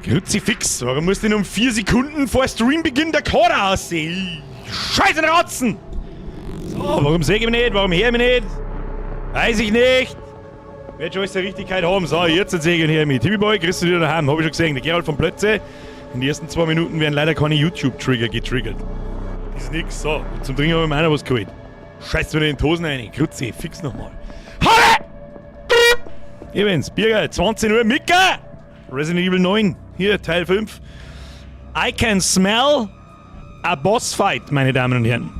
Kruzifix, warum muss denn um 4 Sekunden vor Streambeginn der Kader aussehen? Scheiße Ratzen! So, warum sehe ich mich nicht? Warum höre ich mich nicht? Weiß ich nicht. Wird schon alles der Richtigkeit haben. So, jetzt sehe ich ihn her mit. Timmy Boy, kriegst du wieder daheim. Hab ich schon gesehen. Der Gerald von Plötze. In den ersten 2 Minuten werden leider keine YouTube-Trigger getriggert. Das ist nix. So, zum Trinken habe ich mir einer was geholt. Scheiß mir in die Hosen rein. Kruzifix nochmal. Halle! Übrigens, Birger, 20 Uhr, Mika! Resident Evil 9. Hier, Teil 5. I can smell a boss fight, meine Damen und Herren.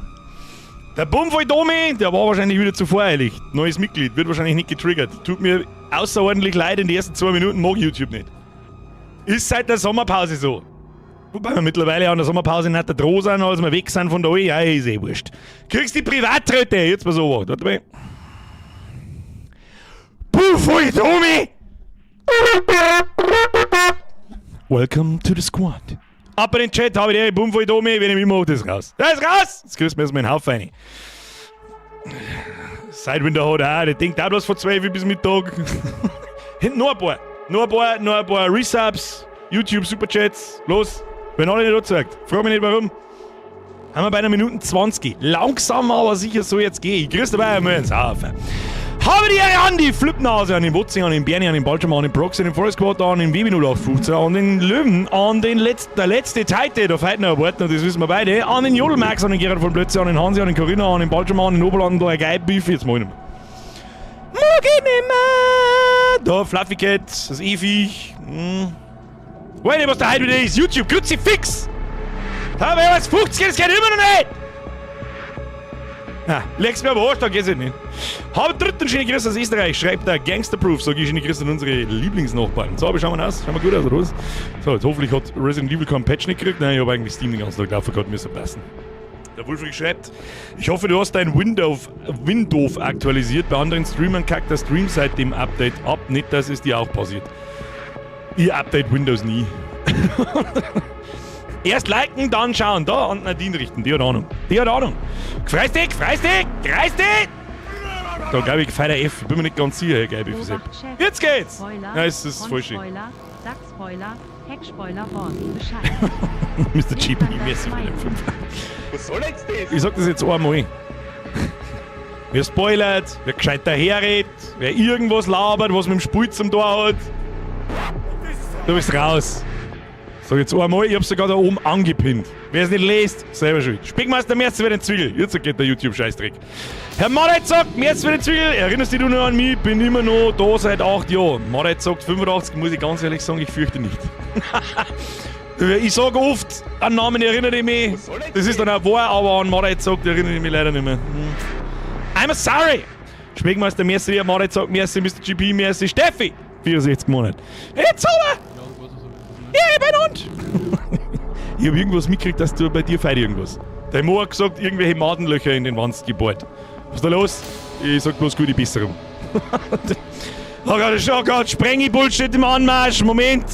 Der Bumvoll Domi, der war wahrscheinlich wieder zu voreilig. Neues Mitglied, wird wahrscheinlich nicht getriggert. Tut mir außerordentlich leid, in den ersten 2 Minuten mag YouTube nicht. Ist seit der Sommerpause so. Wobei wir mittlerweile an der Sommerpause nicht der Droh sind, als wir weg sind von da. Ja, ist eh wurscht. Kriegst die Privattröte, jetzt mal so was. Warte mal. Bumvoll Domi! Welcome to the squad. Ab in den Chat habe ich die Bumvoll Domi, wenn ich immer das raus. Das ist raus! Jetzt kriegst du mir erstmal einen Haufen rein. Sidewinder hat auch, der denkt auch bloß von 12 bis Mittag. Hinten noch ein paar Resubs, YouTube, Superchats. Los, wenn alle nicht angezeigt. Frag mich nicht warum. Haben wir bei einer Minute 20. Langsam, aber sicher so jetzt gehen. Ich krieg's dabei einmal ins Haufen. Habe die Ehre an die Flipnase, an den Wutzing, an den Bernie, an den Baltimore, an den Proxy, an den Forest Squad, an den WB0815, an den Löwen, an den der letzte Teite, der fehlt noch ein Wort, das wissen wir beide, an den Jodelmax, an den Gerhard von Plötze, an den Hansi, an den Corinna, an den Baltimore, an den Oberland, da ein Geibbeef, jetzt mal nicht mehr. Mag ich nicht mehr! Da, Fluffy Cat, das E-Viech. Weißt du, was da heute wieder ist? YouTube, Kruzifix! Da haben wir was 50, das geht immer noch nicht! Ah, leg's mir aber Arsch, da geht's nicht. Habe dritten schönen Grüß aus Österreich, schreibt der Gangsterproof, sag ich schöne Grüße an unsere Lieblingsnachbarn. So, aber schauen wir aus, schauen wir gut aus, oder was? So, jetzt hoffentlich hat Resident Evil keinen Patch nicht gekriegt. Nein, ich habe eigentlich Steam den ganzen Tag drauf gehabt, müsste passen. Der Wolfried schreibt, ich hoffe, du hast dein Windows aktualisiert. Bei anderen Streamern kackt der Stream seit dem Update ab. Nicht, dass es dir auch passiert. Ich update Windows nie. Erst liken, dann schauen. Da an Nadine richten. Die hat Ahnung. Freist dich! Da glaube ich, Feier F. Ich bin mir nicht ganz sicher, Herr Geibi. Jetzt geht's! Spoiler, ja, es ist voll schön. Sackspoiler, Heckspoiler, Horn, Bescheid. Mr. GP, merci für den 5. Was soll jetzt das? Ich sag das jetzt einmal. Wer spoilert, wer gescheit daherredet, wer irgendwas labert, was mit dem Spul zum Tor hat. Du bist raus. Sag jetzt einmal, ich hab's sogar da oben angepinnt. Wer es nicht liest, selber schuld. Spickmeister, merci für den Zwiegel. Jetzt geht der YouTube-Scheißdreck. Herr Maret sagt, merci für den Zwiegel. Erinnerst dich du noch an mich? Bin immer noch da seit 8 Jahren. Maret sagt 85, muss ich ganz ehrlich sagen, ich fürchte nicht. Ich sag oft, an Namen erinnere ich mich. Das ist dann auch wahr, aber an Maret sagt, erinnere ich mich leider nicht mehr. I'm sorry. Spickmeister, merci dir. Maret sagt, merci, Mr. GP, merci. Steffi, 64 Monate. Jetzt aber! Ja, ich bin Ich hab irgendwas mitgekriegt, dass du bei dir feiert irgendwas. Der Mo hat gesagt, irgendwelche Madenlöcher in den Wand gebohrt. Was ist da los? Ich sag bloß gute Besserung. Oh Gott, Sprengi-Bullshit im Anmarsch. Moment.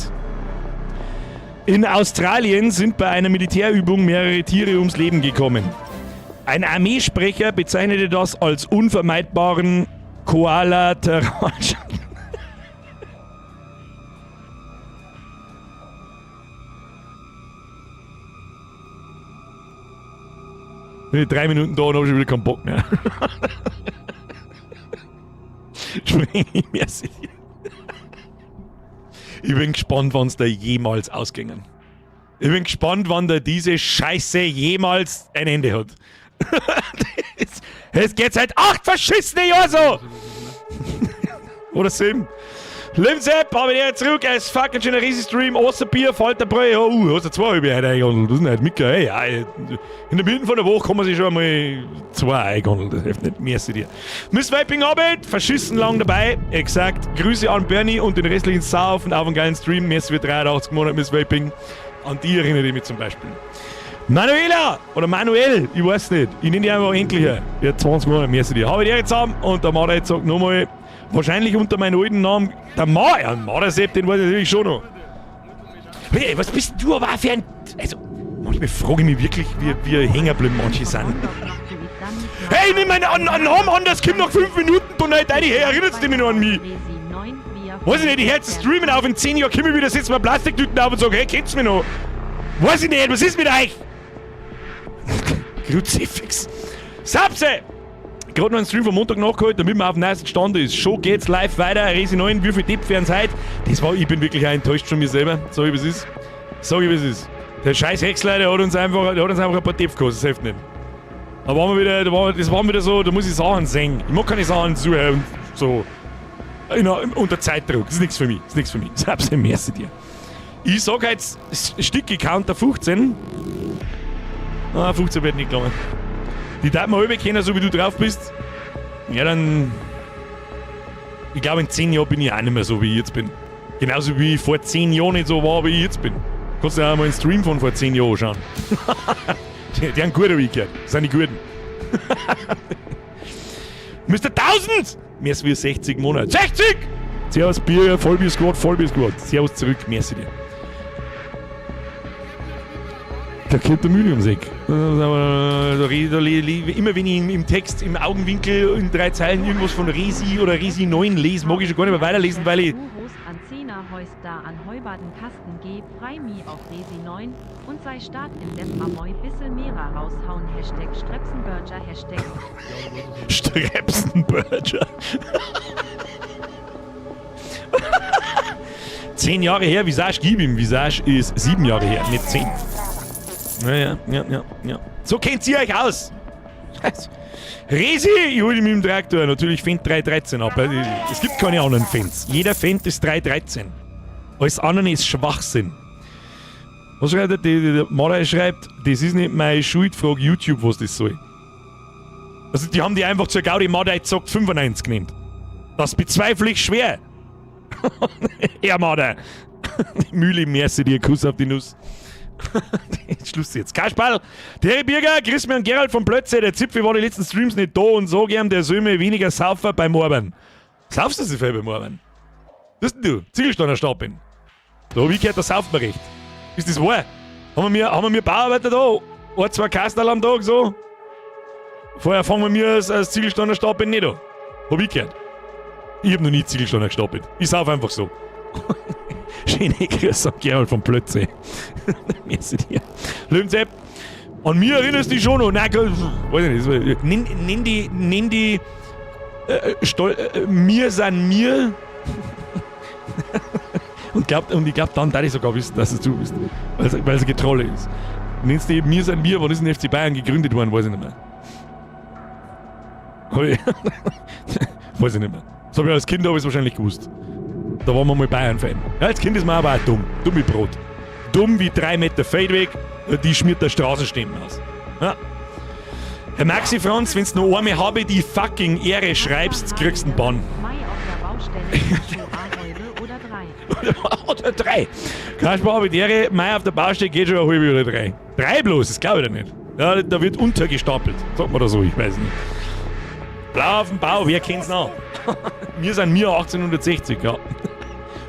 In Australien sind bei einer Militärübung mehrere Tiere ums Leben gekommen. Ein Armeesprecher bezeichnete das als unvermeidbaren Koala-Terror. Bin ich 3 Minuten da und hab schon wieder keinen Bock mehr. Ich bin gespannt, wann es da jemals ausgingen. Ich bin gespannt, wann da diese Scheiße jemals ein Ende hat. Es geht seit 8 verschissene Jahren so! Oder 7. Limsepp, habe ich jetzt zurück, es fucking schöner Riesig-Stream, außer Bier, fällt der Brei. Oh, hast du 2 halbe heute eingehandelt? Das ist nicht Mika, ey. Ja, in der Mitte von der Woche kann man sich schon einmal 2 eingehandelt. Das hilft nicht, merci dir. Miss Vaping Arbeit, verschissen lang dabei. Exakt. Grüße an Bernie und den restlichen Saufen auf einen geilen Stream. Merci für 83 Monate Miss Vaping. An die erinnere ich mich zum Beispiel. Manuela! Oder Manuel, ich weiß nicht. Ich nenne die einfach endlicher. Ja, 20 Monate, merci dir. Habe ich dir zusammen und der Mara jetzt sagt nochmal. Wahrscheinlich unter meinem alten Namen der Mara-Sepp, den weiß ich natürlich schon noch. Hey, was bist du aber für ein... Also, manchmal frage ich mich wirklich, wie hängerblieben manche sind. Hey, nimm meinen Namen an, das kommt nach 5 Minuten, du nicht, hey, erinnerst du dich noch an mich? Weiß ich nicht, ich hätte streamen auf in 10 Jahren, komm ich wieder, setz mal Plastiktüten auf und sag, hey, kennt's mich noch? Weiß ich nicht, was ist mit euch? Kruzifix. Sapse! Gerade noch einen Stream vom Montag nachgeholt, damit man auf dem neuesten Stand ist. Schon geht's live weiter, Resi 9, wie viel Tipp wären's heute? Ich bin wirklich auch enttäuscht von mir selber. Sag ich, wie es ist. Der scheiß Häcksler, der hat uns einfach ein paar Tipps gekostet, das hilft nicht. Das war wieder so, da muss ich Sachen singen. Ich mag keine Sachen zuhören und so. Unter Zeitdruck, das ist nichts für mich. Sapse, merci dir. Ich sag jetzt Stücke-Counter 15. 15 wird nicht gelangen. Die darf man halbe kennen, so wie du drauf bist. Ja, dann. Ich glaube, in 10 Jahren bin ich auch nicht mehr so, wie ich jetzt bin. Genauso wie ich vor 10 Jahren nicht so war, wie ich jetzt bin. Kannst du ja auch mal einen Stream von vor 10 Jahren anschauen. die haben gute gehört. Das sind die Guten. Mr. 1000! Mehr als wie 60 Monate. 60! Servus Bier, Vollbier-Squad. Servus zurück, merci dir. Da kommt der Mühle ums Eck. Immer wenn ich im Text, im Augenwinkel, in 3 Zeilen irgendwas von Resi oder Resi 9 lese, mag ich schon gar nicht mehr weiterlesen, weil ich... an Zehner heust da an Heubadenkasten geh, frei mi auf Resi 9 und sei Start in Depp Amoi bissel mehrer raushauen, Hashtag Strepsenburger, Hashtag... Strepsenburger. 10 Jahre her, Visage gib ihm. Visage ist 7 Jahre her, nicht 10. Ja. So kennt ihr euch aus. Resi, ich hol ihn mit dem Traktor. Natürlich Fendt 313 ab. Es gibt keine anderen Fendts. Jeder Fendt ist 313. Alles andere ist Schwachsinn. Was schreibt er? Der Maler schreibt, das ist nicht meine Schuld, frag YouTube, was das soll. Also die haben die einfach zur Gaudi Mader gesagt 95 genannt. Das bezweifle ich schwer. Ja, Mader. Mühle, merci dir, Kuss auf die Nuss. Schluss jetzt. Kasperl, der Birger, Christian und Gerald von Plötze, der Zipfel war die letzten Streams nicht da und so gern der Söme weniger Saufer beim Morben. Saufst du so viel beim Morben? Was denn du? Ziegelsteiner Stapeln. Da hab ich gehört, da sauft man recht. Ist das wahr? Haben wir Bauarbeiter da? 1, 2 Kastel am Tag so? Vorher fangen wir als Ziegelsteiner Stapeln nicht an. Hab ich gehört. Ich hab noch nie Ziegelsteiner gestapelt. Ich sauf einfach so. Schöne Grüße an Gerald von Plötze. Merci dir. Löwensepp, an mir erinnerst du dich schon noch? Nein, weiß ich nicht. Nenn die mir sind mir. und ich glaub, dann darf ich sogar wissen, dass es du bist. Weil es Getrolle ist. Nennst du eben mir sind mir, wann ist denn FC Bayern gegründet worden? Weiß ich nicht mehr. Weiß ich nicht mehr. Das hab ich als Kind wahrscheinlich gewusst. Da waren wir mal Bayern-Fan. Ja, als Kind ist man aber auch dumm. Dumm wie Brot. Dumm wie 3 Meter Feldweg, die schmiert der Straßenstimmen aus. Ja. Herr Maxi Franz, wenn's noch einmal habe, die fucking Ehre schreibst, kriegst du einen Bann. Mai auf der Baustelle, oder 3. Kasper habe die Ehre, Mai auf der Baustelle geht schon eine halbe oder 3. 3 bloß, das glaube ich doch nicht. Ja, da wird untergestapelt. Sagt man da so, ich weiß nicht. Blau auf dem Bau, wer kennt's noch? Wir sind 1860, ja.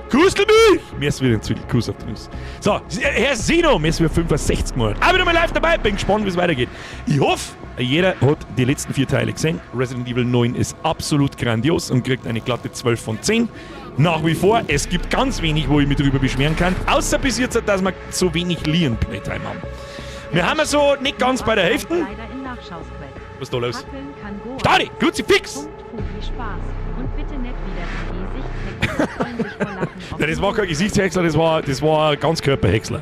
Kustelmilch! Merci wieder den Zwiebel, Kuss auf den Nuss. So, Herr Sino, merci für 65 Monate. Aber wieder mal live dabei, bin gespannt, wie es weitergeht. Ich hoffe, jeder hat die letzten 4 Teile gesehen. Resident Evil 9 ist absolut grandios und kriegt eine glatte 12 von 10. Nach wie vor, es gibt ganz wenig, wo ich mich drüber beschweren kann. Außer bis jetzt, dass wir so wenig Leon-Playtime haben. Wir haben so nicht ganz bei der Hälfte. Was ist da los? Stadi, Kruzifix! Und bitte nicht wieder die Gesichtshäcksler. Ja, das war kein Gesichtshäcksler, das war Ganzkörperhäcksler.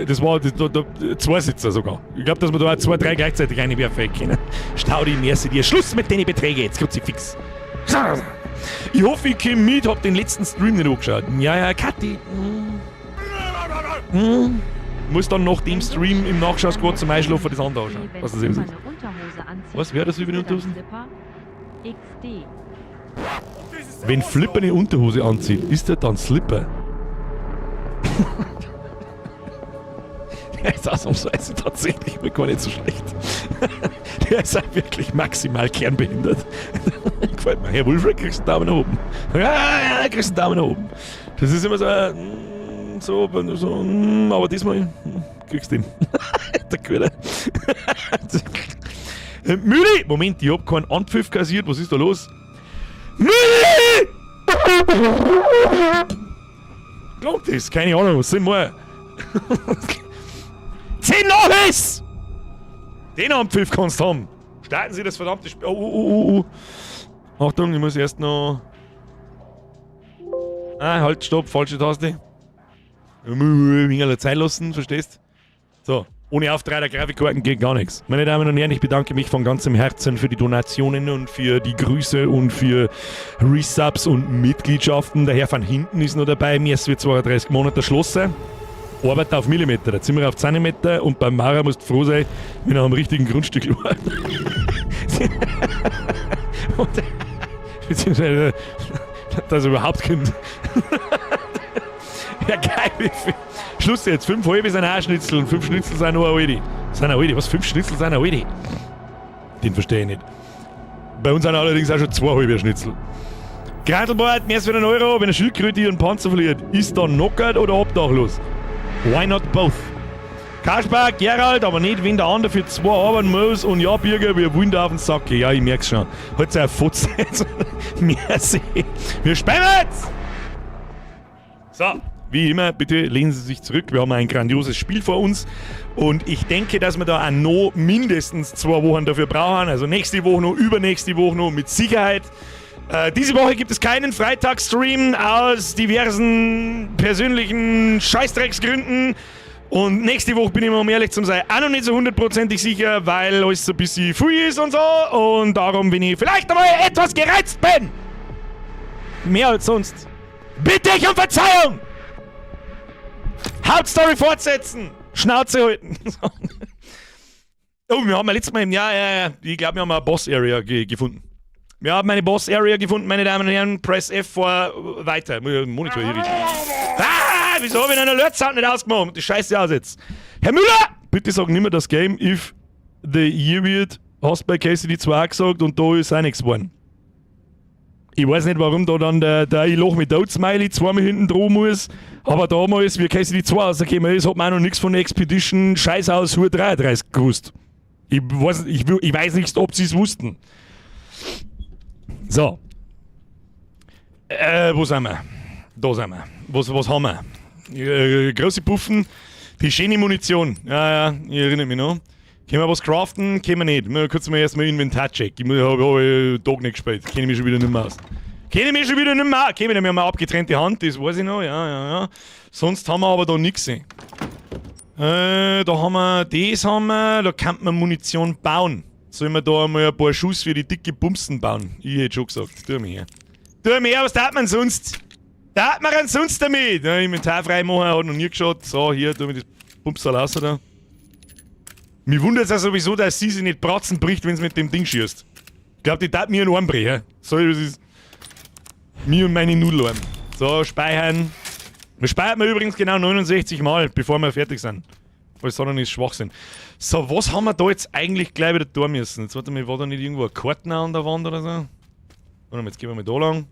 Das war 2 Sitzer sogar. Ich glaube, dass wir da 2, 3 gleichzeitig reinwerfen können. Staudi, merci dir. Schluss mit den Beträgen jetzt, Kruzifix. Ich hoffe, ich komme mit, hab den letzten Stream nicht angeschaut. Ja, Kathi. Muss dann nach dem Stream im Nachschau-Squad zum Einschlafen das andere anschauen. Was das eben ist. Was wäre das über die Unterhosen? Wenn Flipper eine Unterhose anzieht, ist er dann Slipper? Der ist ausnahmsweise tatsächlich gar nicht so schlecht. Der ist halt wirklich maximal kernbehindert. Gefällt mir. Herr Wulfried, kriegst du einen Daumen nach oben. Ja, kriegst du einen Daumen nach oben. Das ist immer so, aber diesmal kriegst du den. Der Köder. Müdi! Moment, ich hab keinen Anpfiff kassiert. Was ist da los? Müdi! Glaubt das? Keine Ahnung, was sind wir? 10 Nachhiss! Den Ampfiff kannst du haben. Starten Sie das verdammte Spiel. Oh. Achtung, ich muss erst noch... Ah, halt, stopp, falsche Taste. Ich muss mich Zeit lassen, verstehst? So, ohne Auftrag der Grafikkarten geht gar nichts. Meine Damen und Herren, ich bedanke mich von ganzem Herzen für die Donationen und für die Grüße und für Resubs und Mitgliedschaften. Der Herr von hinten ist noch dabei. Mir ist für 32 Monate erschlossen. Arbeit auf Millimeter, da sind wir auf Zentimeter und beim Mara musst du froh sein, wenn er am richtigen Grundstück läuft. Beziehungsweise, dass er überhaupt kommt. Ja, geil. Schluss jetzt. 5 halbe sind auch Schnitzel und 5 Schnitzel sind noch eine Alte. Sind eine Alte? Was? 5 Schnitzel sind eine Alte? Den verstehe ich nicht. Bei uns sind allerdings auch schon 2 halbe Schnitzel. Grantelbart, mehr als für einen Euro, wenn eine Schildkröte ihren Panzer verliert. Ist da knockert oder obdachlos? Why not both? Kaspar, Gerald, aber nicht, wenn der andere für 2 arbeiten muss und ja, Bürger, wir wollen da auf den Sack gehen. Ja, ich merk's schon. Halt's auf Futz jetzt. Merci. Wir sperren jetzt! So, wie immer, bitte lehnen Sie sich zurück. Wir haben ein grandioses Spiel vor uns. Und ich denke, dass wir da auch noch mindestens 2 Wochen dafür brauchen. Also nächste Woche noch, übernächste Woche noch, mit Sicherheit. Diese Woche gibt es keinen Freitagsstream aus diversen persönlichen Scheißdrecksgründen. Und nächste Woche bin ich mir, um ehrlich zu sein, auch noch nicht so 100%ig sicher, weil alles so ein bisschen früh ist und so. Und darum, wenn ich vielleicht einmal etwas gereizt bin, mehr als sonst, bitte ich um Verzeihung! Hauptstory fortsetzen! Schnauze halten! Oh, wir haben letztes Mal im Jahr, ich glaube, wir haben eine Boss-Area gefunden. Wir haben eine Boss-Area gefunden, meine Damen und Herren. Press F vor weiter. Monitor hier richtig. Ah, wieso habe ich einen Alert-Sound nicht ausgemacht? Die Scheiße aus jetzt. Herr Müller! Bitte sag nicht mehr das Game, if the year wird, hast bei KCD2 auch gesagt und da ist auch nichts geworden. Ich weiß nicht, warum da dann der Loch mit Dot-Smiley zweimal hinten dran muss, aber damals, wie KCD2 rausgekommen ist, hat man auch noch nichts von der Expedition Scheiß aus Hur 33 gewusst. Ich weiß nicht, ob sie es wussten. So. Wo sind wir? Da sind wir. Was haben wir? Große Puffen. Die schöne Munition. Ja, ich erinnere mich noch. Können wir was craften? Können wir nicht. Wir kurz mal erstmal Inventar-Check. Ich habe Tag nicht gespielt. Kenne ich mich schon wieder nicht mehr aus. Können wir haben eine abgetrennte Hand, das weiß ich noch. Ja. Sonst haben wir aber da nichts. Da haben wir das, da kann man Munition bauen. Sollen wir da einmal ein paar Schuss für die dicke Bumsen bauen? Ich hätte schon gesagt, tu mir her. Tu mir her, was tat man sonst? Tat man denn sonst damit? Ja, Inventar freimachen, hat noch nie geschaut. So, hier, tu mir das Bumsal raus da. Mich wundert es ja sowieso, dass sie sich nicht Bratzen bricht, wenn sie mit dem Ding schießt. Ich glaube, die tat mir einen Arm brechen. So, das ist mir und meine Nudelarm. So, speichern. Wir speichern übrigens genau 69 Mal, bevor wir fertig sind. Alles andere ist Schwachsinn. So, was haben wir da jetzt eigentlich gleich wieder tun müssen? Jetzt warte mal, war da nicht irgendwo ein Karten an der Wand oder so? Warte mal, jetzt gehen wir mal da lang.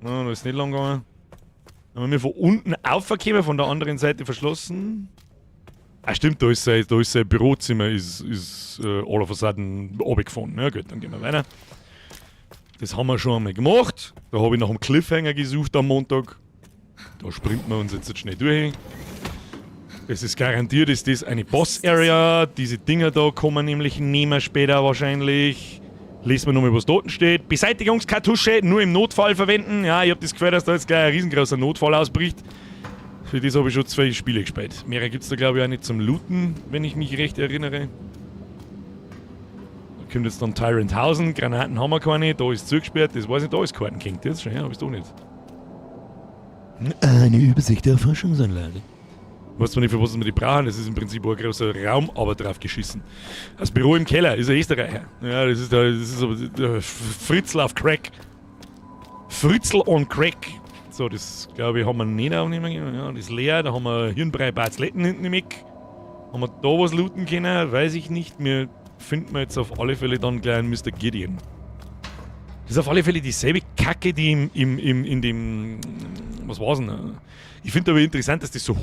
Nein, da ist nicht lang gegangen. Dann haben wir von unten aufgekommen, von der anderen Seite verschlossen. Ah, stimmt, da ist sein Bürozimmer, ist all of a sudden runtergefahren. Na gut, dann gehen wir weiter. Das haben wir schon einmal gemacht. Da habe ich nach einem Cliffhanger gesucht am Montag. Da sprinten wir uns jetzt schnell durch. Es ist garantiert, ist das eine Boss-Area. Diese Dinger da kommen nämlich nehmen später wahrscheinlich. Lesen wir nochmal, was dort steht. Beseitigungskartusche nur im Notfall verwenden. Ja, ich habe das Gefühl, dass da jetzt gleich ein riesengroßer Notfall ausbricht. Für das habe ich schon 2 Spiele gespielt. Mehrere gibt es da, glaube ich, auch nicht zum Looten, wenn ich mich recht erinnere. Da kommt jetzt dann Tyranthausen. Granaten haben wir keine. Da ist zugesperrt. Das weiß ich, da ist Kartenking. Das ist schon, ja, habe ich doch nicht. Eine Übersicht der Forschungsanlage. Weißt du nicht, für was wir die brauchen? Das ist im Prinzip ein großer Raum, aber drauf geschissen. Das Büro im Keller ist ein Österreicher. Ja, das ist aber der Fritzl auf Crack. Fritzl on Crack. So, das glaube ich haben wir nicht aufnehmen können. Ja, das ist leer, da haben wir Hirnbrei-Barzletten hinten im Eck. Haben wir da was looten können? Weiß ich nicht. Wir finden jetzt auf alle Fälle dann gleich einen Mr. Gideon. Das ist auf alle Fälle dieselbe Kacke, die in dem. Was war's denn? Ich finde aber interessant, dass das so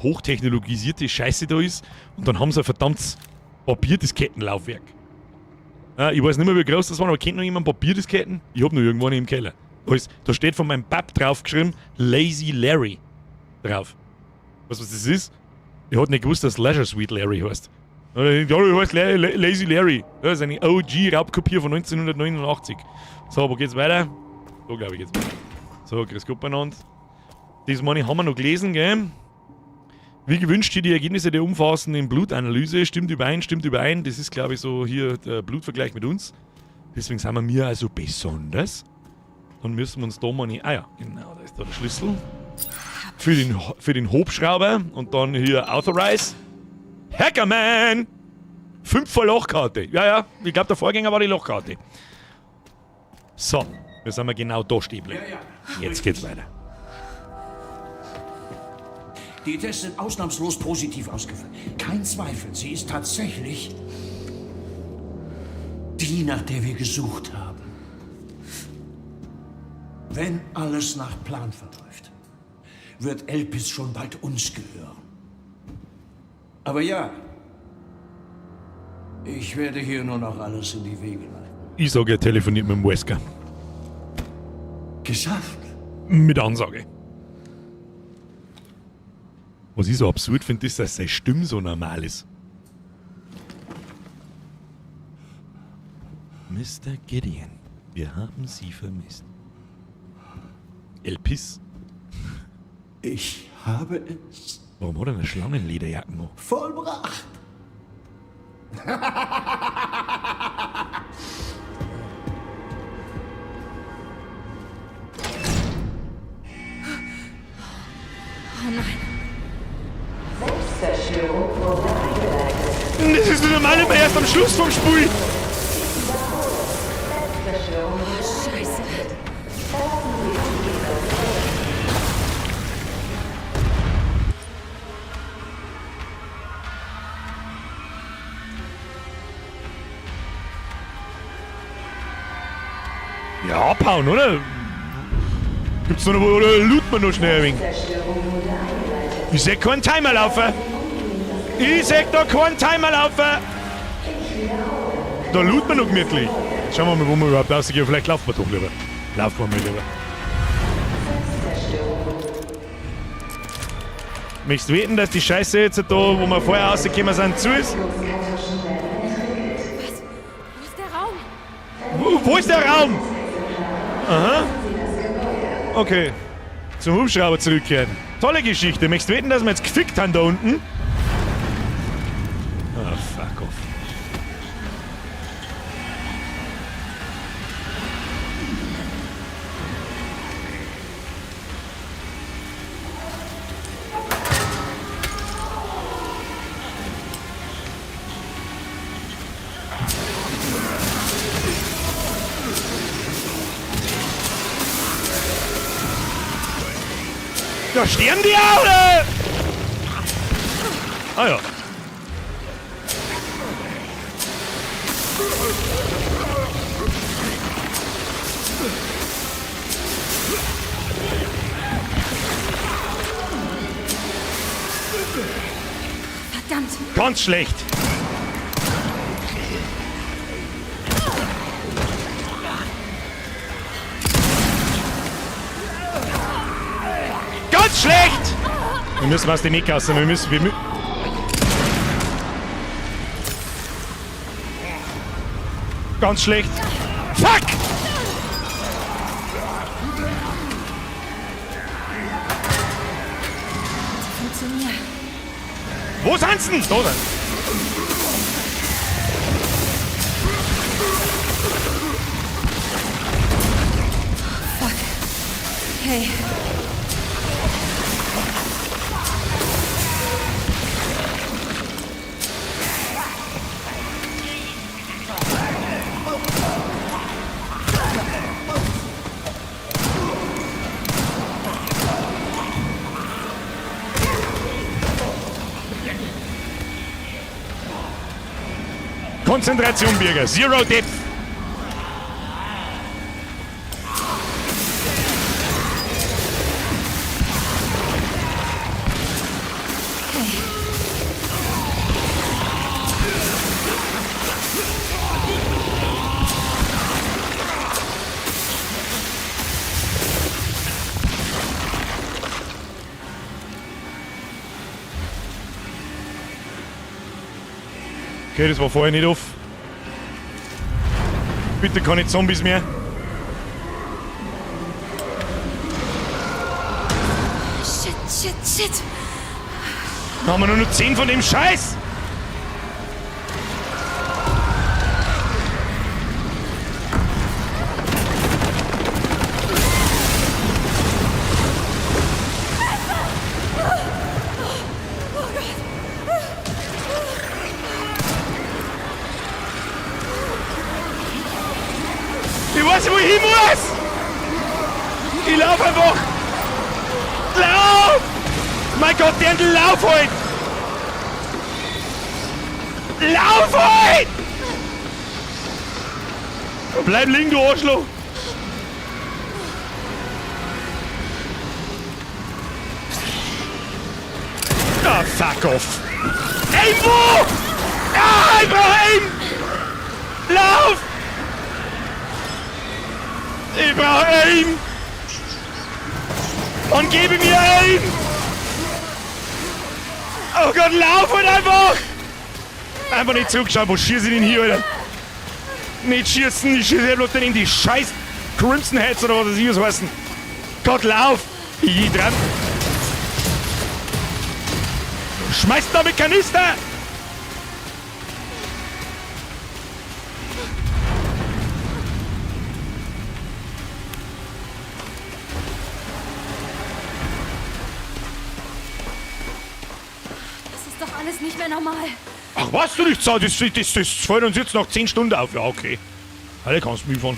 hochtechnologisierte Scheiße da ist und dann haben sie ein verdammtes Papierdisketten-Laufwerk. Ja, ich weiß nicht mehr, wie groß das war, aber kennt noch jemand Papierdisketten? Ich hab noch irgendwo eine im Keller. Da steht von meinem Pap draufgeschrieben, Lazy Larry drauf. Weißt du, was das ist? Ich hab nicht gewusst, dass Leisure Suite Larry heißt. Ja, du heißt Lazy Larry. Das ist eine OG-Raubkopier von 1989. So, wo geht's weiter? So, glaube ich, geht's weiter. So, grüß Gott beieinander. Das meine haben wir noch gelesen, gell? Wie gewünscht hier die Ergebnisse der umfassenden Blutanalyse. Stimmt überein. Das ist, glaube ich, so hier der Blutvergleich mit uns. Deswegen sind wir also besonders. Dann müssen wir uns da mal nicht... Ah ja, genau, da ist da der Schlüssel. Für den Hubschrauber. Und dann hier Authorize. Hackerman! 5er Lochkarte. Ja, ich glaube, der Vorgänger war die Lochkarte. So, jetzt sind wir genau da stehen geblieben. Jetzt geht's weiter. Die Tests sind ausnahmslos positiv ausgefallen. Kein Zweifel, sie ist tatsächlich die, nach der wir gesucht haben. Wenn alles nach Plan verläuft, wird Elpis schon bald uns gehören. Aber ja, ich werde hier nur noch alles in die Wege leiten. Ich sage, er telefoniert mit dem Wesker. Geschafft. Mit Ansage. Was ich so absurd finde, ist, dass seine Stimme so normal ist. Mr. Gideon, wir haben Sie vermisst. Elpis. Ich habe es Warum hat er eine Schlangenlederjacke noch? vollbracht. Oh nein. Das ist normal immer erst am Schluss vom Spiel. Scheiße. Ja, abhauen, oder? Gibt's noch oder looten wir noch schnell ein wenig? Ich seh keinen Timer laufen. Ich seh da keinen Timer laufen. Da looten wir noch gemütlich. Schauen wir mal, wo wir überhaupt rausgehen. Vielleicht laufen wir doch lieber. Laufen wir mal lieber. Möchtest du wetten, dass die Scheiße jetzt da, wo wir vorher rausgekommen sind, zu ist? Wo ist der Raum? Wo ist der Raum? Aha. Okay. Zum Hubschrauber zurückkehren. Tolle Geschichte. Möchtest du wetten, dass wir jetzt gefickt haben da unten? Ah, fuck off. Da sterben die auch, oder? Ah ja. Verdammt. Ganz schlecht. Ganz schlecht! Wir müssen was den Nick lassen. Ganz schlecht. Fuck! Funktioniert. Wo sind sie denn? Da sind. Fuck. Hey. Konzentration, Bürger. Zero Depth. Okay, das war vorher nicht auf. Bitte keine Zombies mehr. Shit. Dann haben wir nur noch 10 von dem Scheiß. Ich weiß nicht, wo ich hin muss! Ich lauf einfach! Lauf! Mein Gott, der lauf halt! Lauf halt! Bleib liegen, du Arschloch! Ah, fuck off! Aim wo? Ah, ich brauch Aim! Lauf! Ich brauche Aim! Und gebe mir Aim! Oh Gott, lauf halt einfach! Einfach nicht zurückschauen, wo schieße ich denn hier, Alter? Nicht schießen, ich schieße bloß in die scheiß Crimson Heads oder was das hier heißen. Gott, lauf! Ich dran! Schmeißt da mit Kanister! Das ist doch alles nicht mehr normal. Ach, was du nicht sagst, das fällt uns jetzt nach 10 Stunden auf. Ja, okay. Alle kannst du mitfahren.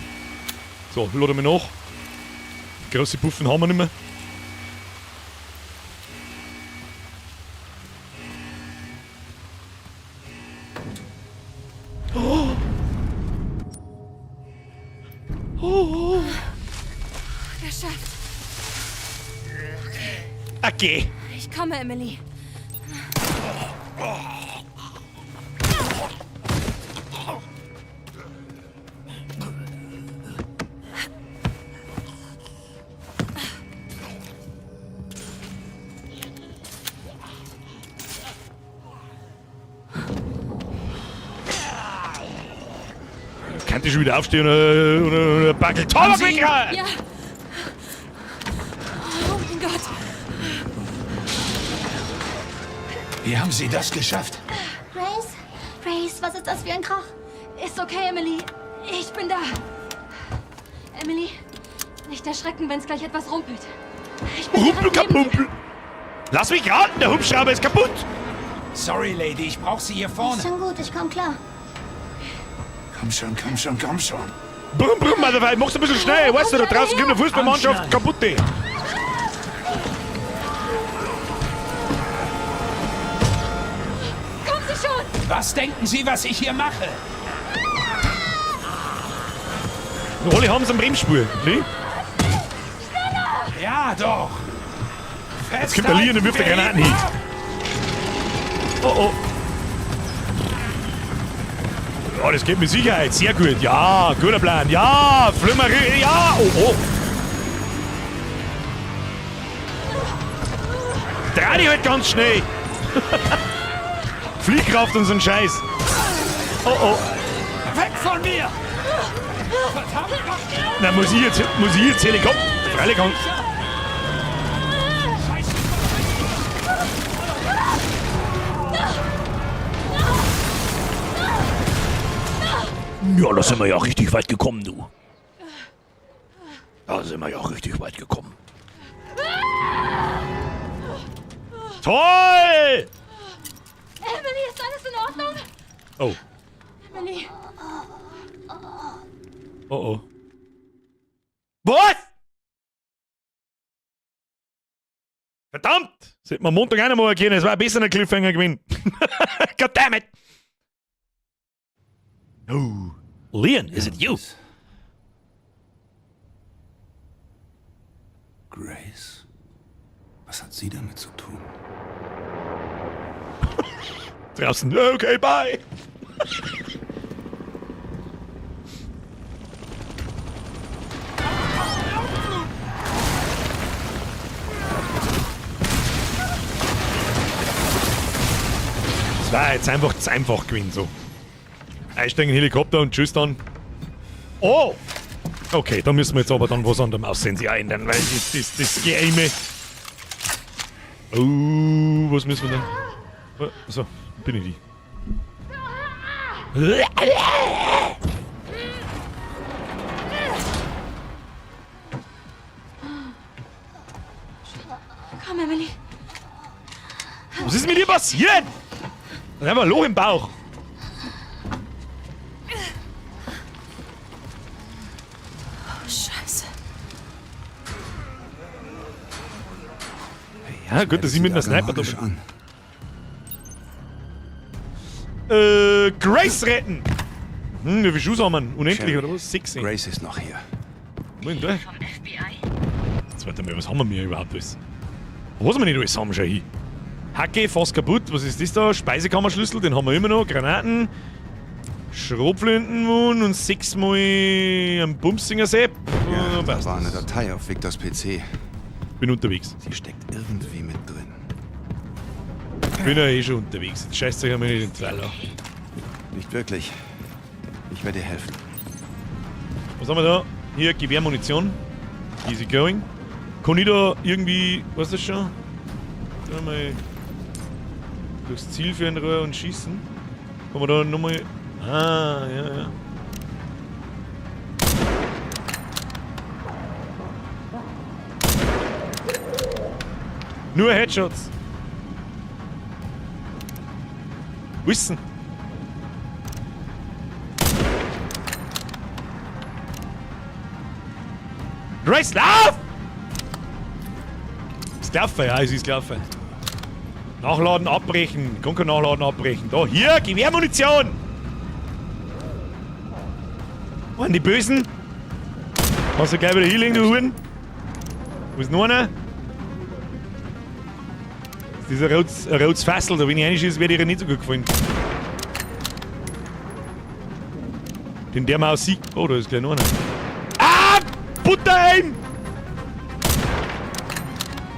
So, laden wir nach. Große Puffen haben wir nicht mehr. Geschafft. Okay. Ich komme, Emily. Kann ich schon wieder aufstehen und ein Backel Tabak wegrennen? Ja. Oh mein Gott. Wie haben Sie das geschafft? Grace, was ist das für ein Krach? Ist okay, Emily. Ich bin da. Emily, nicht erschrecken, wenn es gleich etwas rumpelt. Ich bin Rumpel, direkt neben dir. kapumpel. Lass mich raten, der Hubschrauber ist kaputt. Sorry, Lady, ich brauche Sie hier vorne. Schon gut, ich komm klar. Komm schon. Brumm, brumm, Motherfucker, mach's ein bisschen schnell. Weißt du, da draußen kommt eine Fußballmannschaft kaputt. Kommen Sie schon! Was denken Sie, was ich hier mache? Alle haben es am Bremsspur, ne? Ja, doch. Jetzt kommt der Lian und wirft der Granaten hin. Oh, oh. Ja, das geht mit Sicherheit. Sehr gut. Ja, guter Plan. Ja, Flimmerie. Ja, oh, oh. Dreh dich halt ganz schnell. Fliehkraft und so ein Scheiß. Oh, oh. Weg von mir! Verdammt! Na, muss ich jetzt Helikopter? Freilich kann. Ja, da sind wir ja richtig weit gekommen, du. Da sind wir ja richtig weit gekommen. Toll! Emily, ist alles in Ordnung? Oh, Emily, oh, oh. Was? Verdammt! Das hätte man Montag auch noch mal erkennen, es war ein besserer Cliffhanger gewesen. Goddammit! Oh. Lian, is it you? Grace, was hat sie damit zu tun? Draußen, okay, bye! Das war jetzt einfach zu einfach gewesen so. Einsteigen in den Helikopter und tschüss dann. Oh! Okay, da müssen wir jetzt aber dann was an der Maus-Sensor ändern, weil das Geheime... Oh, was müssen wir denn? So, bin ich die. Komm, Emily. Was ist mit dir passiert? Dann haben wir ein Loch im Bauch. Scheiße. Ja, gut, dass ich mit einer Sniper da an. bin. Grace retten! Wie viele Schuss haben wir? Unendlich Sherry, oder was? 6. Grace ist noch hier. Moment, da. Vom FBI. Jetzt warte mal, was haben wir mir überhaupt alles? Was haben wir nicht alles haben schon hier? Hacke, fast kaputt. Was ist das da? Speisekammerschlüssel, den haben wir immer noch. Granaten. Schrotflintenmund und 6-mal ein Bumsinger-Sepp. Ja, da war eine Datei auf Victors PC. Bin unterwegs. Sie steckt irgendwie mit drin. Ich bin ja eh schon unterwegs. Jetzt scheißt euch einmal nicht in den Zweiler. Nicht wirklich. Ich werde dir helfen. Was haben wir da? Hier, Gewehrmunition. Easy going. Kann ich da irgendwie, was ist das schon? Da mal durchs Ziel für ein Rohr und schießen. Kann man da nochmal... Ah, ja. Nur Headshots. Wissen. Grace, lauf! Ist gelaufen, ja, es ist gelaufen. Nachladen, abbrechen. Kann kein Nachladen, abbrechen. Da, hier, Gewehrmunition! Waren die Bösen? Kannst du gleich wieder hinlegen, du Huren? Wo ist noch einer? Das ist ein rotes Fassel, da wenn ich reinschieße, wird ihr nicht so gut gefallen. Den der Maus sieht. Oh, da ist gleich noch einer. Ah! Butterheim!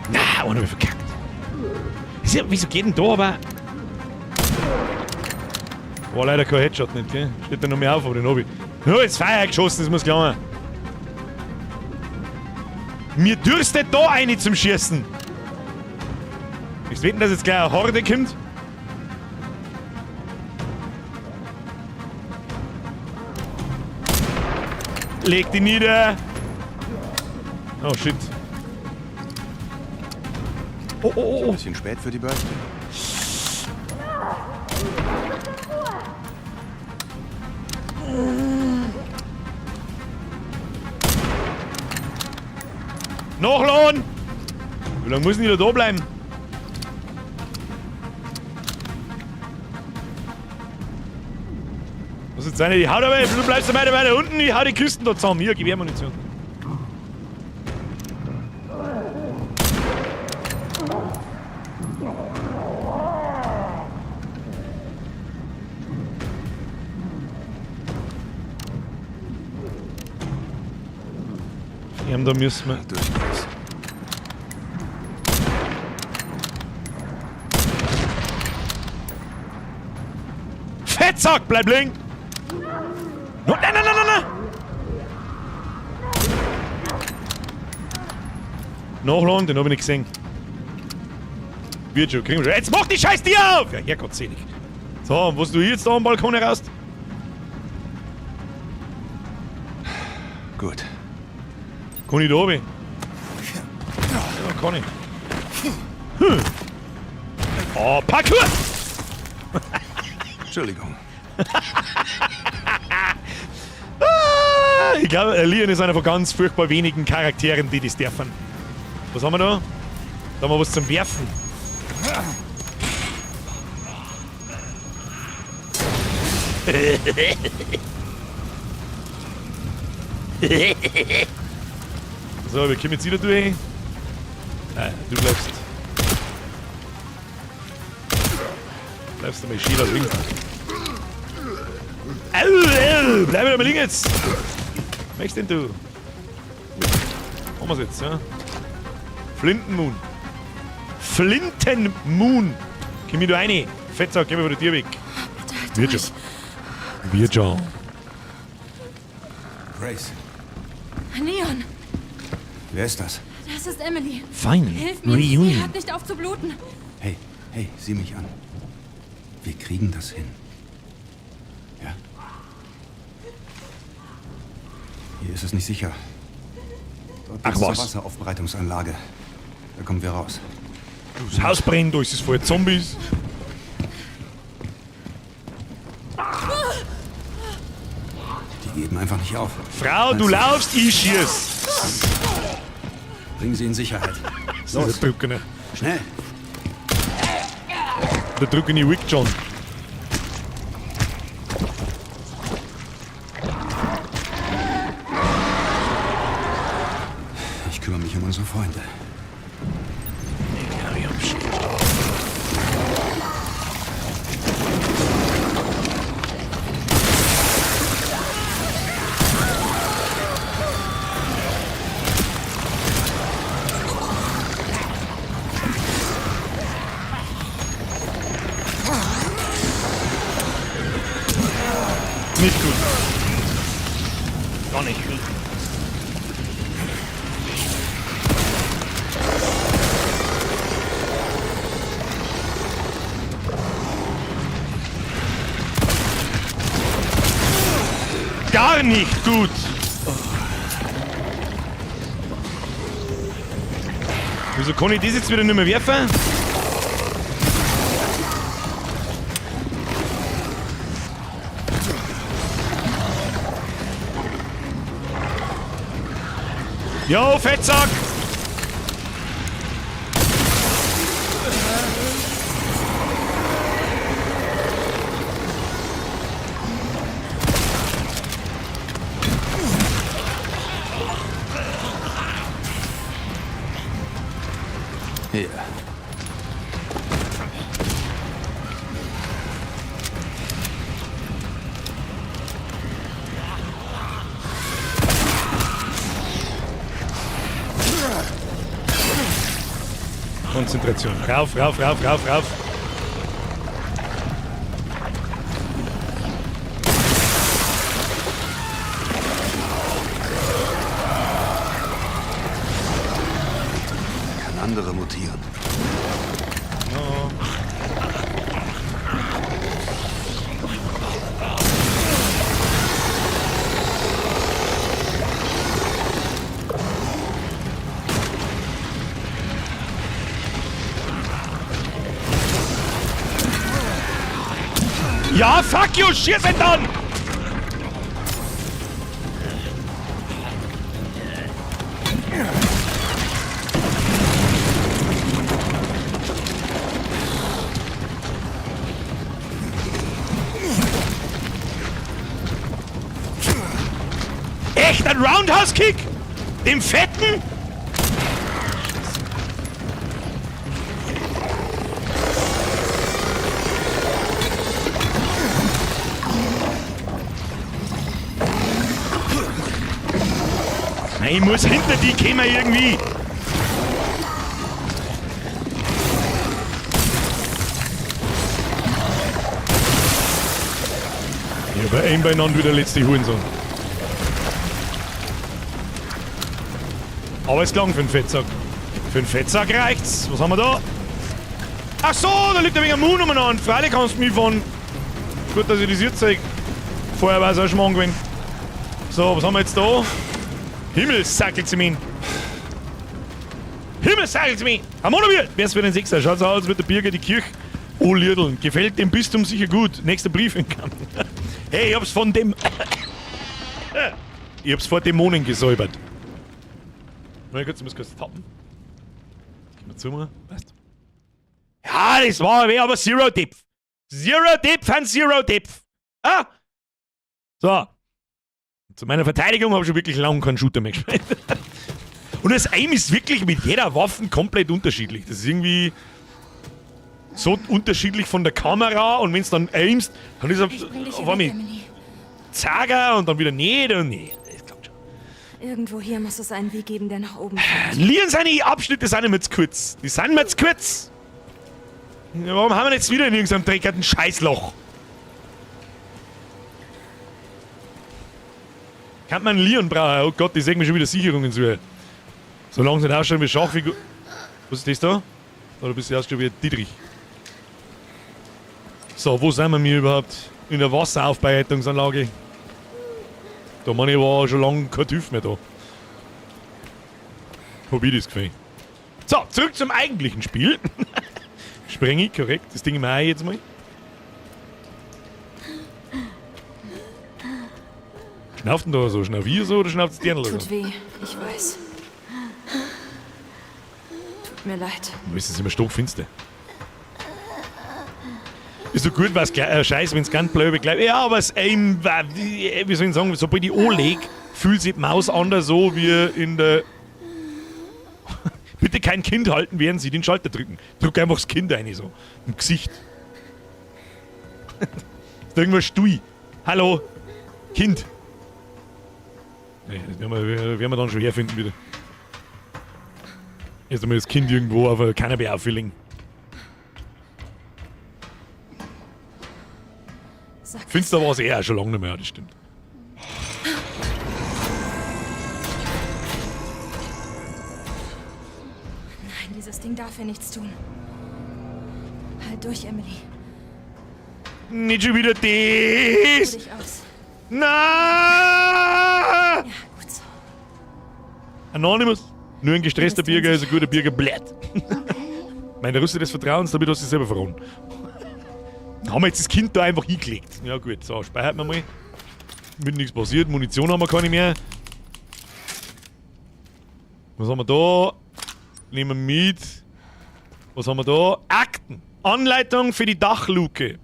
Na, einer hab ich verkackt. Ja, wieso geht denn da aber? War leider kein Headshot nicht, gell? Steht da noch mehr auf, aber den hab ich. Ja, jetzt Feuer geschossen, das muss klar. Mir dürstet da eine zum Schießen. Ich wetten, dass jetzt gleich eine Horde kommt. Leg die nieder. Oh shit. Oh. Bisschen spät für die Birthday. Nachladen! Wie lange müssen die da bleiben? Was ist jetzt eine? Die haut aber, du bleibst weiter unten, ich hau die Küsten da zusammen. Hier, Gewehrmunition. Da müssen wir Durch geht's. Fettsack, bleib liegen! No, nein! Nachladen, den hab ich nicht gesehen. Wird schon, kriegen wir schon. Jetzt mach die scheiß Tür auf! Ja, hergottselig. So, was du jetzt da am Balkon raus? Gut. Kann ich da oben? Ja, kann ich. Oh, Parkour! Entschuldigung. Ich glaube, Leon ist einer von ganz furchtbar wenigen Charakteren, die das dürfen. Was haben wir da? Da haben wir was zum Werfen. So, wir kommen jetzt wieder durch. Nein, du bleibst. Bleibst du mal schön da liegen. Au, bleib wieder mal liegen jetzt! Was möchtest denn du? Machen wir's jetzt, ja? Flintenmoon. Flintenmoon! Komm ich da rein. Fettsack, geh mal von der Tür weg. Bitte halt Wird durch. Wir John. Grace, Neon, wer ist das? das ist Emily. Finally. Hilf mir, sie Reunion. hat nicht auf zu bluten. Hey, sieh mich an. Wir kriegen das hin. Ja? Hier ist es nicht sicher. Dort Ach, geht's zur was? Wasseraufbereitungsanlage. Da kommen wir raus. Das Haus brennt, da ist es voll Zombies. Die geben einfach nicht auf. Frau, du laufst, ich schieß. Bring sie in Sicherheit. Das ist der Drückende. Schnell! Der Drückende Wick John. Ich kümmere mich um unsere Freunde. Nicht gut. Gar nicht gut. Gar nicht gut. Wieso kann ich das jetzt wieder nicht mehr werfen? Jo, Fettsack! Hier. Konzentration. Rauf, rauf, rauf, rauf, rauf. Kann andere mutieren. Ja, fuck you, schieß ihn dann! Echt, ein Roundhouse-Kick? Dem Fetten? Ich muss hinter die kommen irgendwie. Ja, bei einem beieinander wie der letzte Hurensohn. Aber es gelang für den Fettsack. Für den Fettsack reicht's. Was haben wir da? Ach so, da liegt ein wenig ein Mund umeinander. Freilich kannst du mich fahren. Gut, dass ich das jetzt zeige. Vorher war es auch Schmarrn gewesen. So, was haben wir jetzt da? Himmelssackelsmin. Himmelssackelsmin. Amonobier. Wer ist für den Sechser? Schaut so aus, als wird der Bürger die Kirche anlierdeln. Gefällt dem Bistum sicher gut. Nächster Brief in Kampf. Hey, ich hab's von dem... Ich hab's vor Dämonen gesäubert. Mal kurz, ich muss kurz tappen. Geh mal zu mir. Weißt? Ja, das war aber Zero Dip. Zero Dip von Zero Dip. Ah! So. Zu meiner Verteidigung habe ich schon wirklich lange keinen Shooter mehr gespielt. Und das Aim ist wirklich mit jeder Waffe komplett unterschiedlich. Das ist irgendwie so unterschiedlich von der Kamera und wenn es dann aimst, dann ist es auf einmal zager und dann wieder nicht und nicht. Das klappt schon. Irgendwo hier muss es einen Weg geben, der nach oben führt. Lieren seine Abschnitte sind mir zu kurz. Die sind mir zu kurz. Ja, warum haben wir jetzt wieder in irgendeinem dreckigen Scheißloch? Kann man einen Leon brauchen? Oh Gott, die sägen mir schon wieder Sicherungen zu. Solange es nicht ausschaut wie Schachfigur. Was ist das da? Oder bist du erst schon wieder Dietrich? So, wo sind wir überhaupt? In der Wasseraufbereitungsanlage. Da meine ich, war schon lange kein TÜV mehr da. Hab ich das Gefühl. So, zurück zum eigentlichen Spiel. Spreng ich, korrekt. Das Ding im Ei jetzt mal. Schnauft denn da so? Schnauf ich so oder schnauft es dir so? Tut weh, ich weiß. Tut mir leid. Du bist jetzt immer stockfinster. Ist so gut, was scheiße, wenn es ganz blöd bleibt. Ja, aber es, wie soll ich sagen, sobald ich anlege, fühlt sich die Maus anders so wie in der. Bitte kein Kind halten, während Sie den Schalter drücken. Drück einfach das Kind rein, so. Im Gesicht. Ist da irgendwas Stui? Hallo? Kind? Nee, das werden wir dann schon herfinden wieder. Erst einmal das Kind irgendwo auf einer Cannabis auffüllen. Finster war es eher schon lange nicht mehr, das stimmt. Nein, dieses Ding darf ja nichts tun. Halt durch, Emily. Nicht schon wieder Ruh das! dich aus. Na! Ja, gut so. Anonymous. Nur ein gestresster Bürger ist ein guter Bürger. Blätt. Meine Rüste des Vertrauens, damit hast du dich selber verraten. Haben wir jetzt das Kind da einfach hingelegt. Ja gut, so, speichert wir mal. Mit nichts passiert. Munition haben wir keine mehr. Was haben wir da? Nehmen wir mit. Was haben wir da? Akten. Anleitung für die Dachluke.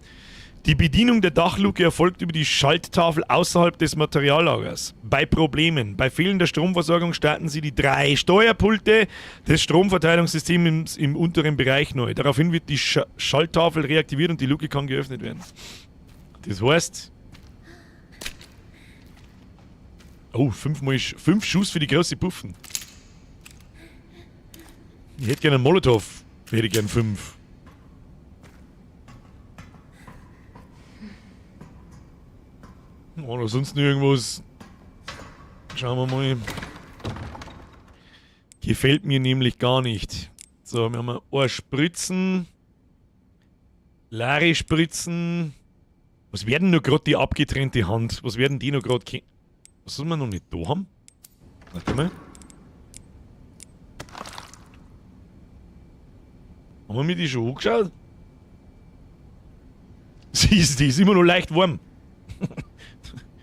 Die Bedienung der Dachluke erfolgt über die Schalttafel außerhalb des Materiallagers. Bei Problemen, bei fehlender Stromversorgung starten Sie die 3 Steuerpulte des Stromverteilungssystems im unteren Bereich neu. Daraufhin wird die Schalttafel reaktiviert und die Luke kann geöffnet werden. Das heißt... Oh, 5 Schuss für die große Puffen. Ich hätte gerne einen Molotow. Ich hätte gerne 5. Oder sonst irgendwas. Schauen wir mal. Gefällt mir nämlich gar nicht. So, wir haben ein Spritzen. Leere Spritzen. Was werden nur gerade die abgetrennte Hand? Was werden die noch gerade... Was soll man noch nicht da haben? Warte mal. Haben wir mir die schon angeschaut? Die ist immer noch leicht warm.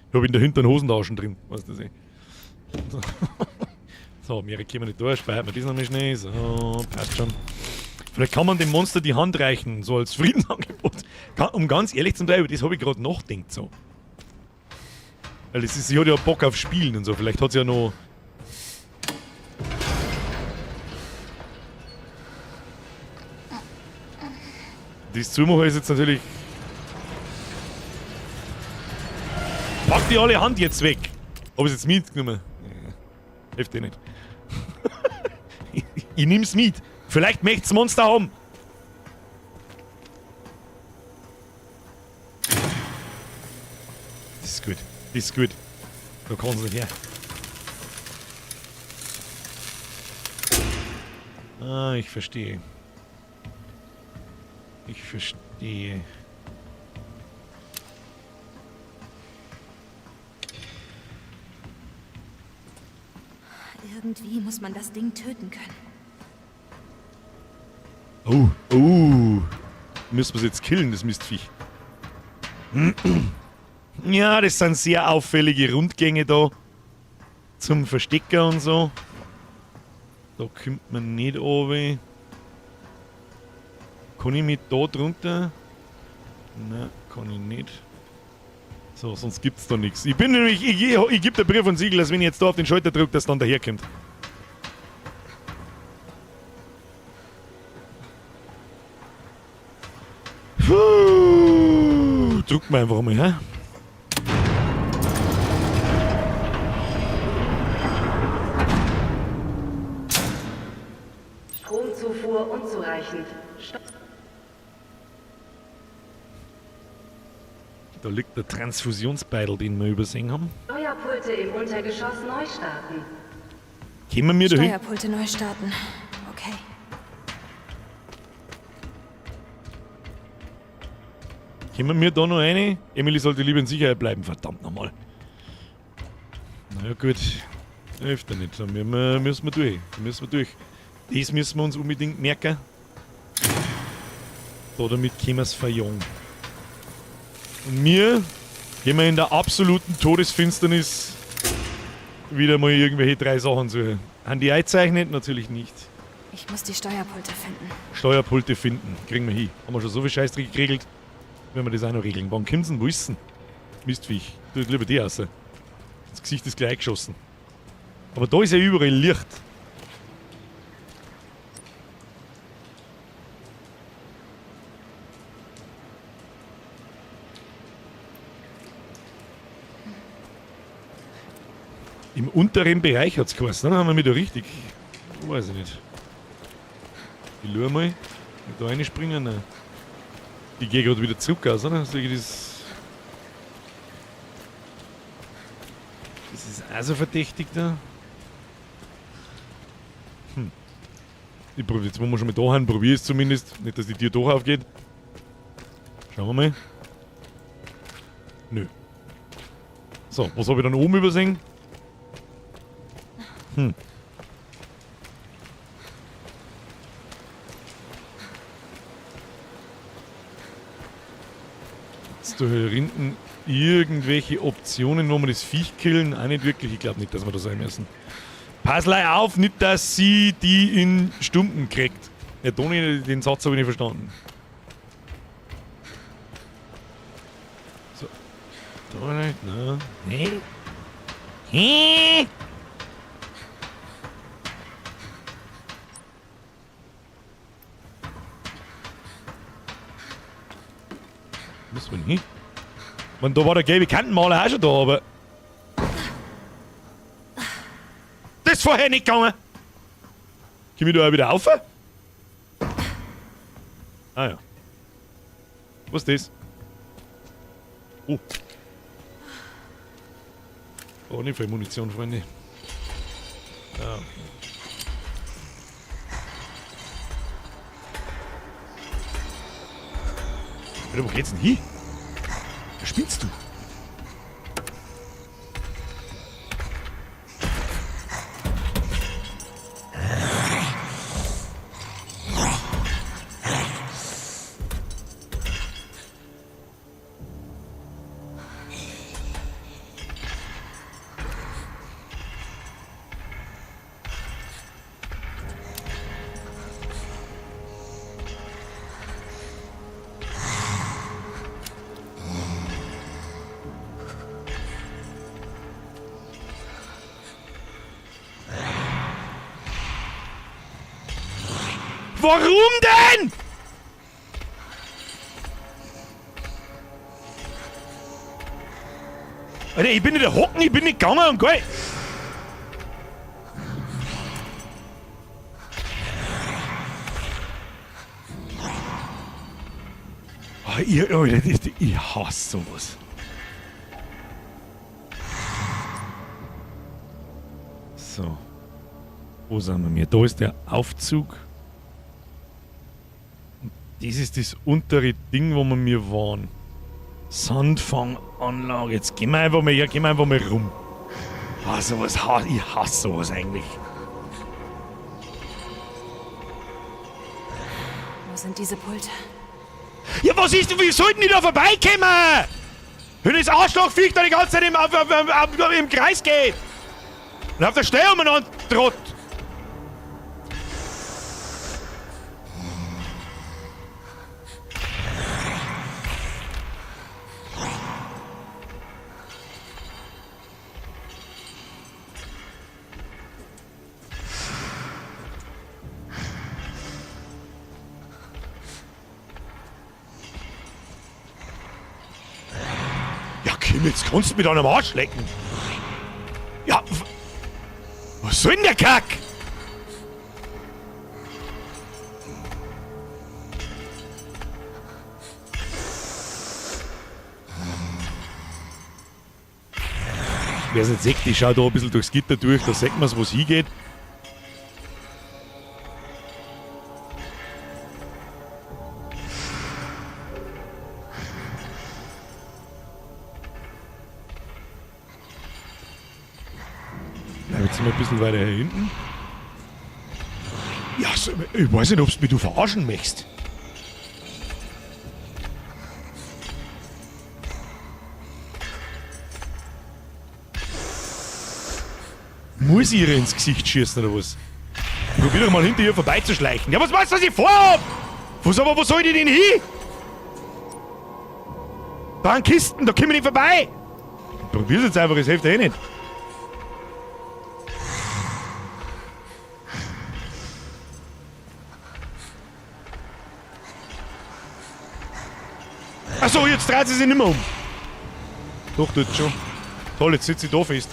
Ich habe in der hinteren Hosentaschen drin, weißt du das? So, mehr können wir nicht da, speichern wir das nochmal schnell. So, passt schon. Vielleicht kann man dem Monster die Hand reichen, so als Friedensangebot. Um ganz ehrlich zu sein, das habe ich gerade nachgedacht so. Weil das ist, sie hat ja Bock auf Spielen und so, vielleicht hat sie ja noch... Das Zumachen ist jetzt natürlich... Pack die alle Hand jetzt weg! Hab ich jetzt mitgenommen? Hilft eh nicht. Ich nehm's mit. Vielleicht möcht's Monster haben. Das ist gut. Das ist gut. Da kann sie nicht her. Ah, ich verstehe. Ich verstehe. Irgendwie muss man das Ding töten können. Müssen wir es jetzt killen, das Mistviech. Ja, das sind sehr auffällige Rundgänge da. Zum Verstecken und so. Da kommt man nicht runter. Kann ich mit da drunter? Nein, kann ich nicht. So, sonst gibt's da nichts. Ich bin nämlich, ich gebe der Brief und Siegel, dass wenn ich jetzt da auf den Schalter drücke, dass dann daherkommt. Drücken wir einfach mal, hä? Stromzufuhr unzureichend. Da liegt der Transfusionsbeidel, den wir übersehen haben. Steuerpult Steuerpulte im Untergeschoss neu starten. Können wir da hin? Steuerpulte neu starten. Okay. Können wir da noch eine? Emily sollte lieber in Sicherheit bleiben, verdammt nochmal. Naja gut, hilft ja nicht. Dann müssen wir durch. Das müssen wir uns unbedingt merken. Da damit können wir es verjagen. Und wir gehen wir in der absoluten Todesfinsternis wieder mal irgendwelche 3 Sachen suchen. Haben die eingezeichnet? Natürlich nicht. Ich muss die Steuerpulte finden. Steuerpulte finden. Kriegen wir hin. Haben wir schon so viel Scheißdreck geregelt. Wenn wir das auch noch regeln. Wann kommt's denn? Wo ist denn? Mistviech. Tut lieber die raus. Das Gesicht ist gleich geschossen. Aber da ist ja überall Licht. Im unteren Bereich hat es geheißen, dann haben wir wieder richtig. Weiß ich nicht. Ich schaue mal. Da reinspringen? Nein. Ich gehe gerade wieder zurück aus, oder? Soll ich das. Das ist also verdächtig da. Ich probiere jetzt, wo wir schon mal da haben, probiere es zumindest. Nicht, dass die Tür doch aufgeht. Schauen wir mal. Nö. So, was habe ich dann oben übersehen? Jetzt da hinten irgendwelche Optionen, wo wir das Viech killen? Auch nicht wirklich. Ich glaube nicht, dass wir da sein müssen. Pass auf, nicht, dass sie die in Stunden kriegt. Ja, Toni, den Satz habe ich nicht verstanden. So. Da nicht, ne? Nee. Muss man hin? Und da war der gelbe Kantenmaler auch schon da, aber. Das ist vorher nicht gegangen! Komm ich da auch wieder rauf? Ah ja. Was ist das? Oh. Oh, nicht viel Munition, Freunde. Ja. Alter, wo geht's denn hin? Da spielst du. Warum denn? Alter, ich bin nicht der Hocken, ich bin nicht gegangen und geil. Oh, ich hasse sowas. So. Wo sind wir? Da ist der Aufzug. Das ist das untere Ding, wo wir waren. Sandfanganlage. Jetzt gehen wir einfach mal her, gehen wir einfach mal rum. Ah, sowas, ich hasse sowas eigentlich. Wo sind diese Pulte? Ja, was ist, wie sollten die da vorbeikommen? Wenn das Arschlochviech da die ganze Zeit im Kreis geht. Und auf der Stelle umeinander trott. Jetzt kannst du mich an am Arsch lecken. Ja, was soll denn der Kack? Wer es nicht sieht, ich schaue da ein bisschen durchs Gitter durch, da sieht man es, wo es hingeht. Jetzt sind wir ein bisschen weiter hier hinten. Ja, so, ich weiß nicht, ob du mich verarschen möchtest. Muss ich ihr ins Gesicht schießen oder was? Probier doch mal hinter ihr vorbeizuschleichen. Ja, was weißt du, was ich vorhab? Wo soll ich denn hin? Da an Kisten, da kommen wir nicht vorbei. Probier's jetzt einfach, es hilft eh nicht. Achso, jetzt dreht sie sich nicht mehr um. Doch, tut schon. Toll, jetzt sitzt sie da fest.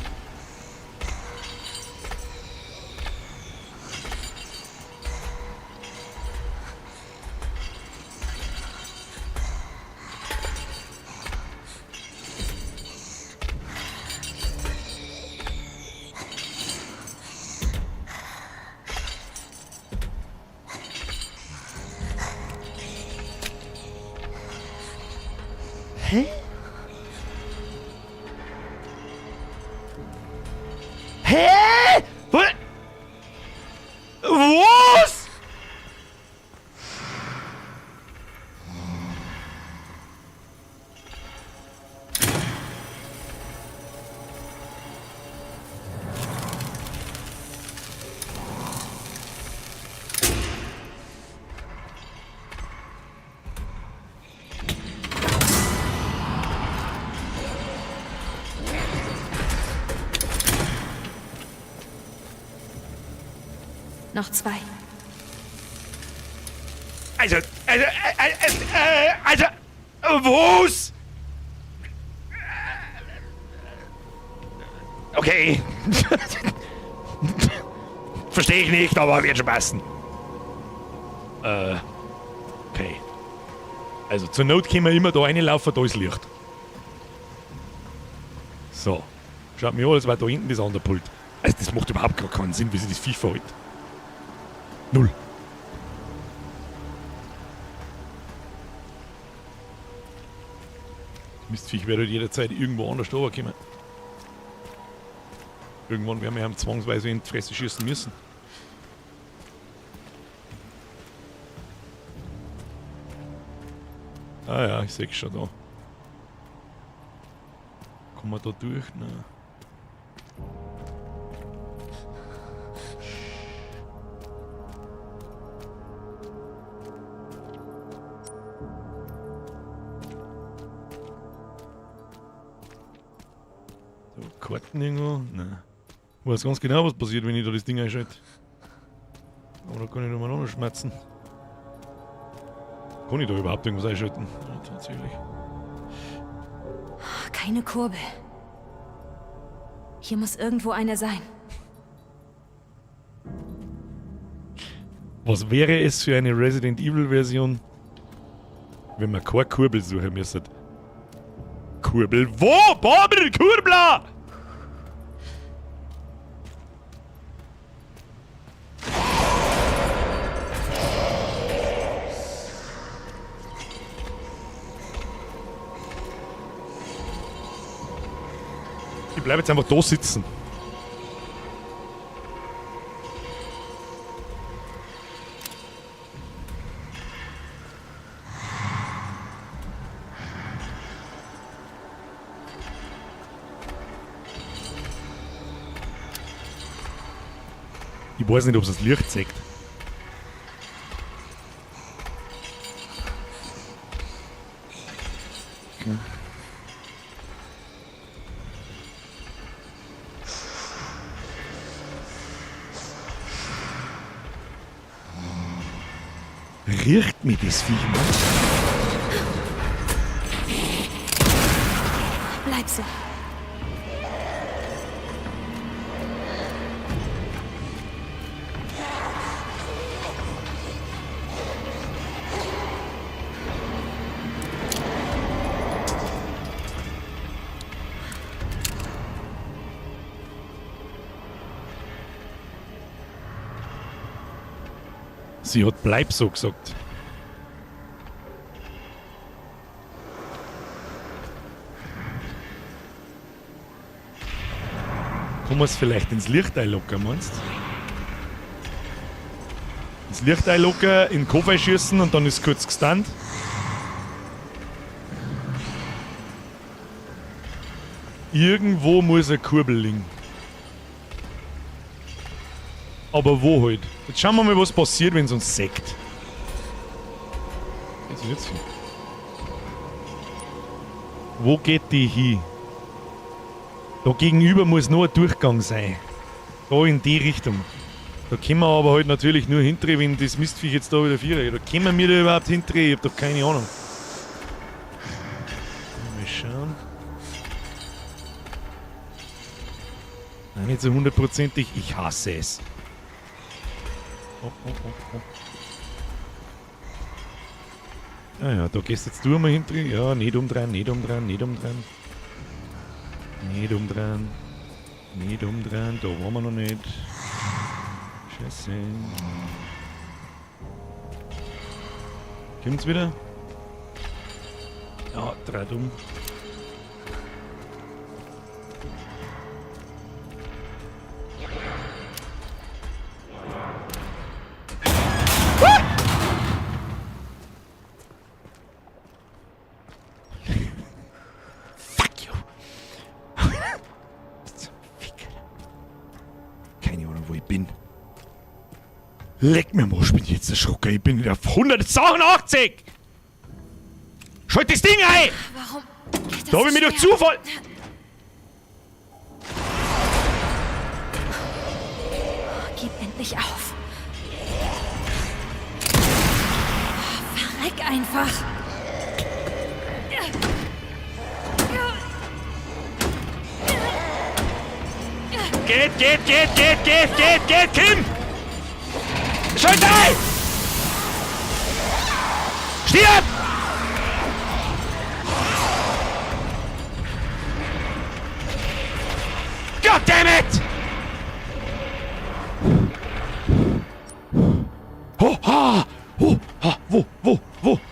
Hä? Hä? Was? Noch 2. Was? Okay. Verstehe ich nicht, aber wird schon passen. Okay. Also zur Not können wir immer da reinlaufen, da ist Licht. So. Schaut mir an, als wäre da hinten das andere Pult. Also das macht überhaupt gar keinen Sinn, wie sich das Vieh verhält. Null. Das Mistviech wird halt jederzeit irgendwo anders runterkommen. Irgendwann werden wir ihm zwangsweise in die Fresse schießen müssen. Ah ja, ich seh's schon da. Kommen wir da durch? Nein. Karten irgendwo? Nein. Ich weiß ganz genau, was passiert, wenn ich da das Ding einschalte. Aber da kann ich nochmal schmerzen. Kann ich da überhaupt irgendwas einschalten? Ja, tatsächlich. Keine Kurbel. Hier muss irgendwo eine sein. Was wäre es für eine Resident Evil Version, wenn man keine Kurbel suchen müsste? Kurbel wo? Barbel, Kurbler! Ich bleib jetzt einfach da sitzen. Ich weiß nicht, ob es das Licht zeigt. Okay. Riecht mir das Viech mal? Bleib so. Sie hat bleib so gesagt. Kann man es vielleicht ins Licht einlocken, meinst du? Ins Licht einlocken, in den Kopf einschießen und dann ist kurz gestunt. Irgendwo muss eine Kurbel liegen. Aber wo halt? Jetzt schauen wir mal, was passiert, wenn es uns sägt. Jetzt wird's hin. Wo geht die hin? Da gegenüber muss noch ein Durchgang sein. Da in die Richtung. Da können wir aber halt natürlich nur hinterher, wenn das Mistviech jetzt da wieder vierer. Da können wir da überhaupt hinterher? Ich hab doch keine Ahnung. Mal schauen. Nein, nicht so hundertprozentig. Ich hasse es. Oh. Ah ja, da gehst jetzt du mal hinterher. Ja, nicht umdrehen. Nicht umdrehen. Da waren wir noch nicht. Scheiße. Kommt's wieder? Ja, dreht um. Leck mir mal, ich bin jetzt erschrocken. Ich bin wieder auf 180! Schalt das Ding ein! Warum geht das Da hab ich so mir durch schwer? Zufall... Gib endlich auf. Verreck einfach. Geht, Kim! Schalt ein! Stirb! Goddammit! Wo?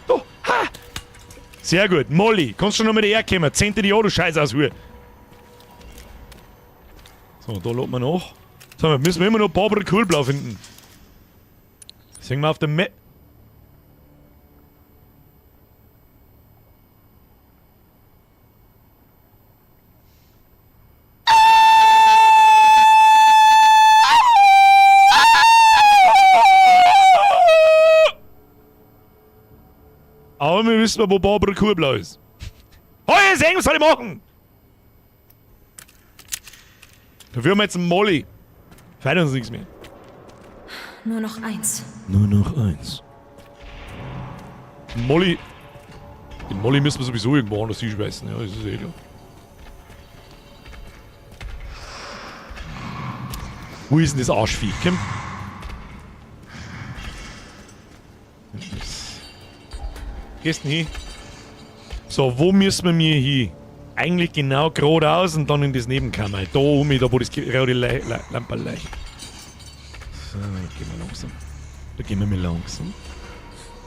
Da! Ha! Sehr gut, Molly, kannst schon noch mit herkommen. 10. Jahr, du Scheiß aus Hür. So, da laden wir nach. So, müssen wir immer noch Barbara Kohlblau finden. Singen wir auf der Map. Aber wir wissen, wo Barbara Kohlblau ist. Heuer sehen, was soll ich machen? Dafür haben wir jetzt einen Molly. Feiert uns nichts mehr. Nur noch eins. Nur noch eins. Molly. Den Molly müssen wir sowieso irgendwo anders hinschmeißen, ja, das ist eh klar. Wo ist denn das Arschvieh? Komm. Gehst du hin? So, wo müssen wir hin? Eigentlich genau geradeaus und dann in das Nebenkammer. Da oben, da wo das rote Lampe leicht. So, gehen wir langsam. Da gehen wir mal langsam.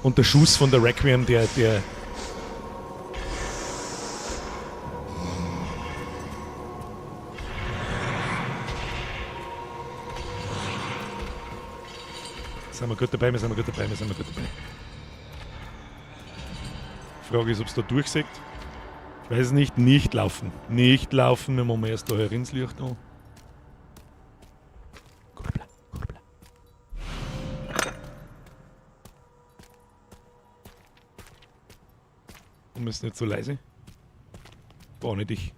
Und der Schuss von der Requiem, der... Sind wir gut dabei? Die Frage ist, ob es da durchsägt. Ich weiß es nicht. Nicht laufen. Nicht laufen. Wir machen erst da Herinslicht an. Warum ist nicht so leise? War nicht ich.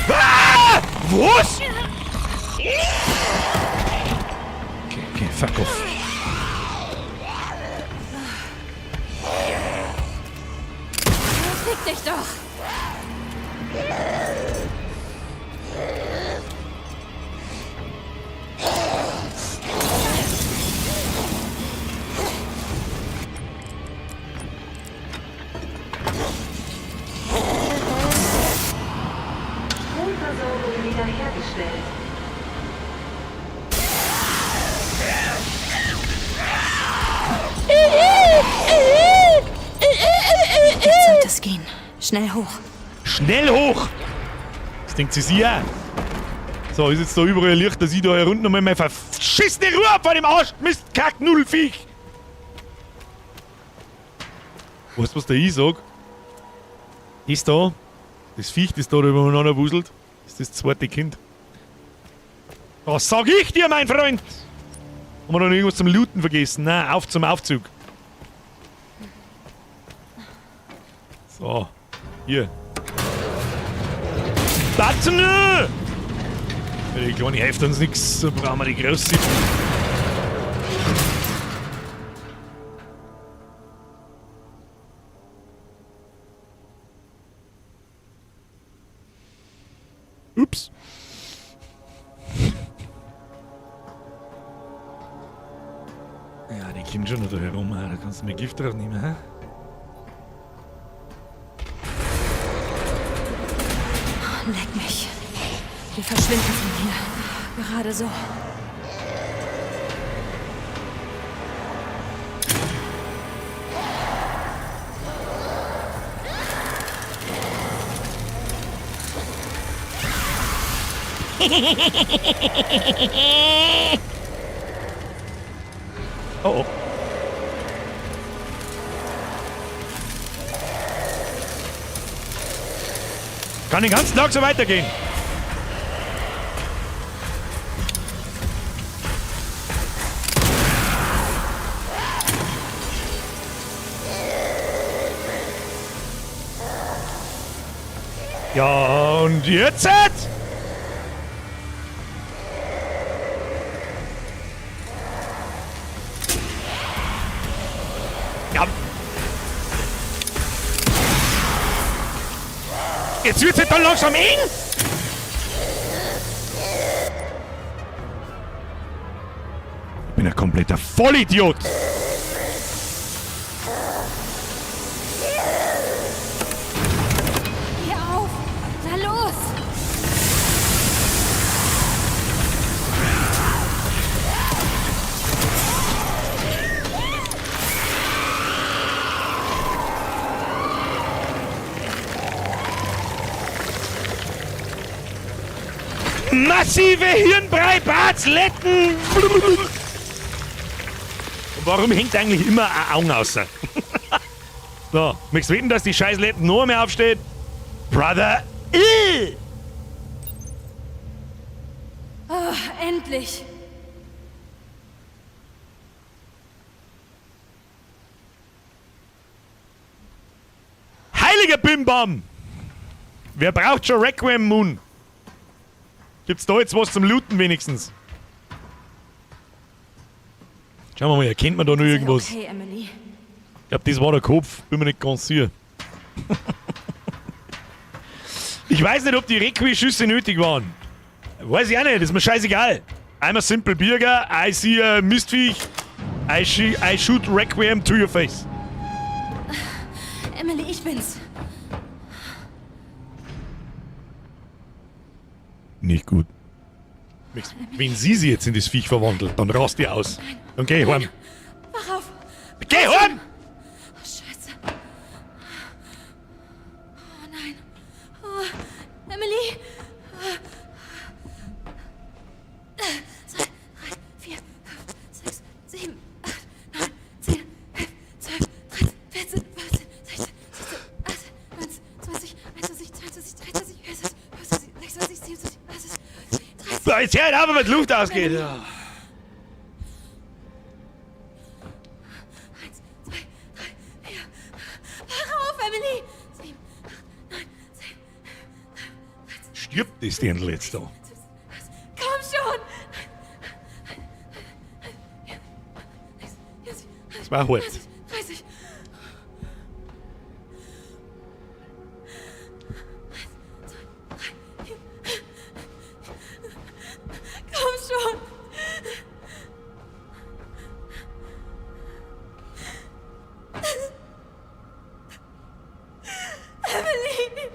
Ah! Was? Okay, fuck off. Fick dich doch! Stromversorgung wiederhergestellt. Schnell hoch. Schnell hoch! Das denkt sie auch. So, ist jetzt da überall Licht, dass ich da herunten nochmal meine verschissene Ruhe vor dem Arsch, Mist, Kack, Nudelfiech! Weißt du, was der ich sag? Ist da, das Viech, das da übereinander wuselt, ist das zweite Kind. Was sag ich dir, mein Freund? Haben wir noch irgendwas zum Looten vergessen? Nein, auf zum Aufzug. So, hier. Dazu! Die kleine hilft uns nix, so brauchen wir die große. Ups. Ja, die kommt schon noch da herum, da kannst du mir Gift drauf nehmen, hä? Leck mich. Wir verschwinden von hier. Gerade so. Oh oh. Kann den ganzen Tag so weitergehen. Ja, und jetzt? Ja. Jetzt wird's halt dann langsam eng. Ich bin ein kompletter Vollidiot. Hör auf! Na los! Massive Hirnbrei-Barzletten! Warum hängt eigentlich immer ein Augen außer? So, möchtest du wetten, dass die Scheißletten nur mehr aufsteht? Brother! Oh, endlich! Heiliger Bimbam! Wer braucht schon Requiem Moon? Gibt's da jetzt was zum Looten wenigstens? Schauen wir mal, erkennt man da noch irgendwas? Okay, Emily. Ich glaube, das war der Kopf. Bin mir nicht ganz sicher. Ich weiß nicht, ob die Requiem-Schüsse nötig waren. Weiß ich auch nicht, ist mir scheißegal. I'm a simple Bürger, I see a Mistviech, I shoot Requiem to your face. Emily, ich bin's. Nicht gut. Wenn sie jetzt in das Viech verwandelt, dann rast ihr aus. Dann geh heim. Wach auf! Geh heim! Oh, Scheiße. Oh nein. Oh, Emily! 2, 3, 4, 5, 6, 7, 8, 9, 10, 11, 12, 13, 14, 15, 16, 17, 18, 19, 20, 21, 22, 23, 24, 25, 26, 27, 28, 30. So, jetzt hört auf, wenn die Luft ausgeht. Ja. 1, 2, 3, 4. Wach auf, Emily! 7, 8, 9, 10, 13. Stirbt das Dirndl jetzt da? Komm schon! Das war hart. 30. Komm schon! Emily!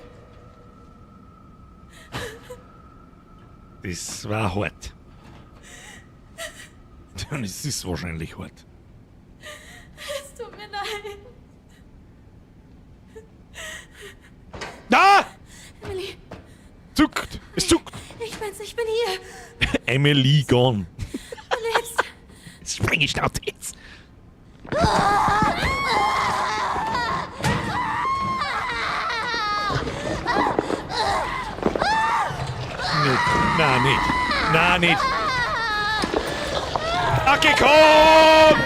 Das war hart. Und es ist wahrscheinlich hart. Es tut mir leid. Ja! Emily, Zuckt! Es zuckt! ich bin hier. Emily gone. Du lebst. Jetzt spring ich nach jetzt. Nicht. Na, nicht. Na, nicht. Okay, komm!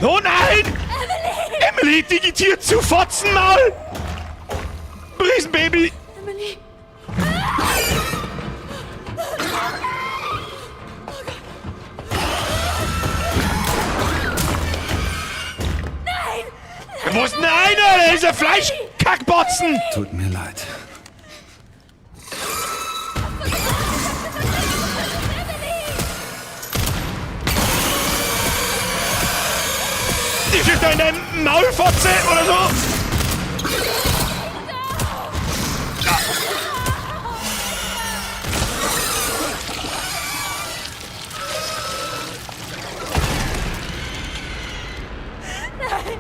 Oh nein! Emily digitiert zu Fotzenmaul! Riesenbaby! Emily. Wo ist denn einer? Dieser Fleischkackbotzen! Tut mir leid. Die steht da in der Maulfotze oder so! Ja. Nein.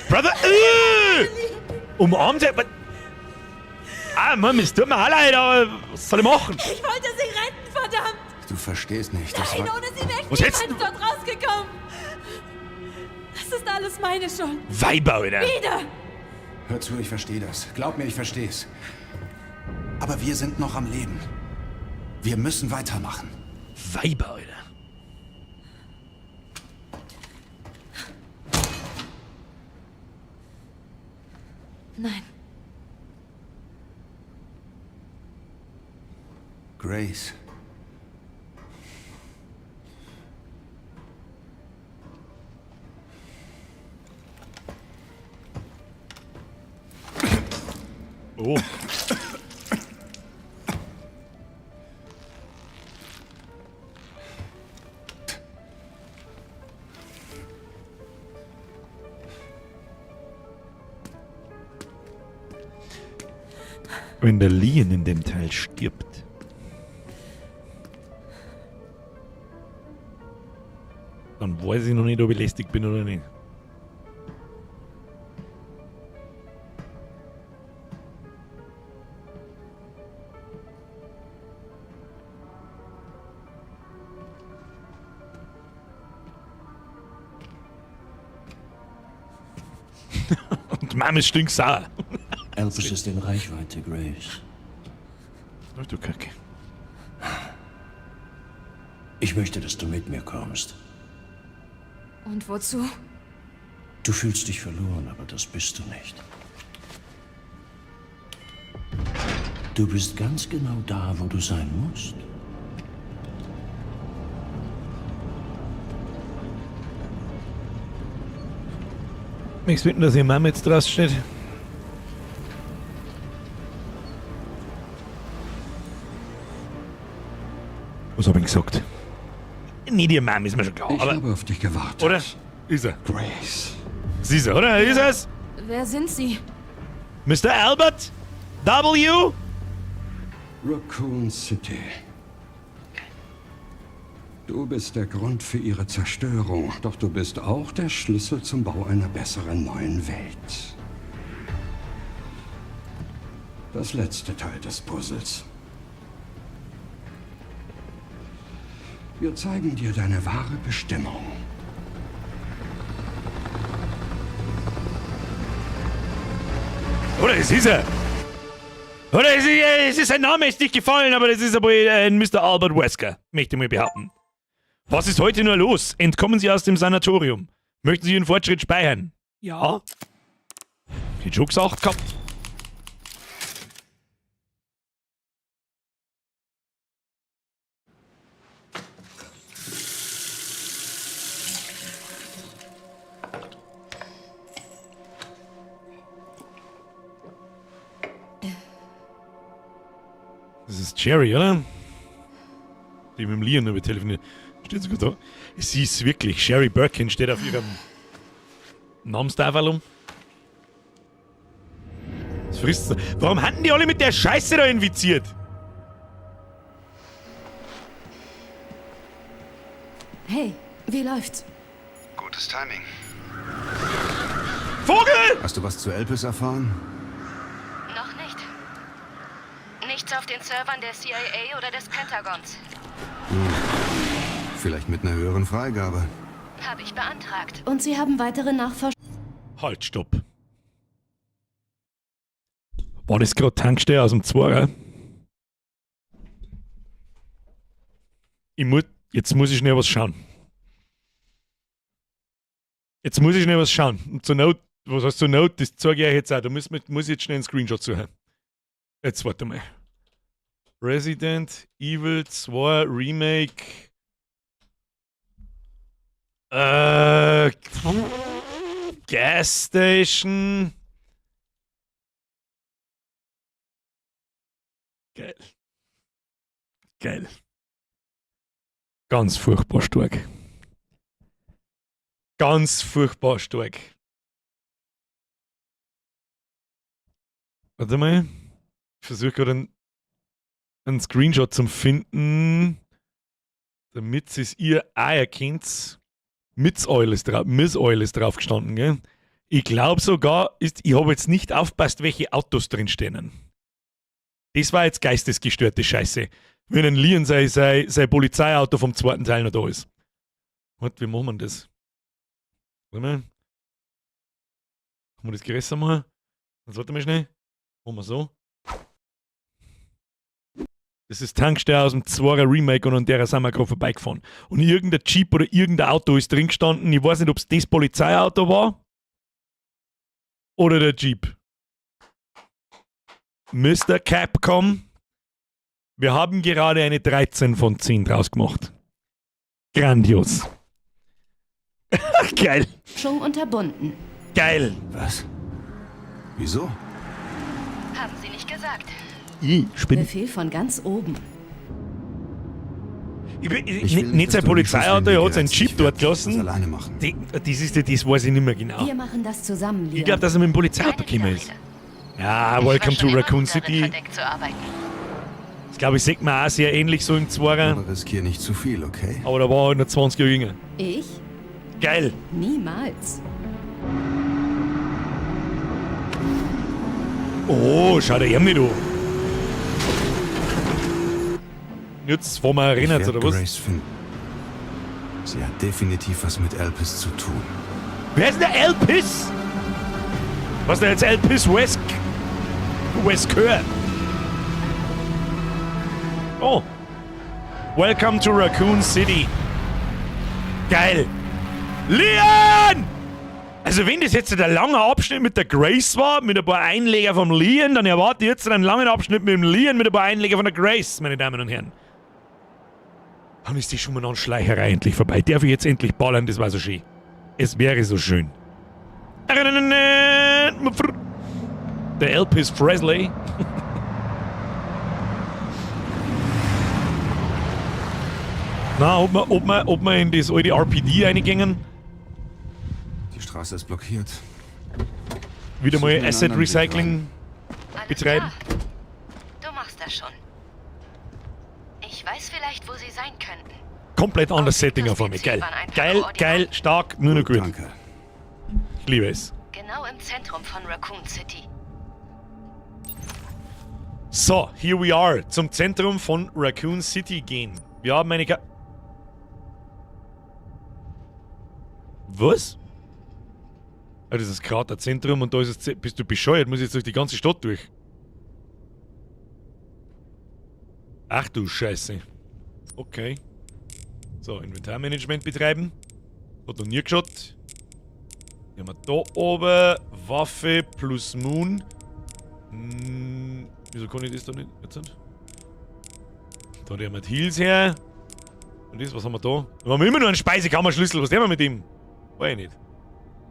Brother, umarmt sie. Ah, Mann, es tut mir auch leid, aber was soll ich machen? Ich wollte sie retten, verdammt. Du verstehst nicht, das Nein, war... ohne sie wäre Was ich jetzt? niemals dort rausgekommen. Das ist alles meine Schuld. Weiber, Alter. Wieder. Hör zu, ich verstehe das. Glaub mir, ich versteh's. Aber wir sind noch am Leben. Wir müssen weitermachen. Weiber, Alter. Nein. Grace. Oh. Wenn der Lian in dem Teil stirbt. Dann weiß ich noch nicht, ob ich lästig bin oder nicht. Und Mama ist stinksauer. Elvis ist in Reichweite, Grace. Ach du Kacke. Ich möchte, dass du mit mir kommst. Und wozu? Du fühlst dich verloren, aber das bist du nicht. Du bist ganz genau da, wo du sein musst. Möchtest du wissen, dass ihr Mama jetzt draußen steht? Was hab ich gesagt? Nee, die Mama ist mir schon klar, Ich aber... habe auf dich gewartet. Oder? Ist er. Grace. Sie ist er, oder? Ist es? Wer sind Sie? Mr. Albert? W? Raccoon City. Du bist der Grund für ihre Zerstörung, doch du bist auch der Schlüssel zum Bau einer besseren neuen Welt. Das letzte Teil des Puzzles. Wir zeigen dir deine wahre Bestimmung. Oder es ist er. Oder es ist sein Name ist nicht gefallen, aber das ist aber ein Mr. Albert Wesker, möchte ich mal behaupten. Was ist heute nur los? Entkommen Sie aus dem Sanatorium. Möchten Sie Ihren Fortschritt speichern? Ja. Die schon gesagt gehabt. Das ist Jerry, oder? Die mit dem Lian über telefoniert. Steht sogar da. Sie ist wirklich. Sherry Birkin steht auf ihrem Namenstafel um. Das frisst. Warum hatten die alle mit der Scheiße da infiziert? Hey, wie läuft's? Gutes Timing. Vogel! Hast du was zu Elpis erfahren? Noch nicht. Nichts auf den Servern der CIA oder des Pentagons. Vielleicht mit einer höheren Freigabe. Habe ich beantragt. Und Sie haben weitere Nachforschungen? Halt, stopp. War das gerade Tankstelle aus dem Zwarer? Jetzt muss ich schnell was schauen. Und zur Not, was heißt zur Not, das zeige ich euch jetzt auch. Da muss ich jetzt schnell einen Screenshot suchen. Jetzt warte mal. Resident Evil 2 Remake. Gas Station. Geil. Geil. Ganz furchtbar stark. Ganz furchtbar stark. Warte mal. Ich versuche gerade einen Screenshot zu finden, damit es ihr auch erkennt. Miss Oil ist drauf gestanden, gell? Ich glaube sogar, ich habe jetzt nicht aufgepasst, welche Autos drin stehen. Das war jetzt geistesgestörte Scheiße. Wenn ein Leon sein Polizeiauto vom zweiten Teil noch da ist. Warte, wie machen wir das? Warte mal. Kann man das größer machen? Jetzt warte mal schnell. Machen wir so. Das ist Tankstelle aus dem 2er Remake und an der sind wir gerade vorbeigefahren. Und irgendein Jeep oder irgendein Auto ist drin gestanden. Ich weiß nicht, ob es das Polizeiauto war oder der Jeep. Mr. Capcom, wir haben gerade eine 13 von 10 draus gemacht. Grandios. Geil. Schon unterbunden. Geil. Was? Wieso? Haben Sie nicht gesagt. Befehl von ganz oben. Nicht sein Polizeiauto, er hat seinen Jeep dort gelassen. Alleine machen. Das weiß ich nicht mehr genau. Wir machen das zusammen, Leon. Ich glaube, dass er mit dem Polizeiauto gekommen ist. Ja, Welcome to Raccoon City. Das glaube ich, sieht man auch sehr ähnlich so im 2er. Aber riskier nicht zu viel, okay? Aber da war er halt noch 20 Jahre jünger. Ich? Geil. Niemals. Oh, schau dir ihn nicht an. Jetzt fahren wir rein, oder was? Grace finden. Sie hat definitiv was mit Elpis zu tun. Wer ist der Elpis? Was ist denn jetzt Elpis Wesker? Oh. Welcome to Raccoon City. Geil. Leon! Also wenn das jetzt der lange Abschnitt mit der Grace war, mit ein paar Einleger vom Leon, dann erwarte ich jetzt einen langen Abschnitt mit dem Leon mit ein paar Einleger von der Grace, meine Damen und Herren. Dann ist die Schumann-Schleicherei endlich vorbei. Darf ich jetzt endlich ballern? Das war so schön. Es wäre so schön. Der Elpis Presley. Na, ob wir in das alte RPD reingingen? Die Straße ist blockiert. Wieder mal Suchen einen Asset anderen Weg Recycling betreiben. Du machst das schon. Ich weiß vielleicht, wo sie sein könnten. Komplett anderes Setting auf einmal. Geil. Geil, geil, stark, nur noch gut. Danke. Ich liebe es. Genau im Zentrum von Raccoon City. So, here we are. Zum Zentrum von Raccoon City gehen. Wir haben eine Was? Ah, das ist gerade das Zentrum und da ist es. Bist du bescheuert? Muss ich jetzt durch die ganze Stadt durch? Ach du Scheiße. Okay. So, Inventarmanagement betreiben. Hat noch nie geschaut. Hier haben wir da oben Waffe plus Moon. Wieso kann ich das da nicht? Jetzt nicht? Da haben wir die Heals her. Und das, was haben wir da? Da haben wir immer noch einen Speisekammerschlüssel. Was haben wir mit ihm? Weiß ich nicht.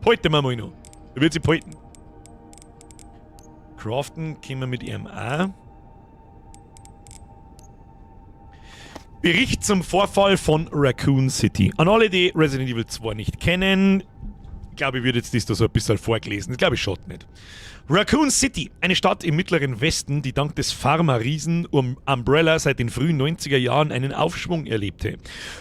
Behalten wir mal noch. Da wird sie behalten. Craften können wir mit ihm auch. Bericht zum Vorfall von Raccoon City. An alle, die Resident Evil 2 nicht kennen, ich glaube, ich würde jetzt das da so ein bisschen vorgelesen. Das glaube ich schaut nicht. Raccoon City, eine Stadt im mittleren Westen, die dank des Pharma-Riesen Umbrella seit den frühen 90er Jahren einen Aufschwung erlebte.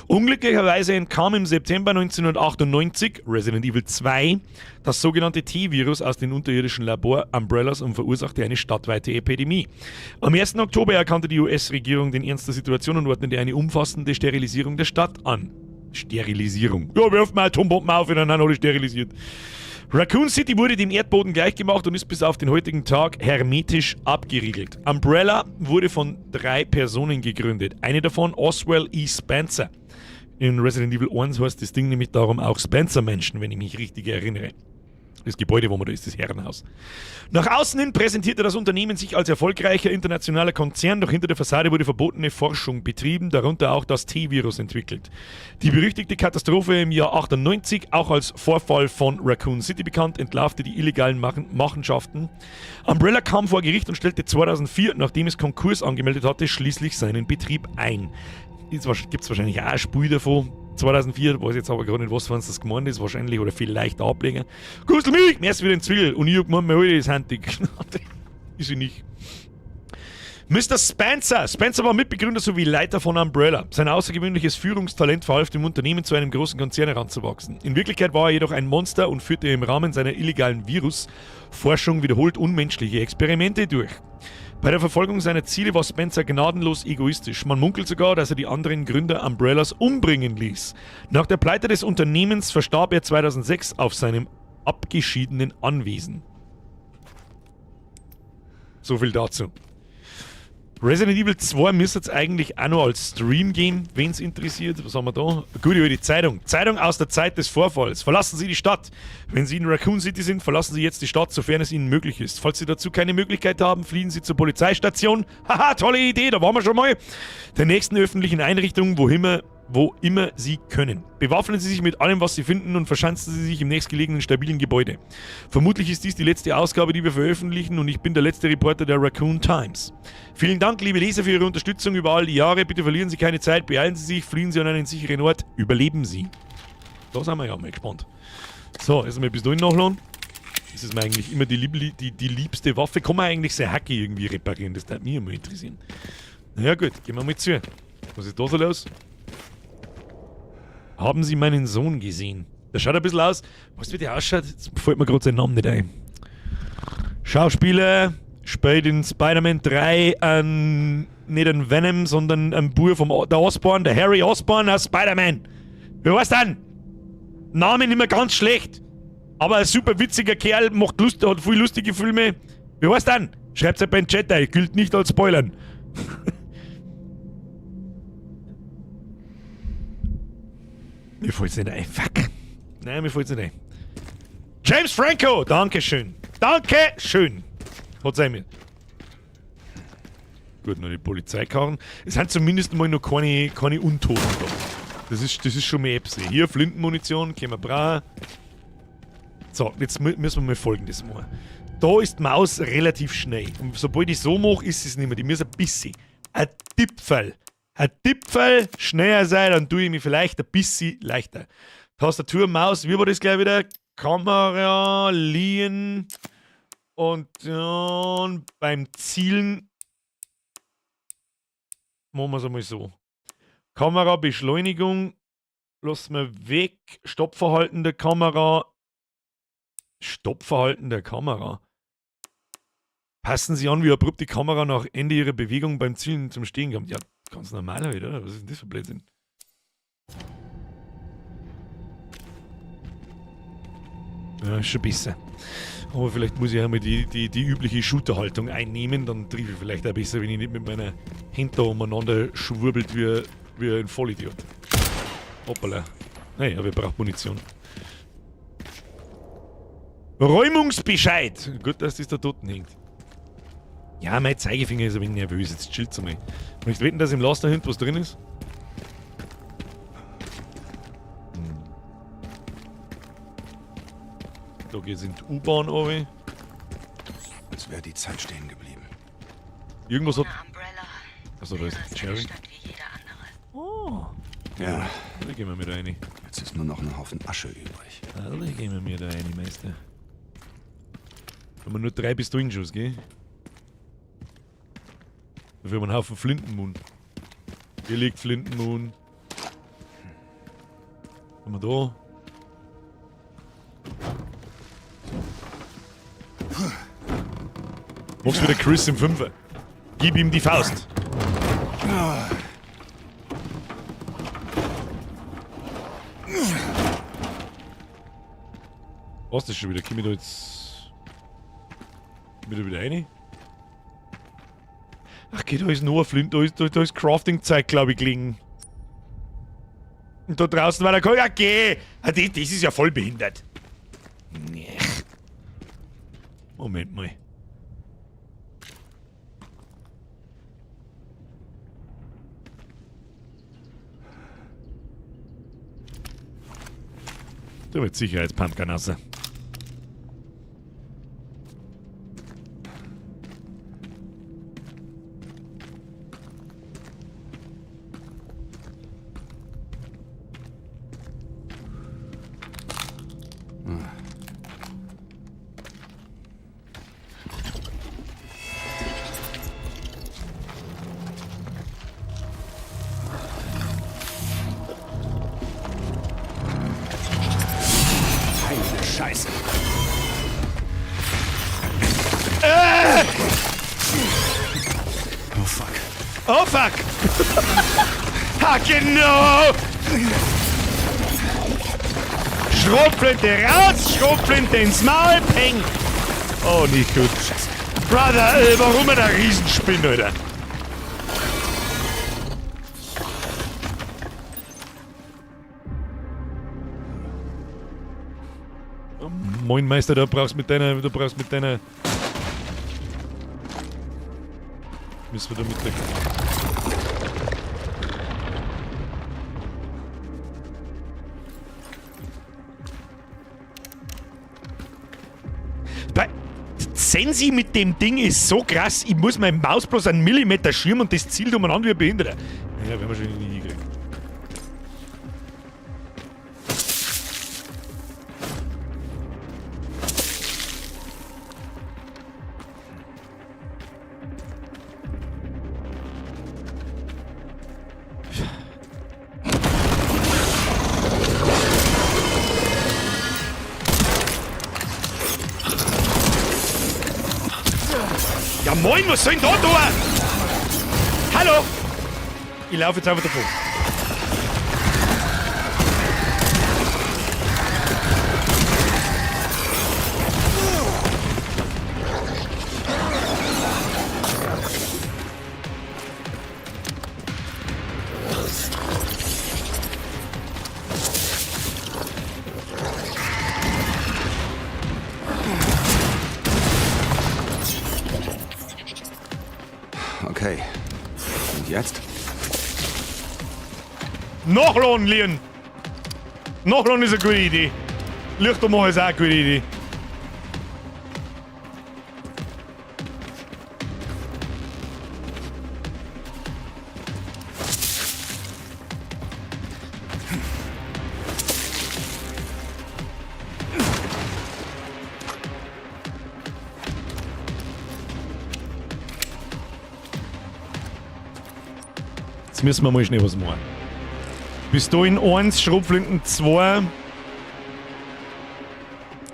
Unglücklicherweise entkam im September 1998, Resident Evil 2, das sogenannte T-Virus aus den unterirdischen Labor Umbrellas und verursachte eine stadtweite Epidemie. Am 1. Oktober erkannte die US-Regierung den Ernst der Situation und ordnete eine umfassende Sterilisierung der Stadt an. Sterilisierung. Ja, wirft mal Atombomben auf und dann alle sterilisiert. Raccoon City wurde dem Erdboden gleichgemacht und ist bis auf den heutigen Tag hermetisch abgeriegelt. Umbrella wurde von 3 Personen gegründet. Eine davon Oswell E. Spencer. In Resident Evil 1 heißt das Ding nämlich darum auch Spencer Mansion, wenn ich mich richtig erinnere. Das Gebäude, wo man da ist, das Herrenhaus. Nach außen hin präsentierte das Unternehmen sich als erfolgreicher internationaler Konzern, doch hinter der Fassade wurde verbotene Forschung betrieben, darunter auch das T-Virus entwickelt. Die berüchtigte Katastrophe im Jahr 98, auch als Vorfall von Raccoon City bekannt, entlarvte die illegalen Machenschaften. Umbrella kam vor Gericht und stellte 2004, nachdem es Konkurs angemeldet hatte, schließlich seinen Betrieb ein. Jetzt gibt es wahrscheinlich auch ein Spiel davon. 2004, weiß jetzt aber gerade nicht, was das gemeint ist, wahrscheinlich oder vielleicht Ableger. Kustel mich! Mehr ist wieder ein Zwickel. Und ich hab gemeint, mir heute ist handig. Ist sie nicht. Mr. Spencer. Spencer war Mitbegründer sowie Leiter von Umbrella. Sein außergewöhnliches Führungstalent verhalf dem Unternehmen zu einem großen Konzern heranzuwachsen. In Wirklichkeit war er jedoch ein Monster und führte im Rahmen seiner illegalen Virusforschung wiederholt unmenschliche Experimente durch. Bei der Verfolgung seiner Ziele war Spencer gnadenlos egoistisch. Man munkelt sogar, dass er die anderen Gründer Umbrellas umbringen ließ. Nach der Pleite des Unternehmens verstarb er 2006 auf seinem abgeschiedenen Anwesen. So viel dazu. Resident Evil 2 müsste jetzt eigentlich auch noch als Stream gehen, wen es interessiert. Was haben wir da? Gute alte Zeitung. Zeitung aus der Zeit des Vorfalls. Verlassen Sie die Stadt. Wenn Sie in Raccoon City sind, verlassen Sie jetzt die Stadt, sofern es Ihnen möglich ist. Falls Sie dazu keine Möglichkeit haben, fliehen Sie zur Polizeistation. Haha, tolle Idee, da waren wir schon mal. Der nächsten öffentlichen Einrichtung, wo immer Sie können. Bewaffnen Sie sich mit allem, was Sie finden und verschanzen Sie sich im nächstgelegenen stabilen Gebäude. Vermutlich ist dies die letzte Ausgabe, die wir veröffentlichen und ich bin der letzte Reporter der Raccoon Times. Vielen Dank, liebe Leser, für Ihre Unterstützung über all die Jahre. Bitte verlieren Sie keine Zeit, beeilen Sie sich, fliehen Sie an einen sicheren Ort, überleben Sie. Da sind wir ja mal gespannt. So, erstmal bis dahin nachladen. Das ist mir eigentlich immer die liebste Waffe. Kann man eigentlich sein Hacke irgendwie reparieren? Das würde mich immer interessieren. Na ja gut, gehen wir mal zu. Was ist da so los? Haben Sie meinen Sohn gesehen? Der schaut ein bisschen aus. Weißt du, wie der ausschaut? Jetzt fällt mir gerade sein Name nicht ein. Schauspieler, spielt in Spider-Man 3 nicht ein Venom, sondern ein Bub vom der Osborn, der Harry Osborn aus Spider-Man. Wie heißt denn? Name nicht mehr ganz schlecht. Aber ein super witziger Kerl, hat viel lustige Filme. Wie heißt denn? Schreibt's halt beim Chat ein, gilt nicht als Spoilern. Mir fällt's nicht ein. Fuck. Nein, mir fällt's nicht ein. James Franco! Dankeschön. Dankeschön. Hat sein mir. Gut, noch die Polizeikarren. Es sind zumindest mal noch keine Untoten da. Das ist schon mehr Epsi. Hier Flintenmunition, können wir brauchen. So, jetzt müssen wir mal Folgendes machen. Da ist die Maus relativ schnell. Und sobald ich so mache, ist es nicht mehr. Die muss ein bisschen. Ein Tippfall schneller sein, dann tue ich mich vielleicht ein bisschen leichter. Tastatur, Maus, wie war das gleich wieder? Kamera, liehen und dann beim Zielen machen wir es einmal so. Kamera, Beschleunigung, lassen wir weg. Stoppverhalten der Kamera. Passen Sie an, wie abrupt die Kamera nach Ende ihrer Bewegung beim Zielen zum Stehen kommt. Ja, ganz normal halt, oder? Was ist denn das für Blödsinn? Ja, ist schon besser. Aber vielleicht muss ich einmal die übliche Shooterhaltung einnehmen, dann treffe ich vielleicht auch besser, wenn ich nicht mit meiner Hand da umeinander schwurbelt wie ein Vollidiot. Hoppala. Hey, aber ich brauche Munition. Räumungsbescheid! Gut, dass das da Toten hängt. Ja, mein Zeigefinger ist ein wenig nervös, jetzt chillt's einmal. Möchtest du wetten, dass im Laster hinten was drin ist? Da geht's in die U-Bahn runter. Als wäre die Zeit stehen geblieben. Irgendwas hat... Umbrella. Achso, da ist Jerry. Oh, Ja, da gehen wir mit rein. jetzt ist nur noch ein Haufen Asche übrig. Da gehen wir mit rein, Meister. Haben wir nur 3 Pistolenschuss, gell? Dafür haben wir einen Haufen Flintenmund. Hier liegt Flintenmund. Was haben wir da? Machst wieder Chris im Fünfer. Gib ihm die Faust. Was ist das schon wieder? Komm ich da jetzt... Komm ich da wieder rein? Ach okay, da ist noch ein Flint, da ist Crafting-Zeug, glaube ich, gelegen. Und da draußen war der Kohl. Okay! Das ist ja voll behindert. Moment mal. Da wird Sicherheitspumpgun raus. Scheiße. Oh fuck. Oh fuck! Ha, genau! Schrotflinte raus, Schrotflinte ins Maul, peng! Oh, nicht gut. Brother, warum er da Riesenspinn, Alter? Moin Meister, du brauchst mit deiner... Müssen wir da mit weg. Sensi mit dem Ding ist so krass, ich muss meine Maus bloß einen Millimeter schirmen und das zielt umeinander wie ein Behinderter. Ja, werden wir schon nie hingekriegt. Ja moin, was soll denn da tun? Hallo? Ich laufe jetzt einfach davon. Okay. Und jetzt? Nachladen, Leon! Nachladen ist eine gute Idee. Lichter machen ist auch eine gute Idee. Jetzt müssen wir mal schnell was machen. Pistolen 1, Schrotflinten 2,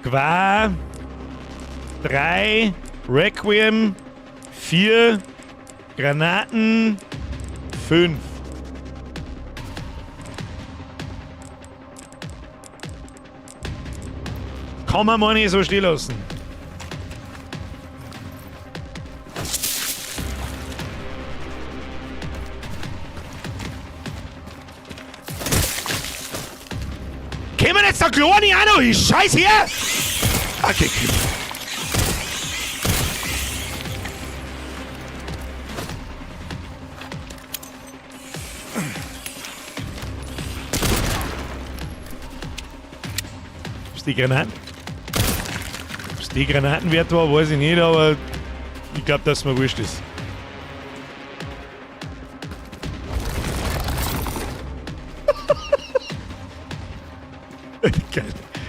Qua, 3, Requiem, 4, Granaten, 5. Kann man mal nicht so stehen lassen. Kämen jetzt der Kleine auch noch hin? Scheiß her! Okay, Ob's die Granaten? Ob's die Granaten wert war, weiß ich nicht, aber ich glaube, dass mir wurscht ist. Geil.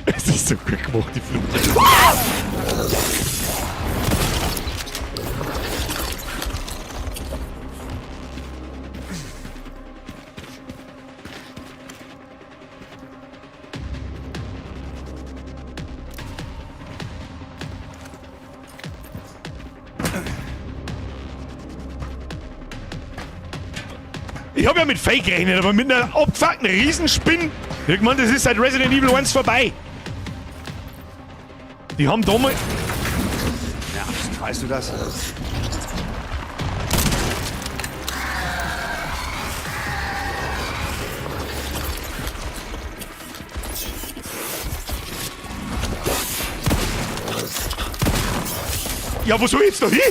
Es ist so gut gemacht, die Flucht. Ich hab ja mit Fake gerechnet, aber mit einer abgefuckten Riesenspinne. Irgendwann, das ist seit Resident Evil 1 vorbei. Die haben damals... Ja, weißt du das? Ja, wo soll ich jetzt da hin?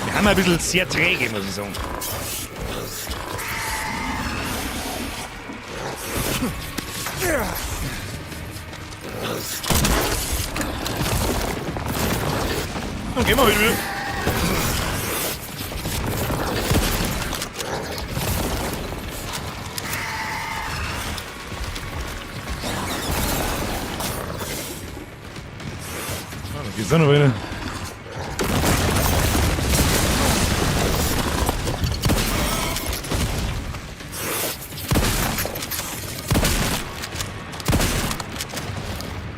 Wir haben ein bisschen sehr träge, muss ich sagen. Dann gehen wir wieder. Die Sonne wieder.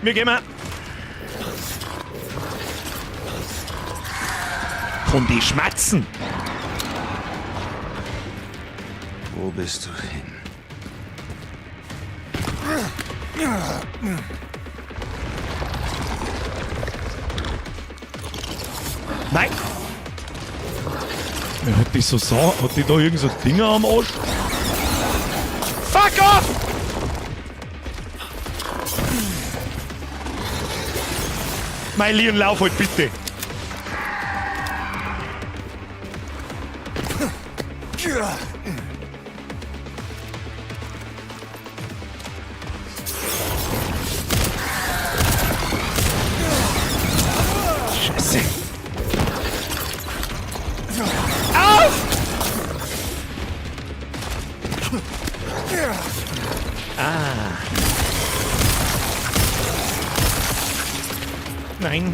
Wir gehen mal. Von die Schmatzen. Wo bist du hin? Nein! Ja, hat die so hat die da irgend so Dinger am Arsch? Fuck off! Mein Leon, lauf halt bitte! Scheiße! Auf! Ah. Nein.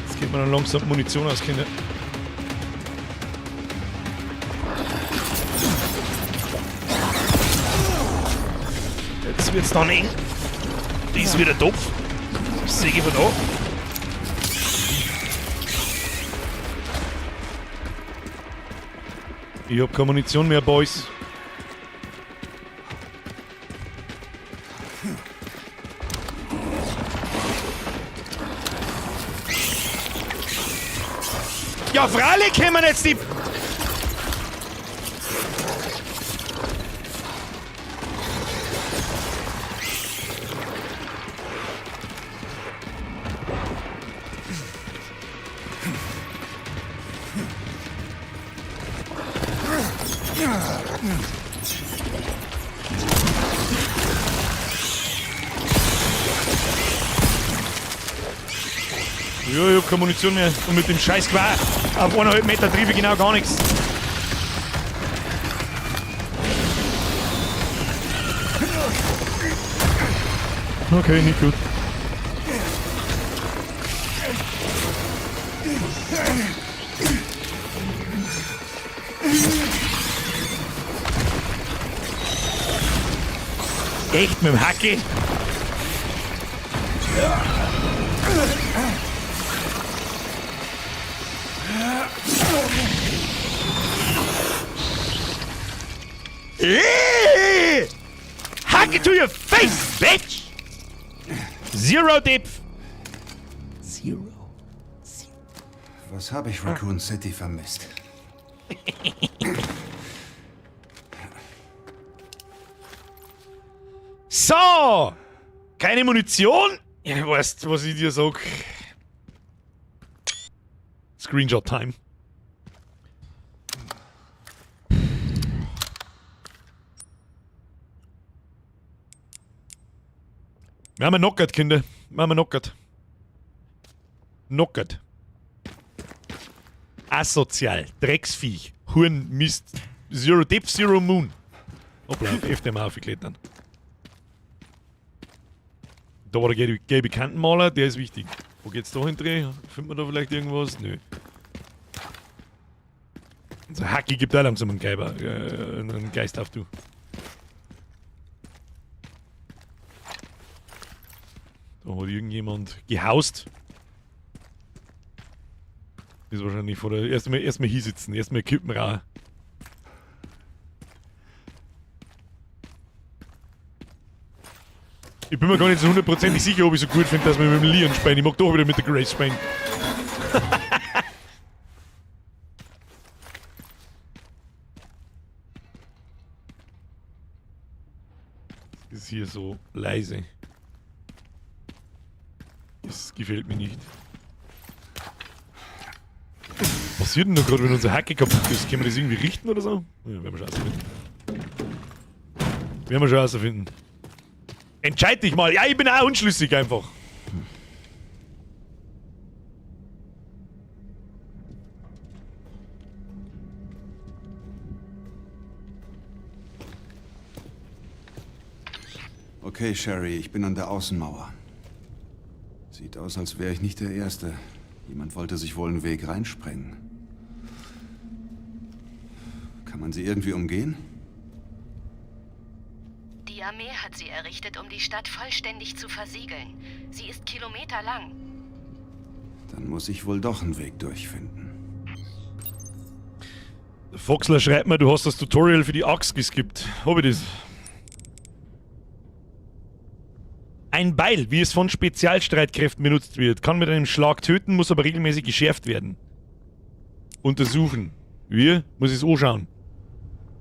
Jetzt geht man dann langsam Munition aus, Kinder. Jetzt wird's dann eng. Die ist wieder doof. Das sehe ich von da. Ich hab keine Munition mehr, Boys. Ja, freilich kommen jetzt die... Ja, ich hab keine Munition mehr. Und mit dem scheiß Quar auf 1,5 Meter trieb ich genau gar nichts. Okay, nicht gut. Echt mit dem Hacke? Hack it to your face, bitch! Zero Depth. Zero. Was habe ich Raccoon City vermisst? So! Keine Munition? Ja, weißt, was ich dir sag? Screenshot Time. Wir haben knockert, Kinder. Wir haben knockert. Knockert. Asozial. Drecksviech. Huren, Mist. Zero Depth, Zero Moon. Hoppla, auf FDMA aufgeklettert. Da war der gelbe Kantenmaler, der ist wichtig. Wo geht's da hinten? Findet man da vielleicht irgendwas? Nö. Unser Hacki gibt auch langsam einen einen Geist auf, du. Da hat irgendjemand gehaust. Ist wahrscheinlich vor der... Erstmal hier sitzen, erstmal kippen raus. Ich bin mir gar nicht so hundertprozentig sicher, ob ich so gut finde, dass wir mit dem Leon spielen. Ich mag doch wieder mit der Grace spielen. Das ist hier so leise. Das gefällt mir nicht. Was passiert denn da gerade, wenn unser Hacke kaputt ist? Können wir das irgendwie richten oder so? Ja, werden wir schon herausfinden. Werden wir schon herausfinden. Entscheid dich mal. Ja, ich bin auch unschlüssig einfach. Okay, Sherry, ich bin an der Außenmauer. Sieht aus, als wäre ich nicht der Erste. Jemand wollte sich wohl einen Weg reinsprengen. Kann man sie irgendwie umgehen? Die Armee hat sie errichtet, um die Stadt vollständig zu versiegeln. Sie ist kilometerlang. Dann muss ich wohl doch einen Weg durchfinden. Foxler schreibt mir, du hast das Tutorial für die Axt geskippt. Hab ich das? Ein Beil, wie es von Spezialstreitkräften benutzt wird, kann mit einem Schlag töten, muss aber regelmäßig geschärft werden. Untersuchen. Wie? Muss ich es anschauen.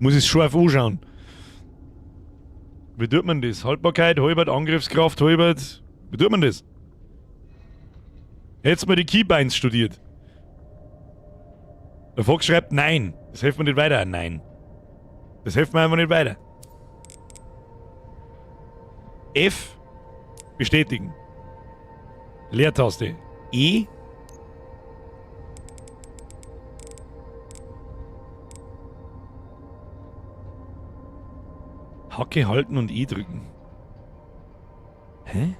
Muss ich es scharf anschauen. Wie tut man das? Haltbarkeit, halbert, Angriffskraft, halbert. Wie tut man das? Hättest mal die Keybinds studiert. Der Fox schreibt nein. Das hilft mir nicht weiter. Nein. Das hilft mir einfach nicht weiter. F. Bestätigen. Leertaste. E. Hacke halten und E drücken. Hä?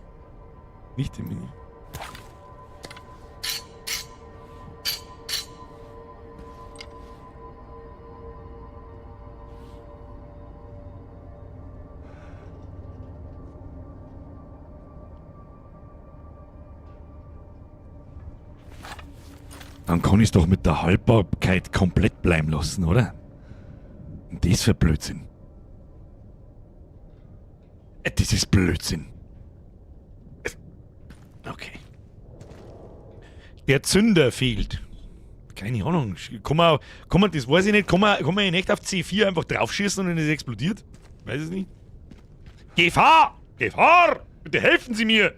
Nicht im Menü. Dann kann ich es doch mit der Haltbarkeit komplett bleiben lassen, oder? Und das für Blödsinn. Das ist Blödsinn. Okay. Der Zünder fehlt. Keine Ahnung. Kann man, das weiß ich nicht. Kann man nicht auf C4 einfach draufschießen und dann ist es explodiert? Weiß es nicht. Gefahr! Gefahr! Bitte helfen Sie mir!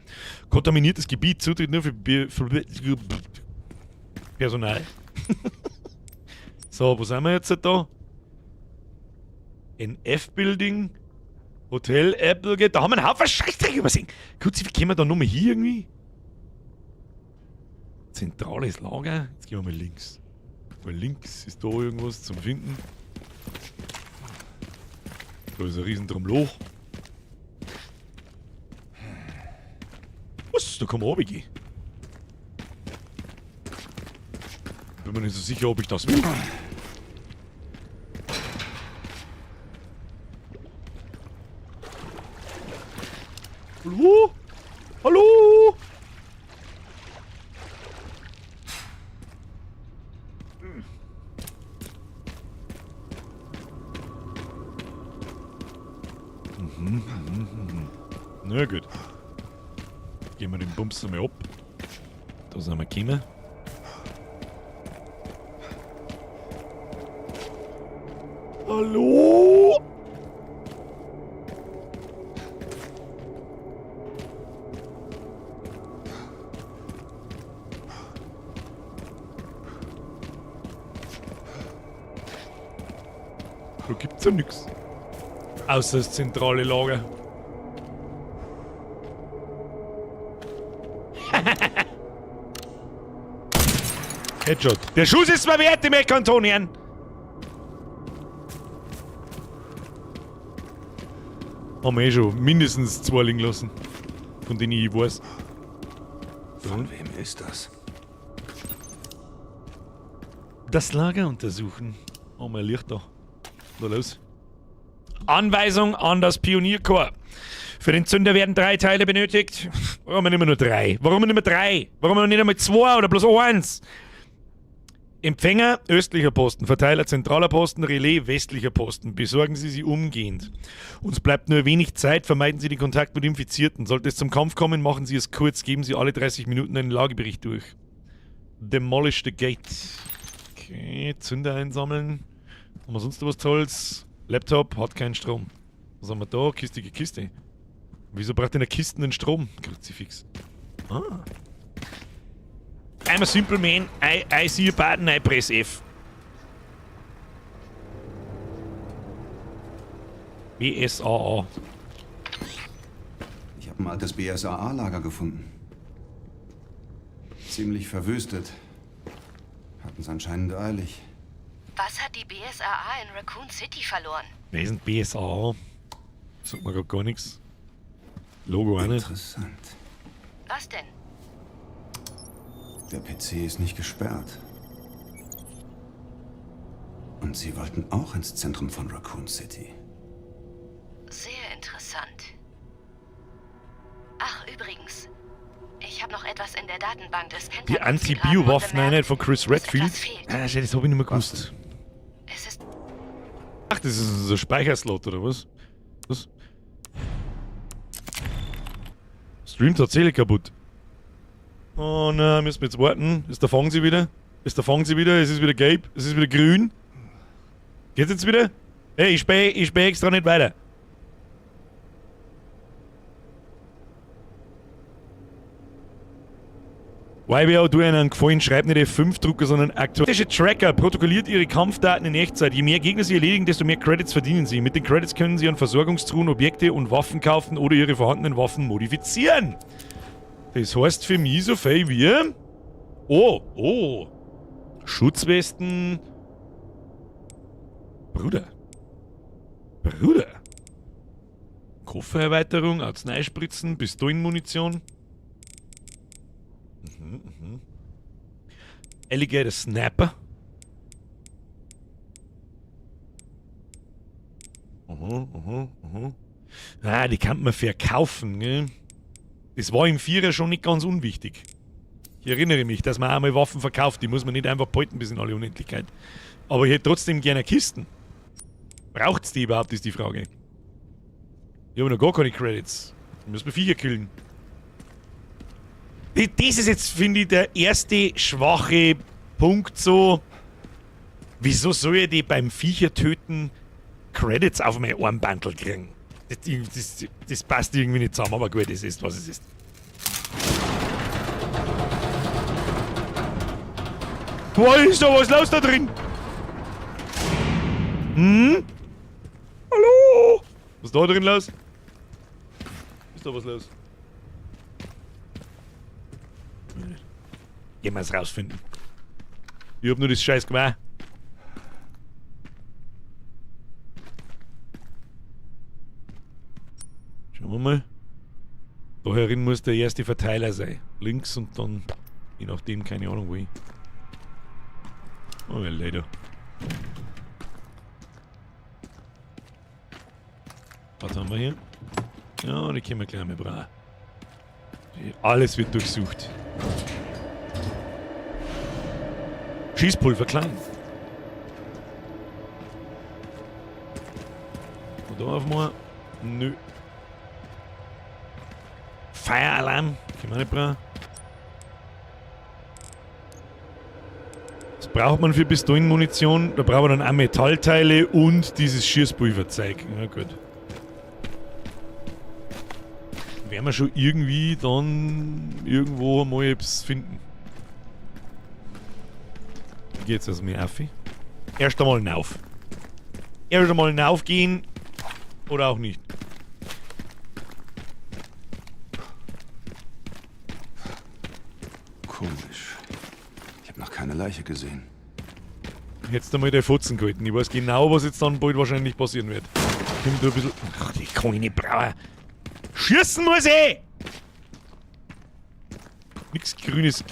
Kontaminiertes Gebiet, Zutritt nur für Personal. So, wo sind wir jetzt da? NF-Building. Hotel, Apple, da haben wir einen Haufen Scheißdreck übersehen. Kurz, wie kommen wir da nochmal hier irgendwie? Zentrales Lager. Jetzt gehen wir mal links. Weil links ist da irgendwas zum Finden. Da ist ein riesen Loch. Was? Da kann man runtergehen. Bin mir nicht so sicher, ob ich das will. Hallo? Hallo? Na gut. Gehen wir den Bums einmal ab. Da sind wir gekommen. Hallo? Da gibt's ja nix. Außer das zentrale Lager. Headshot. Der Schuss ist mal wert, im Antonien. Haben wir eh schon mindestens 2 liegen lassen. Von denen ich weiß. Von wem ist das? Das Lager untersuchen. Oh, mein Licht da. Na los. Anweisung an das Pionierkorps. Für den Zünder werden 3 Teile benötigt. Warum nicht mehr nur 3? Warum nicht mehr 3? Warum nicht einmal 2 oder bloß 1? Empfänger, östlicher Posten. Verteiler, zentraler Posten. Relais, westlicher Posten. Besorgen Sie sie umgehend. Uns bleibt nur wenig Zeit. Vermeiden Sie den Kontakt mit Infizierten. Sollte es zum Kampf kommen, machen Sie es kurz. Geben Sie alle 30 Minuten einen Lagebericht durch. Demolish the gate. Okay, Zünder einsammeln. Haben wir sonst noch was Tolles? Laptop, hat keinen Strom. Was haben wir da? Kistige Kiste. Wieso braucht denn eine Kiste den Strom? Kruzifix. Ah. I'm a simple man. I see a button, I press F. BSAA. Ich habe ein altes BSAA-Lager gefunden. Ziemlich verwüstet. Hatten es anscheinend eilig. Was hat die BSAA in Raccoon City verloren? Wer ist denn BSAA? Sagt mir grad gar nichts. Logo auch nicht. Interessant. Was denn? Der PC ist nicht gesperrt. Und sie wollten auch ins Zentrum von Raccoon City. Sehr interessant. Ach, übrigens. Ich habe noch etwas in der Datenbank des Die Pentagons Anti-Bio-Waffen-Einheit von Chris Redfield. Etwas fehlt. Ah, shit, das hab ich nicht mehr gewusst. Es ist Ach, das ist so ein Speicherslot, oder was? Was? Stream tatsächlich kaputt. Oh nein, müssen wir jetzt warten. Ist der Fang sie wieder? Ist der Fang sie wieder? Es ist wieder gelb? Es ist wieder grün? Geht's jetzt wieder? Hey, ich spähe extra nicht weiter. YBO, du einen Gefallen, schreib nicht F5-Drucker, sondern aktuelle Tracker protokolliert ihre Kampfdaten in Echtzeit. Je mehr Gegner sie erledigen, desto mehr Credits verdienen sie. Mit den Credits können sie an Versorgungstruhen Objekte und Waffen kaufen oder ihre vorhandenen Waffen modifizieren. Das heißt für mich so viel wie... Oh. Schutzwesten. Bruder. Koffererweiterung, Arzneispritzen, Pistolenmunition. Alligator Snapper. Ah, die kann man verkaufen, gell? Das war im Vierer schon nicht ganz unwichtig. Ich erinnere mich, dass man einmal Waffen verkauft. Die muss man nicht einfach behalten bis in alle Unendlichkeit. Aber ich hätte trotzdem gerne Kisten. Braucht's die überhaupt, ist die Frage. Ich habe noch gar keine Credits. Ich muss mir Viecher killen. Das ist jetzt, finde ich, der erste schwache Punkt so. Wieso soll ich die beim Viecher töten Credits auf mein Armbandel kriegen? Das passt irgendwie nicht zusammen, aber gut, es ist, was es ist. Wo ist da was los da drin? Hallo? Was ist da drin los? Ist da was los? Gehen wir es rausfinden. Ich hab nur das Scheiß gemacht. Schauen wir mal. Da herin muss der erste Verteiler sein. Links und dann, je nachdem, keine Ahnung wo ich. Oh, leider. Was haben wir hier? Ja, die können wir gleich mal brauchen. Alles wird durchsucht. Schießpulver klein. Und da auf mal. Nö. Feueralarm. Können wir nicht brauchen. Was braucht man für Pistolenmunition? Da brauchen wir dann auch Metallteile und dieses Schießpulverzeug. Na gut. Werden wir schon irgendwie dann irgendwo mal etwas finden. Wie geht's aus mir, Affi? Erst einmal hinauf. erst einmal hinaufgehen oder auch nicht. Komisch. Ich habe noch keine Leiche gesehen. Jetzt einmal der Futzen gehalten. Ich weiß genau, was jetzt dann bald wahrscheinlich passieren wird. Nimm du ein bisschen. Ach, die kann ich nicht brauchen. Schießen muss ich! Nix grünes.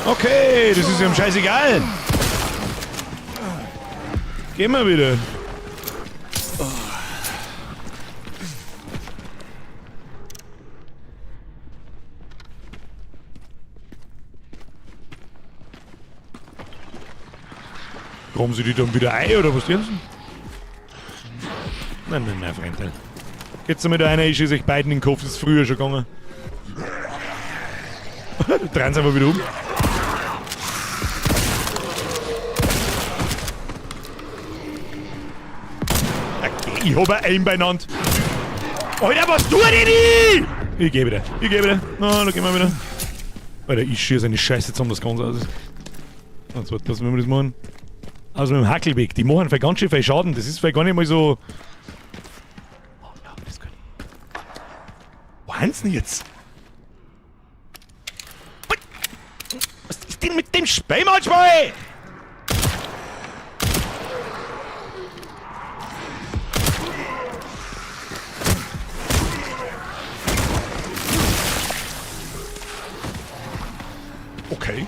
Okay, das ist ihm scheißegal. Gehen wir wieder. Kommen sie die dann wieder ein, oder was tun sie? Nein, Freunde. Geht's mit einer, ich schieße euch beiden in den Kopf, das ist früher schon gegangen. Drehen sie einfach wieder um. Okay, ich hab ein beieinander. Alter, was tut die? Ich geh wieder. Na, da gehen wir wieder. Alter, ich schieße eine Scheiße zusammen, das Ganze aus. Jetzt warte, dass wir das machen. Also mit dem Hackelweg. Die machen für ganz schön viel Schaden. Das ist vielleicht gar nicht mal so. Oh ja, das kann ich. Wo haben sie denn jetzt? Was ist denn mit dem Spiel manchmal? Okay.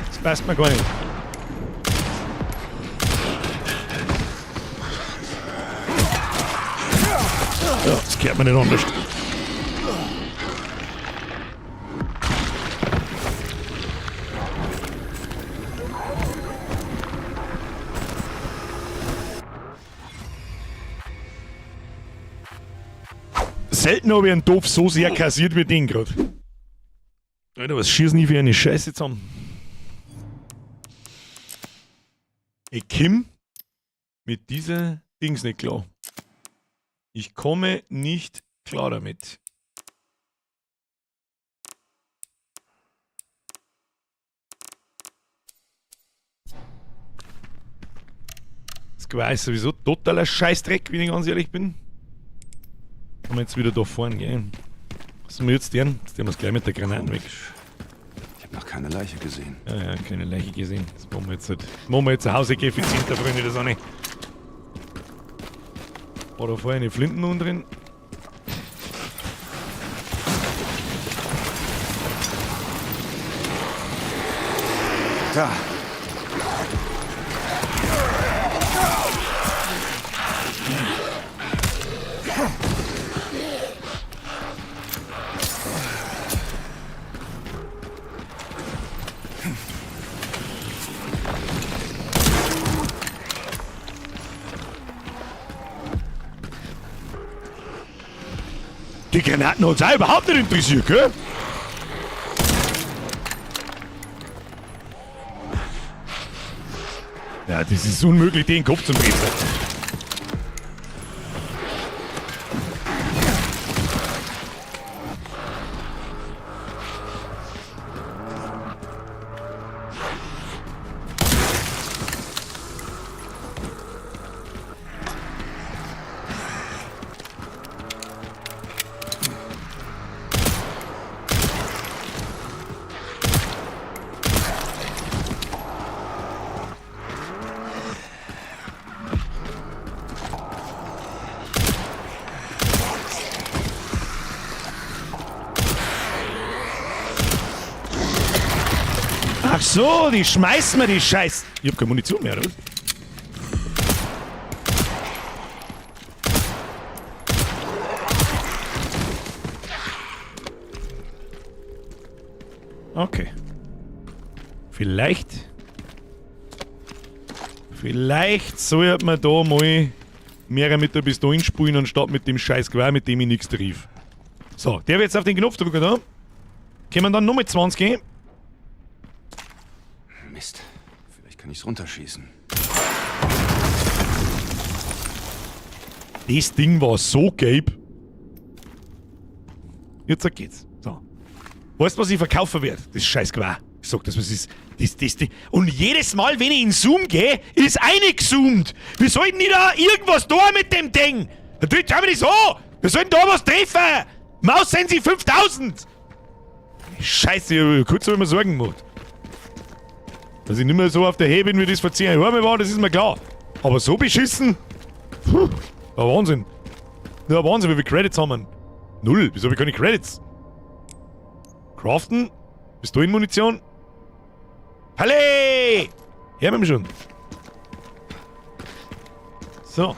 Das passt mir gar nicht. Ja, das gehört mir nicht anders. Selten habe ich einen Topf so sehr kassiert wie den gerade. Alter, was schießen die für eine Scheiße zusammen? Ich komm mit dieser Dings nicht klar. Ich komme nicht klar damit. Das Geweih ist sowieso totaler Scheißdreck, wenn ich ganz ehrlich bin. Kann man jetzt wieder da vorne gehen. Was soll wir jetzt tun? Jetzt tun wir es gleich mit der Granaten weg. Ich habe noch keine Leiche gesehen. Ja, keine Leiche gesehen. Das machen wir jetzt halt. Machen wir jetzt ein Haus effizienter, Freunde, das auch nicht. War da vorher eine Flinten unten drin? Da! Die Granaten hat es auch überhaupt nicht interessiert, gell? Ja, das ist unmöglich, den Kopf zu brechen. Ach so, die schmeißen mir die Scheiß. Ich hab keine Munition mehr, oder was? Okay. Vielleicht sollte man da mal mehr mit der Pistole spielen, anstatt mit dem scheiß Gewehr, mit dem ich nichts triff. So, der wird jetzt auf den Knopf drücken da. Können wir dann noch mit 20 gehen? Mist. Vielleicht kann ich's runterschießen. Das Ding war so gelb. Jetzt geht's. So. Weißt du, was ich verkaufen werde? Das scheiß Gewehr. Ich sag das, was ist. Das Ding. Und jedes Mal, wenn ich in Zoom gehe, ist eingezoomt. Wir sollten nicht da irgendwas tun mit dem Ding. Natürlich haben wir das so. Wir sollten da was treffen. Maus sind sie 5000. Scheiße, ich hab kurz immer Sorgen gemacht. Dass ich nicht mehr so auf der Höhe bin, wie das vor 10 Jahren war, das ist mir klar. Aber so beschissen? Puh, ja, Wahnsinn. Ja, Wahnsinn, wie viele Credits haben wir? 0. Wieso habe ich keine Credits? Craften? Pistolenmunition? Halle! Her mit mir schon. So.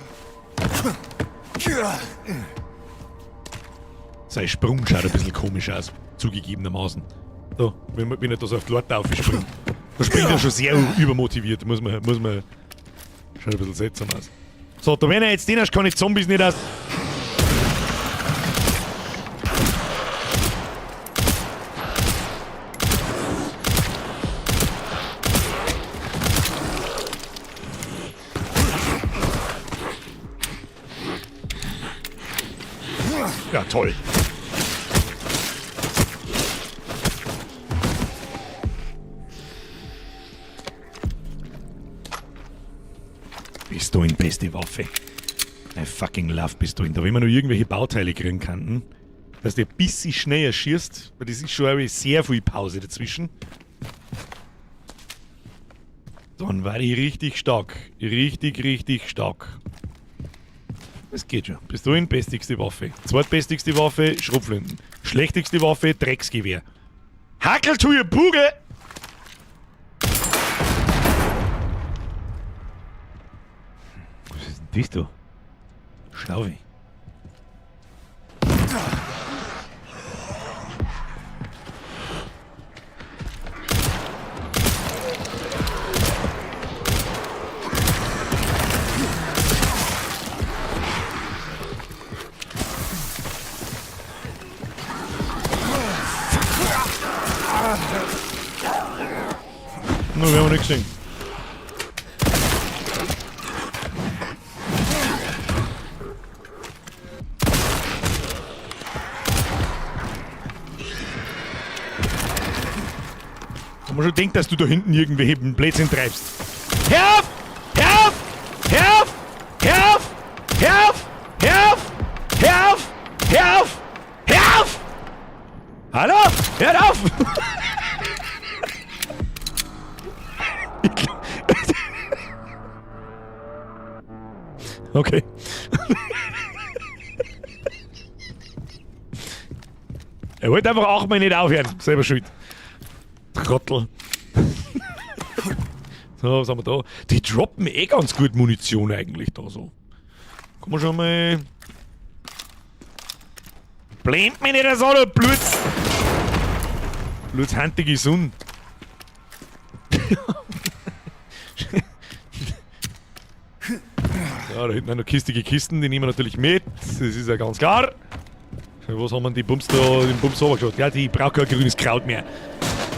Sein Sprung schaut ein bisschen komisch aus. Zugegebenermaßen. So, wenn er da so auf die Leute aufspringt. Da springt er schon sehr übermotiviert. Muss man. Schaut ein bisschen seltsam aus. So, da wenn er jetzt den hast, kann ich Zombies nicht aus. Ja, toll. Pistolen, beste Waffe. I fucking love Pistolen. Da wenn man noch irgendwelche Bauteile kriegen kann, dass der ein bisschen schneller schießt, weil das ist schon sehr viel Pause dazwischen. Dann war ich richtig stark. Richtig stark. Das geht schon. Pistolen, bestigste Waffe. Zweitbestigste Waffe, Schrotflinten. Schlechtigste Waffe, Drecksgewehr. Hackel zu ihr Bugel! Was ist denn das da? Schlaufe. No, wir haben nichts gesehen. Haben wir schon gedacht, dass du da hinten irgendwelche Blödsinn treibst. Hör auf! Hör auf! Hör auf! Hör auf! Hör auf! Hör auf! Hör auf! Hör auf! Hör auf! Hallo? Hört auf! Okay. Er wollte einfach auch mal nicht aufhören. Selber schuld. Trottel. So, was haben wir da? Die droppen eh ganz gut Munition eigentlich da so. Kann man schon mal... Blend mich nicht so, du Blutz! Blutzhandige Sonne. Ja, da hinten noch kistige Kisten, die nehmen wir natürlich mit. Das ist ja ganz klar. Was haben wir den Bums da, den Bums runtergeschaut? Ja, die braucht kein grünes Kraut mehr.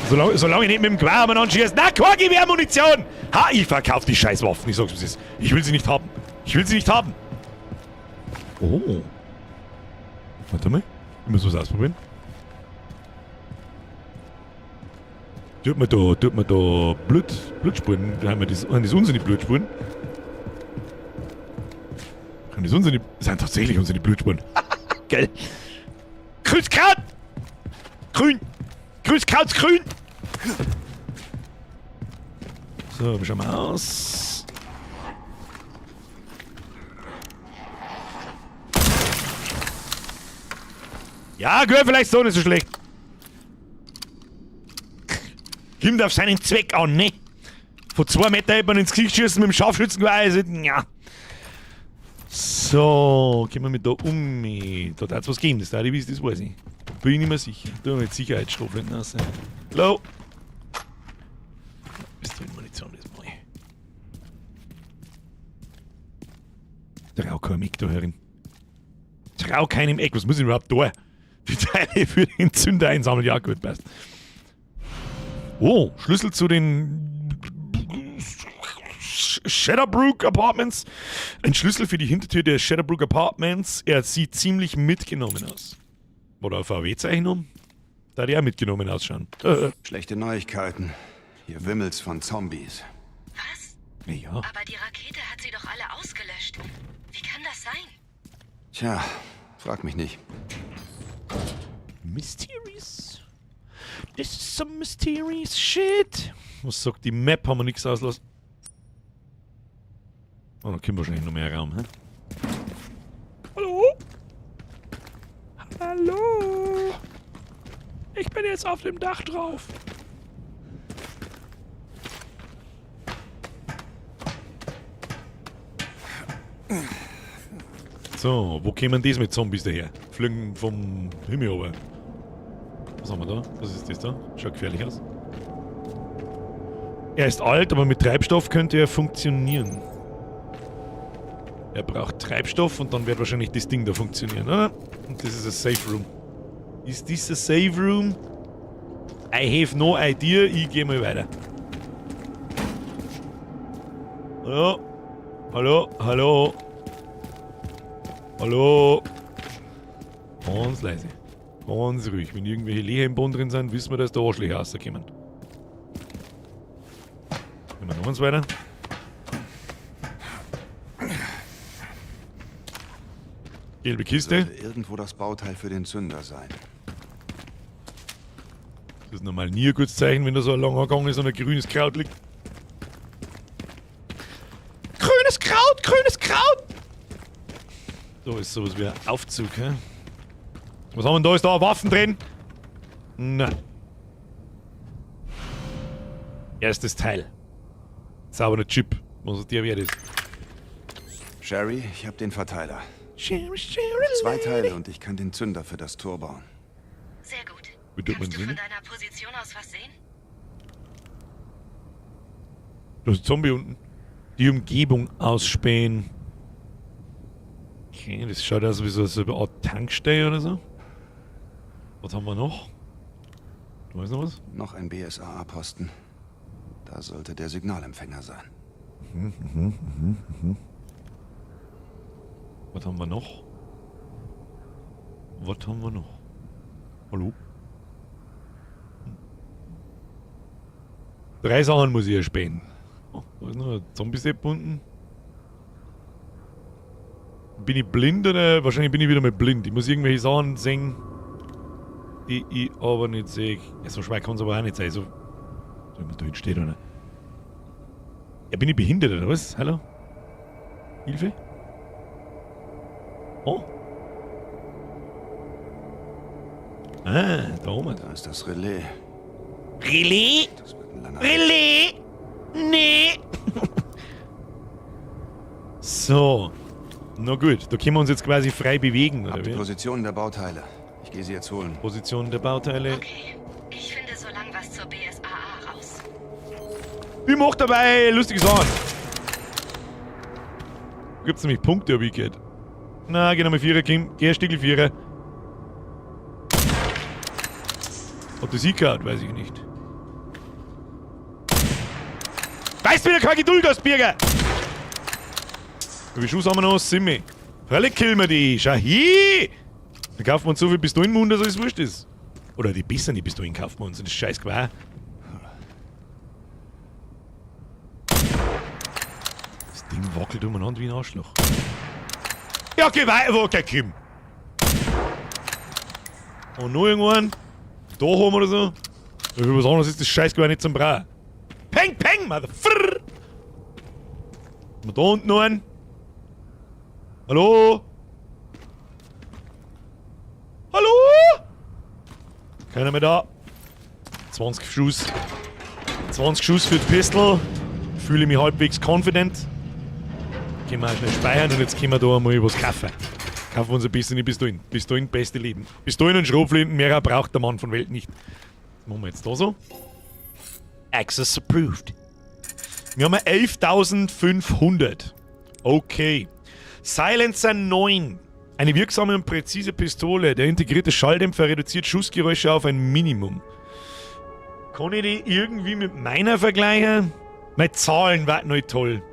Solange ich nicht mit dem Gewehr anschieße. Na, keine Gewehrmunition! Ha, ich verkaufe die Scheißwaffen. Ich sag's, was ist. Ich will sie nicht haben. Ich will sie nicht haben. Oh. Warte mal. Ich muss was ausprobieren. Tut man da Blutspuren? Haben das unsere Blutspuren? Das sind tatsächlich unsere Blutspuren. Geil. Grünes Kraut! Grün! Grünes Kraut, grün! So, schauen wir aus. Ja, gehört vielleicht so, nicht so schlecht. Kommt auf seinen Zweck an, ne? Von 2 Meter hätte man ins Gesicht schießen mit dem Scharfschützengewehr. Also, ja. So, gehen wir mit da um. Da darf es was geben, das weiß ich. Bin ich nicht mehr sicher. Da haben wir jetzt Sicherheitsstofflinten raus. Hallo? Bist du in Munition, das mal. Trau keinem Eck da herin. Trau keinem Eck. Was muss ich überhaupt da? Die Teile für den Zünder einsammeln. Ja, gut, passt. Oh, Schlüssel zu den Shadowbrook Apartments. Ein Schlüssel für die Hintertür der Shadowbrook Apartments. Er sieht ziemlich mitgenommen aus. Oder ein VW-Zeichen um? Da hat er mitgenommen ausschauen. Schlechte Neuigkeiten. Hier wimmelt's von Zombies. Was? Ja. Aber die Rakete hat sie doch alle ausgelöscht. Wie kann das sein? Tja, frag mich nicht. Mysterious. This is some mysterious shit. Was sagt die Map? Haben wir nichts auslassen. Oh, da kommt wahrscheinlich noch mehr Raum, hä? Hallo? Hallo? Ich bin jetzt auf dem Dach drauf. So, wo kämen das mit Zombies daher? Fliegen vom Himmel runter. Was haben wir da? Was ist das da? Schaut gefährlich aus. Er ist alt, aber mit Treibstoff könnte er funktionieren. Er braucht Treibstoff und dann wird wahrscheinlich das Ding da funktionieren, oder? Und das ist ein Safe Room. Ist this a Safe Room? I have no idea. Ich gehe mal weiter. Hallo? Hallo? Hallo? Hallo? Ganz leise. Ganz ruhig. Wenn irgendwelche Löcher im Boden drin sind, wissen wir, dass da Arschlöcher rauskommen. Gehen wir noch eins weiter. Gelbe Kiste. Sollte irgendwo das Bauteil für den Zünder sein. Das ist normal nie ein gutes Zeichen, wenn da so ein langer Gang ist und ein grünes Kraut liegt. Grünes Kraut! Grünes Kraut! Da ist sowas wie ein Aufzug, hä? Was haben wir denn da? Ist da Waffen drin? Nein. Erstes Teil. Sauberer Chip. Was ist der wert ist? Sherry, ich habe den Verteiler. Sherry, 2 Teile und ich kann den Zünder für das Tor bauen. Sehr gut. Wie tut man Kannst du sehen? von deiner Position aus was sehen? Da ist ein Zombie unten. Die Umgebung ausspähen. Okay, das schaut aus wie so eine Art Tankstelle oder so. Was haben wir noch? Da ist noch was? Noch ein BSAA-Posten. Da sollte der Signalempfänger sein. Was haben wir noch? Was haben wir noch? Hallo? 3 Sachen muss ich erspähen. Oh, da ist noch ein Zombie-Sepp unten. Bin ich blind oder? Wahrscheinlich bin ich wieder mal blind. Ich muss irgendwelche Sachen sehen, die ich aber nicht sehe. Ja, so schwer kann es aber auch nicht sein. So jemand da hinten steht, oder? Ja, bin ich behindert oder was? Hallo? Hilfe? Oh. Ah, da oben. Da ist das Relais. Relais? Das wird ein langer Relais? Nee. So. Na gut, da können wir uns jetzt quasi frei bewegen, Hab oder die wie? Position der Bauteile. Ich gehe sie jetzt holen. Position der Bauteile. Okay. Ich finde so lang was zur BSAA raus. Ich mach dabei lustige Sachen. Gibt's nämlich Punkte, ob ich geht. Na, geh nochmal 4er, Kim. Geh ein Stückchen 4er. Ob das gehabt, weiß ich nicht. Weißt du wieder keine Geduld hast, Birger! Wie viel Schuss haben wir noch? Simmi. Freilich killen wir die. Schau hier! Dann kaufen wir uns so viel Pistolenmund, dass alles wurscht ist. Oder die besseren die Pistolen kaufen wir uns. Das ist scheiß Quar. Das Ding wackelt umeinander wie ein Arschloch. Ja, geh weiter, okay, Kim. Und noch irgendwann. Da haben wir oder so. Ich will was anderes ist das Scheißgewehr nicht zum Brauchen. Peng, peng, Motherfucker! Und da unten noch einen. Hallo? Hallo? Keiner mehr da. 20 Schuss. 20 Schuss für die Pistol. Fühle mich halbwegs confident. Können wir auch schnell speichern und jetzt können wir da einmal was kaufen. Kaufen wir uns ein bisschen die Pistolen. Pistolen, beste Leben. Pistolen und Schrotflinten, mehr braucht der Mann von Welt nicht. Machen wir jetzt da so. Access approved. Wir haben 11.500. Okay. Silencer 9. Eine wirksame und präzise Pistole. Der integrierte Schalldämpfer reduziert Schussgeräusche auf ein Minimum. Kann ich die irgendwie mit meiner vergleichen? Meine Zahlen waren nicht toll.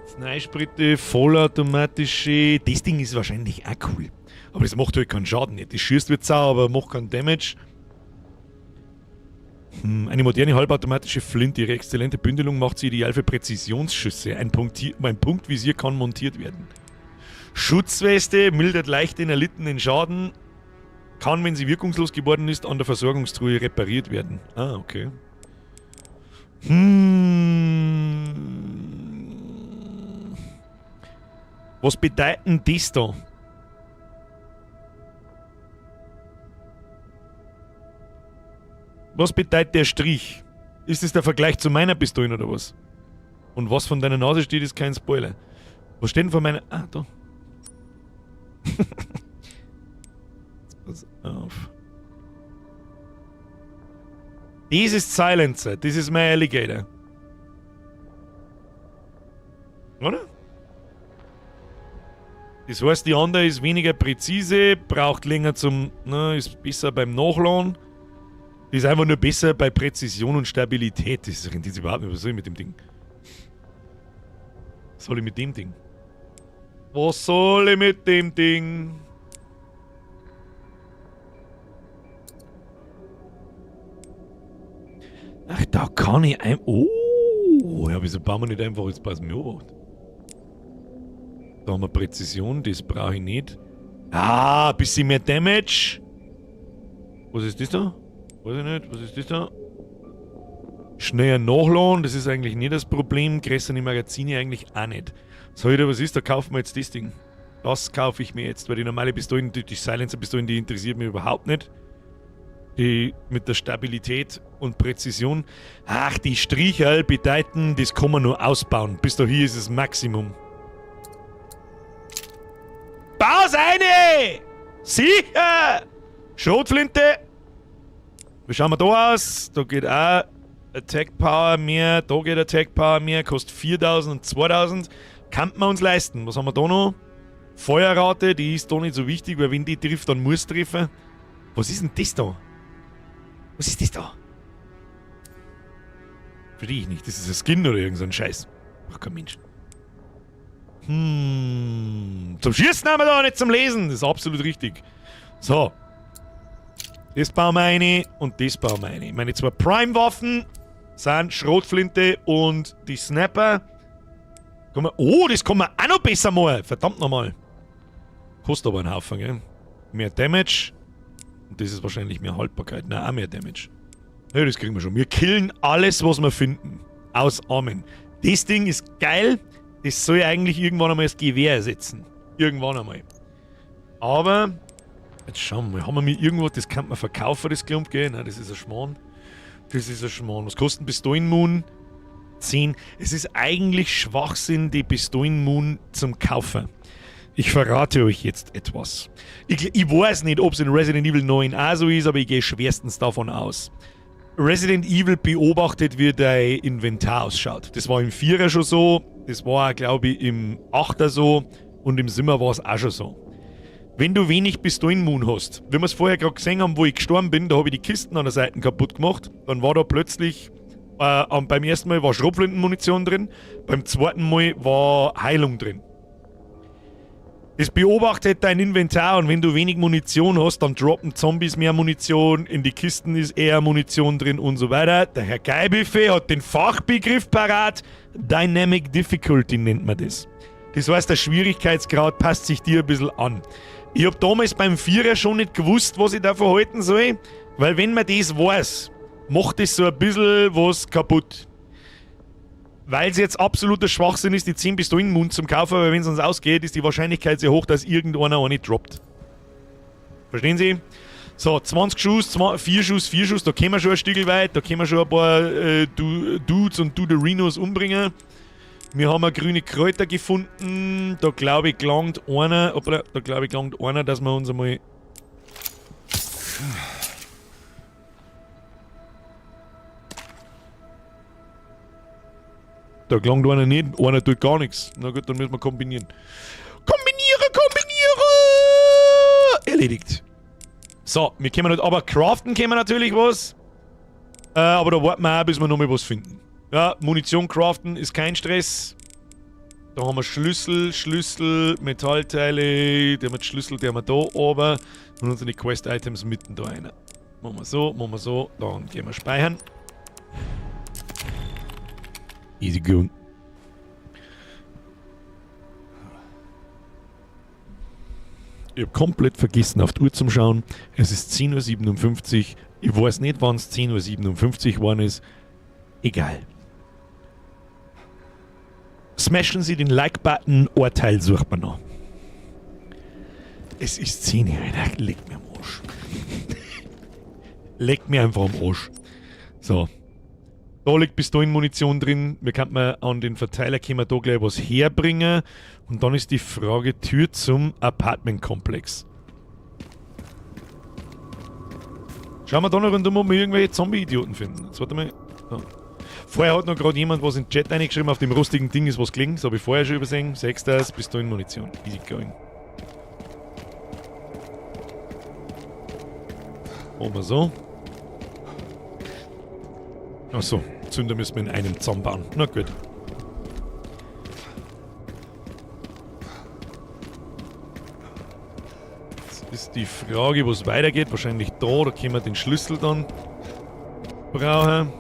Sneispritte, vollautomatische. Das Ding ist wahrscheinlich auch cool. Aber das macht halt keinen Schaden nicht. Das schießt wie Sau, aber macht keinen Damage. Eine moderne halbautomatische Flinte. Ihre exzellente Bündelung macht sie ideal für Präzisionsschüsse. Ein Punktvisier kann montiert werden. Schutzweste mildert leicht den erlittenen Schaden. Kann, wenn sie wirkungslos geworden ist, an der Versorgungstruhe repariert werden. Ah, okay. Was bedeutet denn das da? Was bedeutet der Strich? Ist es der Vergleich zu meiner Pistole oder was? Und was von deiner Nase steht, ist kein Spoiler. Was steht denn von meiner... Ah, da. Pass auf. Das ist Silencer. Das ist mein Alligator. Oder? Das heißt, die andere ist weniger präzise, braucht länger zum... Na, ist besser beim Nachladen. Die ist einfach nur besser bei Präzision und Stabilität. Das rendiert überhaupt nicht. Was soll ich mit dem Ding? Was soll ich mit dem Ding? Was soll ich mit dem Ding? Ach, da kann ich ein... Oh! Ja, wieso bauen wir nicht einfach jetzt pass mir an? Da haben wir Präzision, das brauche ich nicht. Ah, ein bisschen mehr Damage. Was ist das da? Weiß ich nicht, was ist das da? Schneller nachladen, das ist eigentlich nicht das Problem. Größere Magazine eigentlich auch nicht. So, was ist, da kaufen wir jetzt das Ding. Das kaufe ich mir jetzt, weil die normale Pistolen, die Silencer-Pistolen, die interessiert mich überhaupt nicht. Die mit der Stabilität und Präzision. Ach, die Stricherl bedeuten, das kann man nur ausbauen. Bis dahin ist es Maximum. Bau's eine! Sicher! Schrotflinte! Wie schauen wir da aus? Da geht auch Attack Power mehr, da geht Attack Power mehr, kostet 4.000 und 2.000. Kann man uns leisten. Was haben wir da noch? Feuerrate, die ist da nicht so wichtig, weil wenn die trifft, dann muss treffen. Was ist denn das da? Was ist das da? Verstehe ich nicht. Das ist ein Skin oder irgend so ein Scheiß. Ach, kein Mensch. Zum Schießen haben wir da, nicht zum Lesen. Das ist absolut richtig. So. Das bauen wir eine und das bauen wir eine. Meine zwei Prime-Waffen sind Schrotflinte und die Snapper. Oh, das kann man auch noch besser machen. Verdammt nochmal. Kostet aber einen Haufen, gell? Mehr Damage. Und das ist wahrscheinlich mehr Haltbarkeit. Nein, auch mehr Damage. Ja, das kriegen wir schon. Wir killen alles, was wir finden. Aus Armen. Das Ding ist geil. Das soll eigentlich irgendwann einmal das Gewehr ersetzen. Irgendwann einmal. Aber... Jetzt schauen wir mal, haben wir mir irgendwas, das kann man verkaufen, das Klump, gell? Nein, das ist ein Schmarrn. Das ist ein Schmarrn. Was kostet ein Pistolenmoon? 10. Es ist eigentlich Schwachsinn, die Pistolenmoon zum Kaufen. Ich verrate euch jetzt etwas. Ich weiß nicht, ob es in Resident Evil 9 auch so ist, aber ich gehe schwerstens davon aus. Resident Evil beobachtet, wie dein Inventar ausschaut. Das war im 4er schon so, das war, glaube ich, im 8er so und im 7er war es auch schon so. Wenn du wenig Pistolenmoon hast, wie wir es vorher gerade gesehen haben, wo ich gestorben bin, da habe ich die Kisten an der Seite kaputt gemacht, dann war da plötzlich, beim ersten Mal war Schrotflintenmunition drin, beim zweiten Mal war Heilung drin. Das beobachtet dein Inventar und wenn du wenig Munition hast, dann droppen Zombies mehr Munition, in die Kisten ist eher Munition drin und so weiter. Der Herr Geibiffe hat den Fachbegriff parat, Dynamic Difficulty nennt man das. Das heißt, der Schwierigkeitsgrad passt sich dir ein bisschen an. Ich habe damals beim 4er schon nicht gewusst, was ich da verhalten soll, weil wenn man das weiß, macht das so ein bisschen was kaputt. Weil es jetzt absoluter Schwachsinn ist, die 10 Pistolenmoon zum kaufen, weil wenn es uns ausgeht, ist die Wahrscheinlichkeit sehr hoch, dass irgendeiner auch nicht droppt. Verstehen Sie? So, 20 Schuss, 4 Schuss, da können wir schon ein Stück weit, da können wir schon ein paar Dudes und Duderinos umbringen. Wir haben grüne Kräuter gefunden. Da glaube ich gelangt einer, dass wir uns einmal... Da gelangt einer nicht, einer tut gar nichts. Na gut, dann müssen wir kombinieren. Kombiniere! Erledigt. So, wir können nicht, aber craften können wir natürlich was. Aber da warten wir auch, bis wir nochmal was finden. Ja, Munition craften ist kein Stress. Da haben wir Schlüssel, Metallteile, die haben wir die Schlüssel, die haben wir da oben. Und unsere Quest-Items mitten da rein. Machen wir so, dann gehen wir speichern. Easy going. Ich habe komplett vergessen, auf die Uhr zu schauen. Es ist 10:57 Uhr. Ich weiß nicht, wann es 10:57 Uhr geworden ist. Egal. Smashen Sie den Like-Button, Urteil sucht man noch. Es ist 10 Uhr, Alter. Leg mir am Arsch. Leg mir einfach am Arsch. So. Da liegt bis dahin Munition drin. Wir könnten an den Verteiler können wir da gleich was herbringen. Und dann ist die Frage, Tür zum Apartmentkomplex. Schauen wir da noch rundum, ob wir irgendwelche Zombie-Idioten finden. Jetzt warte mal. Ja. Vorher hat noch gerade jemand was in den Chat reingeschrieben, auf dem rostigen Ding ist was gelingen. Das habe ich vorher schon übersehen. 6 das, bis dahin Munition. Easy going. Machen wir so. Achso, Zünder müssen wir in einem zusammenbauen. Na gut. Jetzt ist die Frage, wo es weitergeht. Wahrscheinlich da können wir den Schlüssel dann brauchen.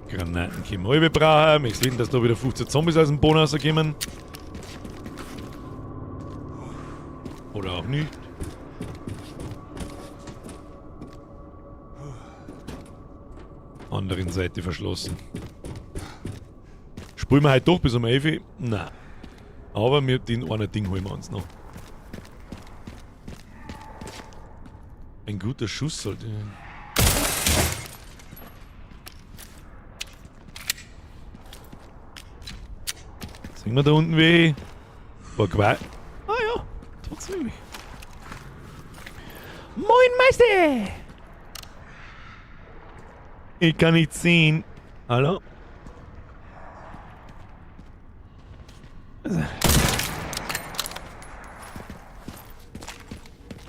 Granaten können wir alle brauchen. Wir sehen, dass da wieder 15 Zombies aus dem Boden rauskommen. Oder auch nicht. Anderen Seite verschlossen. Spulen wir halt doch bis um 11 Uhr? Nein. Aber mit den einen Ding holen wir uns noch. Ein guter Schuss sollte... Sehen wir da unten weh? Ah ja, trotzdem. Moin Meister! Ich kann nicht sehen. Hallo?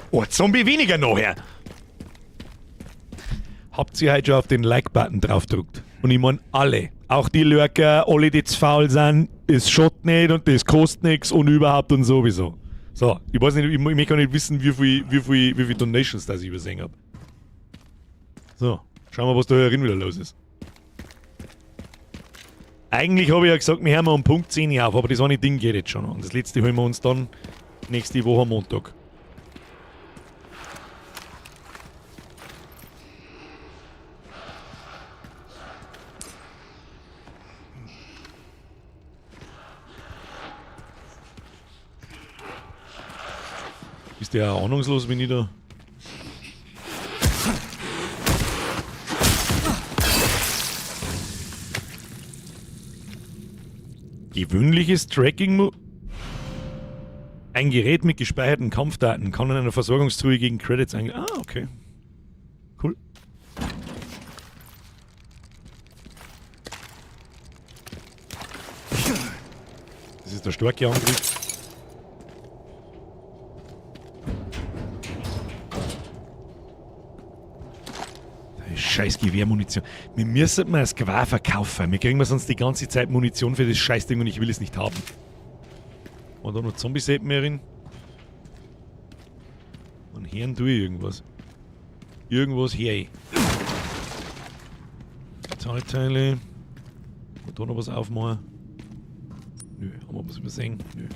Oh, Zombie weniger nachher! Habt ihr heute schon auf den Like-Button draufgedrückt? Und ich meine alle. Auch die Lurker, alle die zu faul sind, es schaut nicht und das kostet nichts und überhaupt und sowieso. So, ich weiß nicht, ich möchte gar nicht wissen, wie viel Donations das ich übersehen habe. So, schauen wir, was da herin wieder los ist. Eigentlich habe ich ja gesagt, wir hören mal um Punkt 10 auf, aber das eine Ding geht jetzt schon. Und das letzte holen wir uns dann nächste Woche Montag. Ist der auch ahnungslos, wenn ich da... Gewöhnliches Tracking... Ein Gerät mit gespeicherten Kampfdaten kann in einer Versorgungstruhe gegen Credits eingehen. Ah, okay. Cool. Das ist der starke Angriff. Scheiß Gewehrmunition. Wir müssen mal das Gewehr verkaufen. Wir kriegen sonst die ganze Zeit Munition für das Scheißding und ich will es nicht haben. Und da noch Zombie-Seppen mehr drin. Und hören tue ich irgendwas. Irgendwas her ich. Metallteile. Und da noch was aufmachen. Nö, haben wir was übersehen? Nö.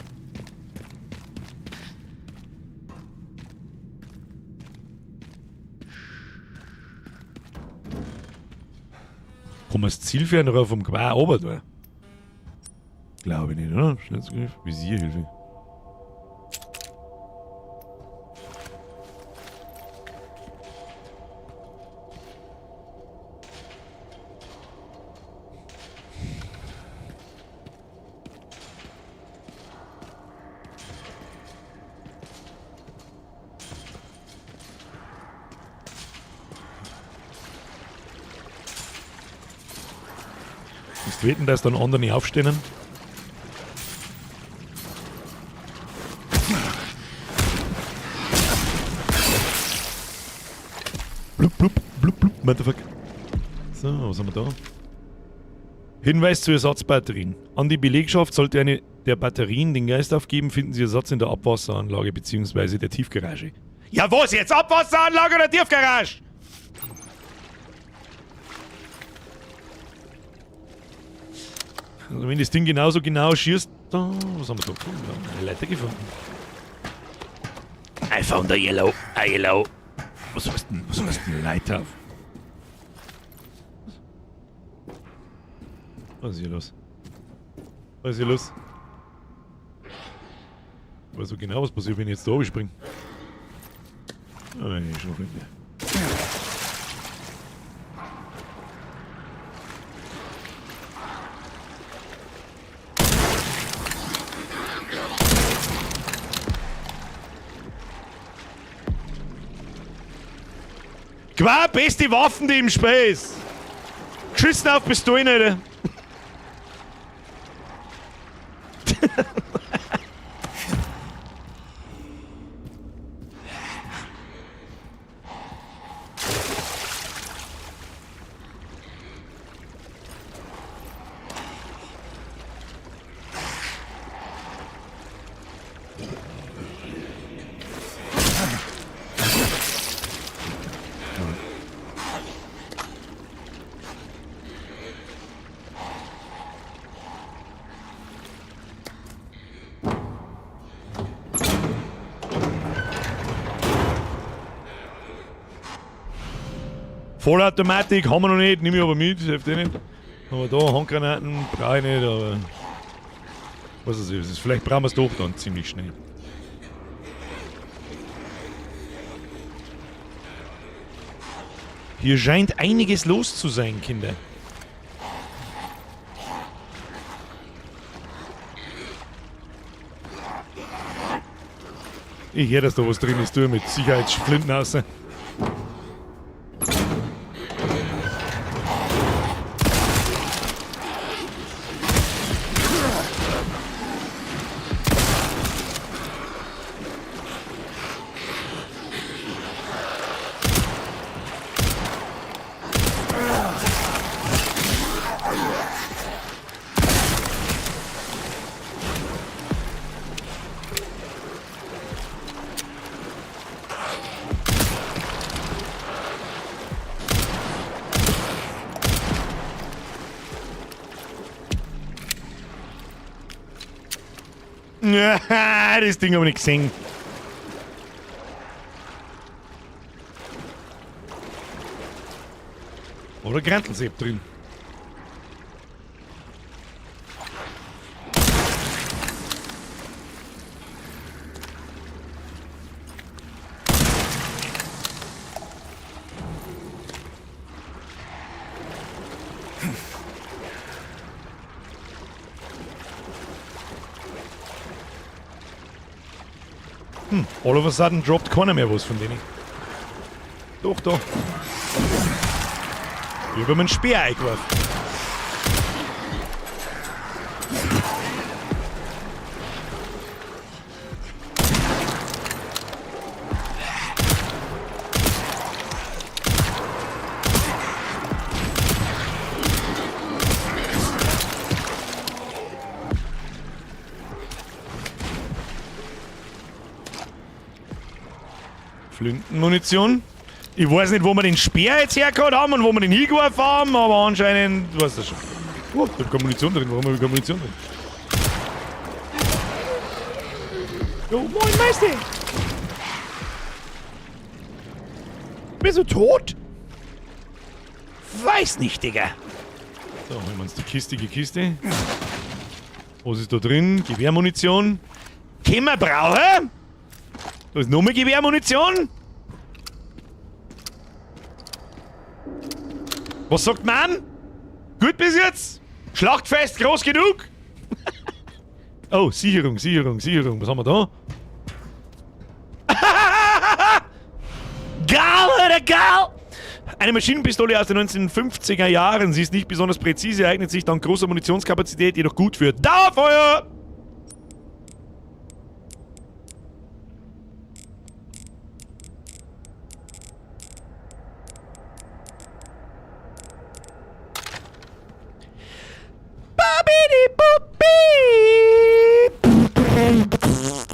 Kann man das Zielfernrohr vom Gewehr runter tun? Glaube ich nicht, oder? Schnellzugriff, Visierhilfe. Musst wetten, dass dann andere nicht aufstehen. Blub, blub, blub, blub, motherfucker. So, was haben wir da? Hinweis zu Ersatzbatterien. An die Belegschaft sollte eine der Batterien den Geist aufgeben, finden Sie Ersatz in der Abwasseranlage bzw. der Tiefgarage. Ja, was jetzt? Abwasseranlage oder Tiefgarage? Also wenn das Ding genauso genau schießt, da... Was haben wir da gefunden? Wir haben eine Leiter gefunden. I found a yellow. Was heißt denn Leiter? Was ist hier los? Was ist hier los? Ich weiß so genau, was passiert, wenn ich jetzt da oben springe. Ah, nein, ich schon noch hinten. Qua, beste Waffen, die im Spiel ist. Geschissen auf Pistolen, Alter. Vollautomatik haben wir noch nicht, nehme ich aber mit, hilft eh nicht. Aber da Handgranaten brauche ich nicht, aber... Was ist das? Vielleicht brauchen wir es doch dann ziemlich schnell. Hier scheint einiges los zu sein, Kinder. Ich höre, dass da was drin ist, du mit Sicherheitsflinten außer. Das Ding habe ich nicht gesehen. Oder Grantelsäb drin. All of a sudden droppt keiner mehr was von denen. Doch, da. Über meinen Speer eingeworfen. Flintenmunition. Ich weiß nicht, wo wir den Speer jetzt hergehabt haben und wo wir den hingeworfen haben, aber anscheinend, du weißt das schon. Oh, da ist keine Munition drin. Warum habe ich keine Munition drin? Jo, moin Meister! Bist du tot? Weiß nicht, Digga. So, holen wir uns die Kiste. Was ist da drin? Gewehrmunition. Können wir brauchen? Da ist nochmal Gewehrmunition. Was sagt man? Gut bis jetzt? Schlachtfest groß genug? Oh, Sicherung. Was haben wir da? Gal oder Gal? Eine Maschinenpistole aus den 1950er Jahren. Sie ist nicht besonders präzise, eignet sich dank großer Munitionskapazität jedoch gut für Dauerfeuer!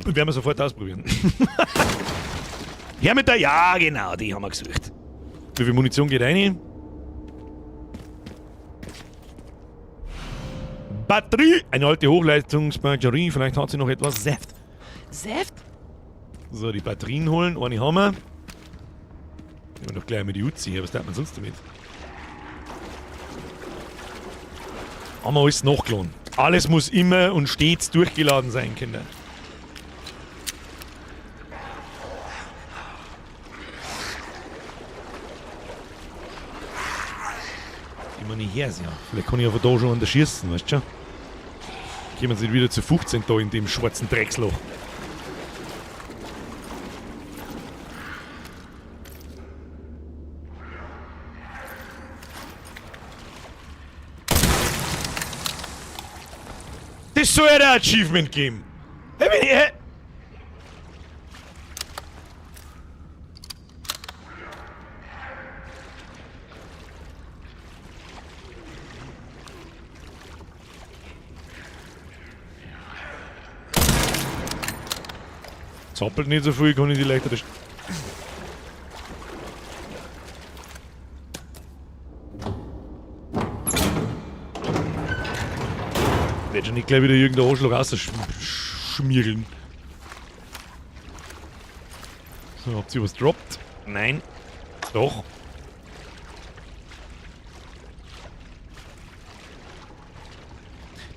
Und werden wir sofort ausprobieren. Ja, mit der... Ja, genau, die haben wir gesucht. Wie viel Munition geht rein? Batterie! Eine alte Hochleistungsbatterie. Vielleicht hat sie noch etwas Saft. Saft? So, die Batterien holen. Eine haben wir. Nehmen wir doch gleich mit die Uzi hier. Was tut man sonst damit? Haben wir alles nachgeladen. Alles muss immer und stets durchgeladen sein, Kinder. Immer nicht her, ja. Vielleicht kann ich aber da schon an der schießen, weißt du schon? Kommen sie nicht wieder zu 15 da in dem schwarzen Drecksloch. Das soll ja der Achievement geben. Zappelt nicht so viel, kann ich die leichter... Wird schon nicht gleich wieder irgendein Arschloch rausschmiergeln. So, habt ihr was droppt? Nein. Doch.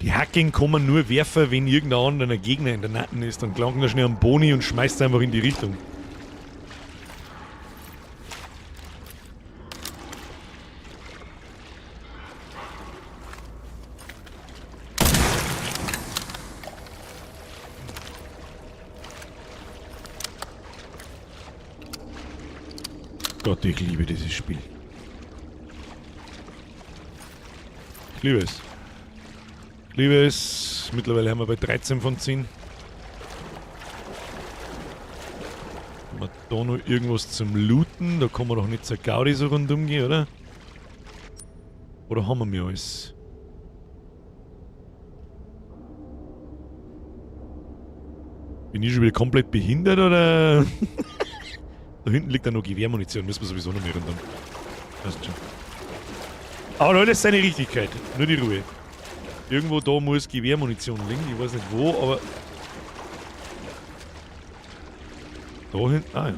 Die Hacking kann man nur werfen, wenn irgendein anderer Gegner in der Nacken ist. Dann klangt er schnell am Boni und schmeißt einfach in die Richtung. Gott, ich liebe dieses Spiel. Ich liebe es. Ich liebe es. Mittlerweile haben wir bei 13 von 10. Haben wir da noch irgendwas zum Looten? Da kann man doch nicht zur Gaudi so rundum gehen, oder? Oder haben wir mir alles? Bin ich schon wieder komplett behindert, oder? Da hinten liegt ja noch Gewehrmunition, müssen wir sowieso noch mehr runter. Passt schon. Aber Leute, das ist seine Richtigkeit. Nur die Ruhe. Irgendwo da muss Gewehrmunition liegen, ich weiß nicht wo, aber... Da hinten... Ah ja.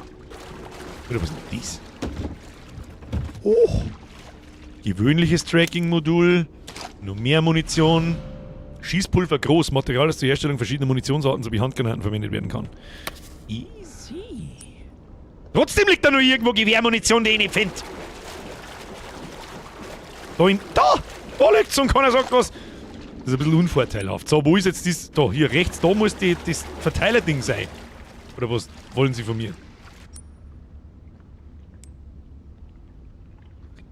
Oder was ist denn das? Oh! Gewöhnliches Tracking-Modul. Noch mehr Munition. Schießpulver groß. Material, das zur Herstellung verschiedener Munitionsarten sowie Handgranaten verwendet werden kann. Easy. Trotzdem liegt da noch irgendwo Gewehrmunition, die ich nicht finde. Da hinten... Da liegt's und keiner sagt was. Das ist ein bisschen unvorteilhaft. So, wo ist jetzt das... Da, hier rechts, da muss das Verteilerding sein. Oder was wollen Sie von mir?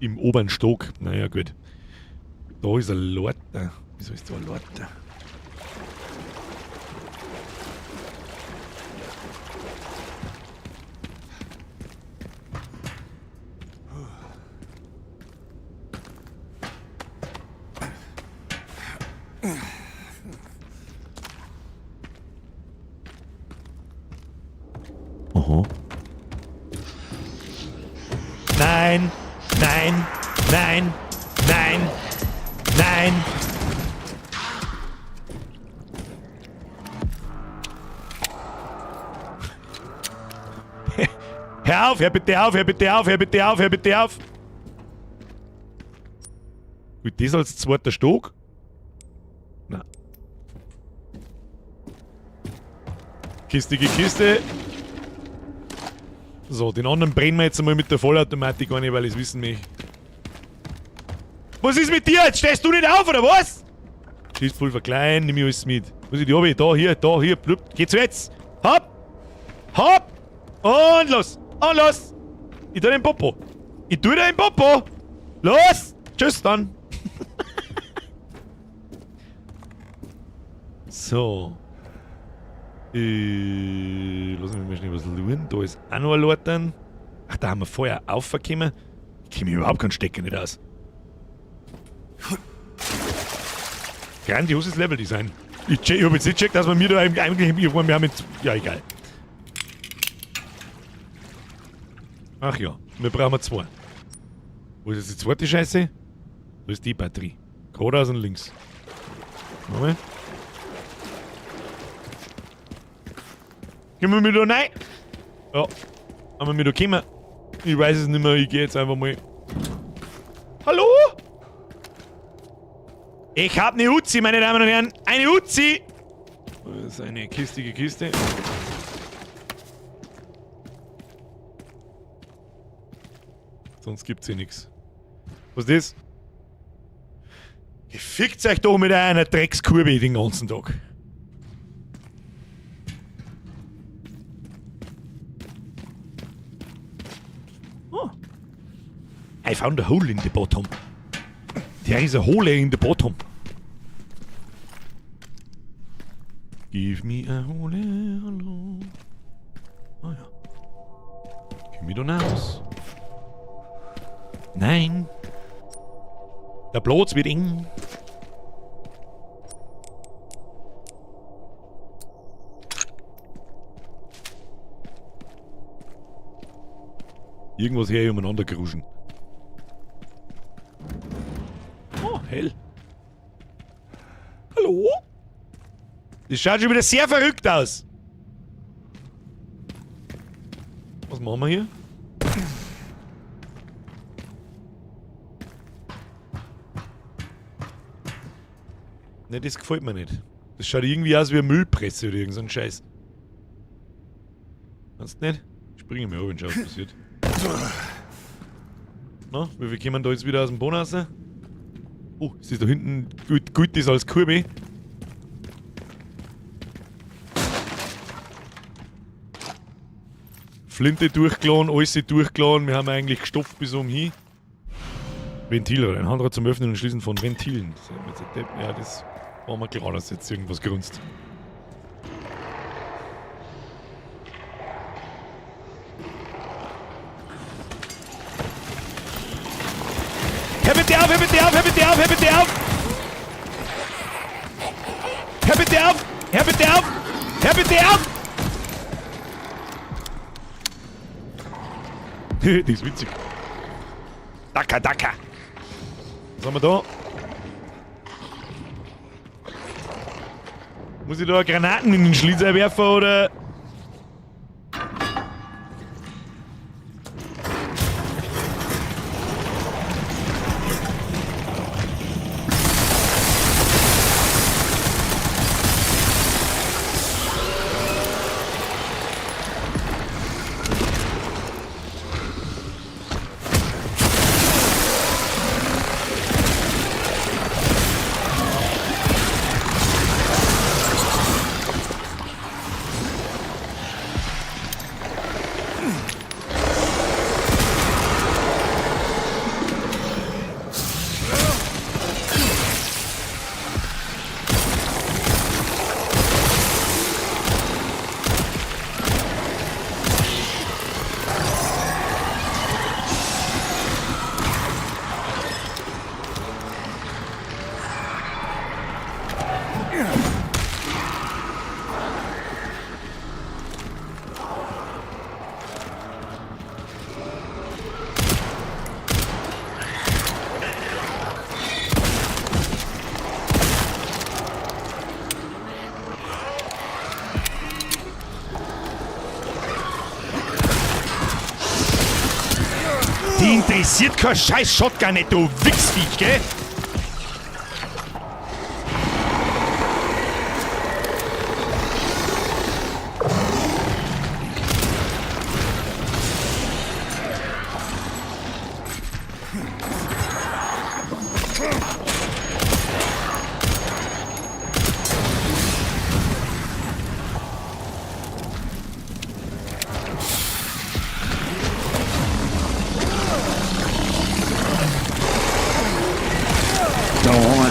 Im oberen Stock. Naja, gut. Da ist ein Lorter. Wieso ist da ein Lorter? Aha. Nein! Nein! Nein! Nein! Nein! Hör auf! Hör bitte auf! Hör bitte auf! Hör bitte auf! Hör bitte auf! Gut, das als zweiter Stock? Nein. Kistige Kiste. So, den anderen brennen wir jetzt einmal mit der Vollautomatik an, weil ich es wissen möchte. Was ist mit dir? Jetzt stehst du nicht auf, oder was? Schießpulver klein, nimm ich alles mit. Muss ich die oben? Da, hier, blub. Geht's jetzt? Hopp! Hopp! Und los! Und los! Ich tu den Popo. Ich tu dir im Popo! Los! Tschüss dann! So. Lassen wir mal schnell was schauen. Da ist auch noch ein Lortern. Ach, da haben wir vorher aufgekommen. Ich kenne mich überhaupt keinen Stecker nicht aus. Grandioses Leveldesign. Ich hab jetzt nicht gecheckt, dass wir mir da eigentlich... Wir haben jetzt... Ja, egal. Ach ja, wir brauchen 2. Wo ist jetzt die zweite Scheiße? Da ist die Batterie. Geradeaus und links. Moment. Können wir da rein? Ja. Haben wir da kommen? Ich weiß es nicht mehr, ich gehe jetzt einfach mal. Hallo? Ich hab eine Uzi, meine Damen und Herren. Eine Uzi! Das ist eine kistige Kiste. Sonst gibt's hier nichts. Was ist das? Ihr fickt euch doch mit einer Dreckskurve den ganzen Tag. Oh. I found a hole in the bottom. There is a hole in the bottom. Give me a hole alone. Ah ja. Komm ich da raus? Nein. Der Platz wird eng. Irgendwas her umeinander geruschen. Oh, hell. Hallo? Das schaut schon wieder sehr verrückt aus. Was machen wir hier? Ne, das gefällt mir nicht. Das schaut irgendwie aus wie eine Müllpresse oder irgend so ein Scheiß. Kannst du nicht? Springen wir ab und schau, was passiert. Na, wie viel kommen da jetzt wieder aus dem Boden raus? Oh, ist das da hinten gut das als Kurve? Flinte durchgeladen, alles durchgeladen, wir haben eigentlich gestopft bis oben hin. Ventil, ein Handrad zum Öffnen und Schließen von Ventilen. Ja, das war mir klar, dass jetzt irgendwas grunzt. Hör bitte auf, hör bitte auf, hör bitte auf, hör bitte auf! Hör bitte auf, hör bitte auf, hör bitte auf! Die ist witzig. Daka, Daka! Was haben wir da? Muss ich da Granaten in den Schlitzer werfen oder? Die interessiert kein scheiß Shotgun nicht, du Wichsviech, gell?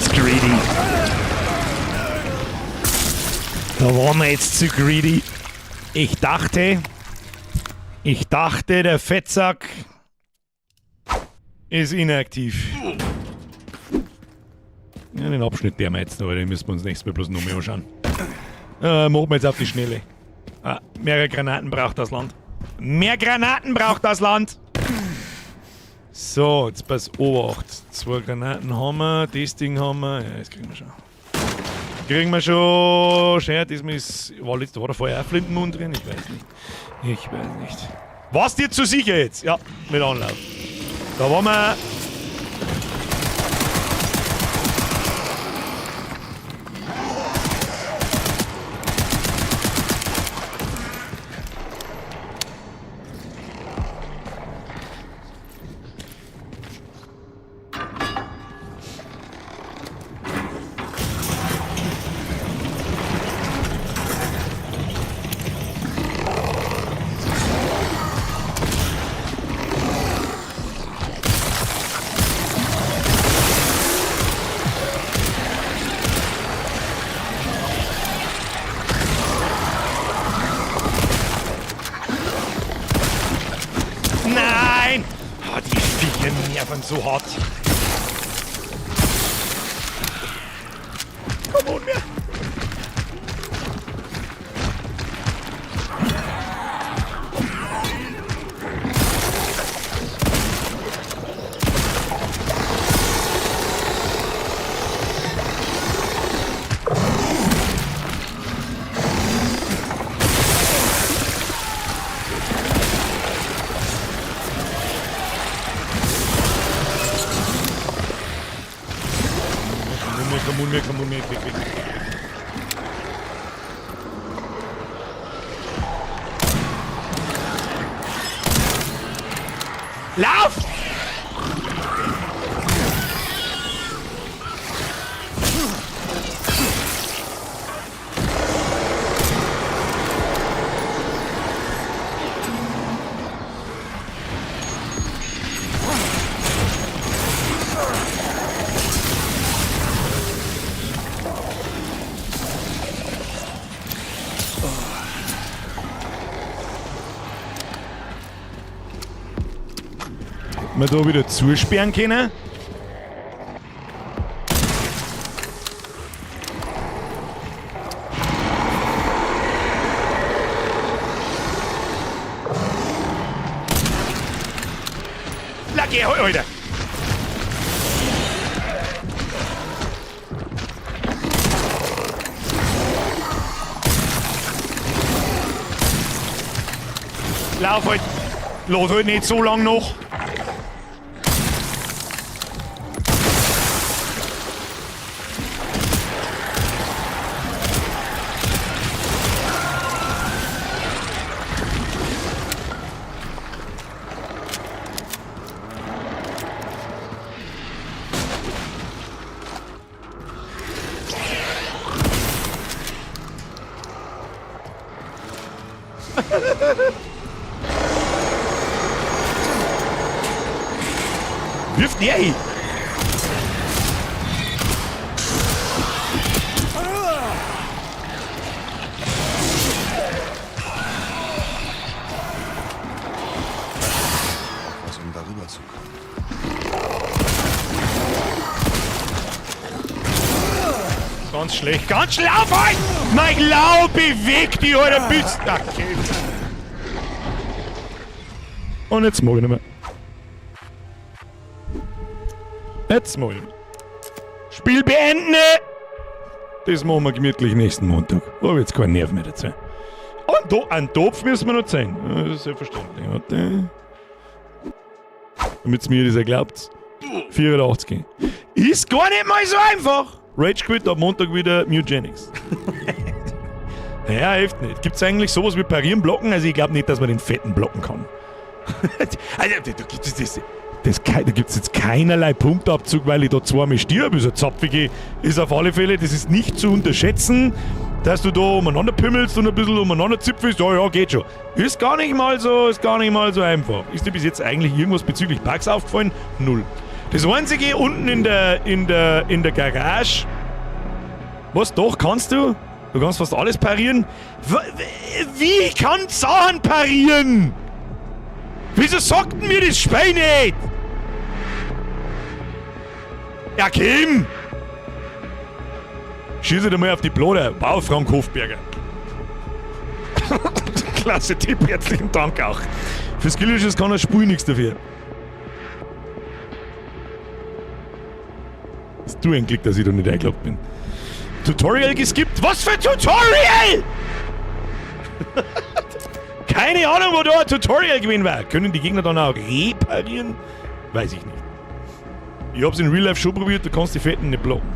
jetzt greedy. Da waren wir jetzt zu greedy. Ich dachte, der Fettsack ist inaktiv. Ja, den Abschnitt der wir jetzt noch, aber den müssen wir uns nächstes Mal bloß noch mehr anschauen. Machen wir jetzt auf die Schnelle. Mehrere Granaten braucht das Land. Mehr Granaten braucht das Land! So, jetzt pass Obacht. 2 Granaten haben wir, das Ding haben wir. Ja, das kriegen wir schon. Schau, war da vorher auch Flintenmund drin? Ich weiß nicht. Was dir zu sicher jetzt? Ja, mit Anlauf. Da waren wir. Nein! Oh, die Viecher nerven so hart. Komm on, mir! Komm on, weg. Lauf! Wir da wieder zusperren können. Geh, Alter! Lauf halt! Lass halt nicht so lang noch! Wirft die ey! Was, um darüber zu kommen? Ganz schlecht, ganz schlecht! Lauf halt! Mein Lau, beweg die, Alter! Bist da, okay. Und jetzt mag ich nicht mehr. Jetzt mal. Spiel beenden! Das machen wir gemütlich nächsten Montag. Da habe jetzt keinen Nerv mehr dazu. Und einen Topf müssen wir noch zeigen. Das ist selbstverständlich. Warte. Damit es mir das glaubt. 84. Ist gar nicht mal so einfach. Rage Quit ab Montag wieder Mutagenics. Naja, hilft nicht. Gibt es eigentlich sowas wie Parieren, Blocken? Also ich glaube nicht, dass man den Fetten blocken kann. Also, da gibt es jetzt keinerlei Punktabzug, weil ich da zweimal stirb. So zapfige ist auf alle Fälle, das ist nicht zu unterschätzen, dass du da umeinander pümmelst und ein bisschen umeinander zipfelst. Ja, geht schon. Ist gar nicht mal so einfach. Ist dir bis jetzt eigentlich irgendwas bezüglich Bugs aufgefallen? Null. Das einzige unten in der Garage. Was, doch, kannst du? Du kannst fast alles parieren. Wie kann Sachen parieren? Wieso sagt mir das Schwein nicht? Ja, Kim! Schieße dir mal auf die Bloder. Wow, Frank Hofberger. Klasse Tipp, herzlichen Dank auch. Für Skillisches kann er Spul nichts dafür. Ist du ein Glück, dass ich da nicht eingeloggt bin. Tutorial geskippt. Was für Tutorial? Keine Ahnung, wo da ein Tutorial gewesen war. Können die Gegner dann auch reparieren? Weiß ich nicht. Ich hab's in Real Life schon probiert, du kannst die Fetten nicht blocken.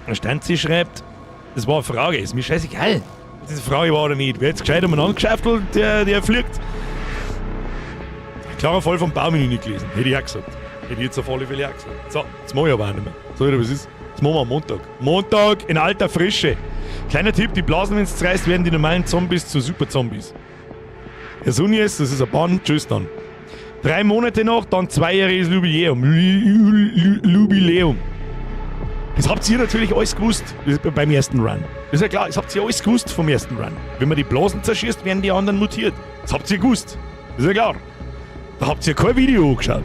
Der Stanzi schreibt, das war eine Frage, ist mir scheißegal, ob das eine Frage war oder nicht. Wer jetzt gescheit umeinander geschaftelt, der fliegt. Klarer Fall vom Baumenü nicht gelesen, hätte ich auch gesagt. Hätte ich jetzt auf alle Fälle auch gesagt. So, jetzt mache ich aber auch nicht mehr. So, oder was ist? Jetzt machen wir am Montag. Montag in alter Frische. Kleiner Tipp, die Blasen, wenn es reißt, werden die normalen Zombies zu Super-Zombies. Herr Sunjes, das ist ein Bann, tschüss dann. 3 Monate noch, dann 2-jähriges Jubiläum. Jubiläum. Das habt ihr natürlich alles gewusst beim ersten Run. Das ist ja klar, das habt ihr alles gewusst vom ersten Run. Wenn man die Blasen zerschießt, werden die anderen mutiert. Das habt ihr gewusst. Das ist ja klar. Da habt ihr kein Video angeschaut.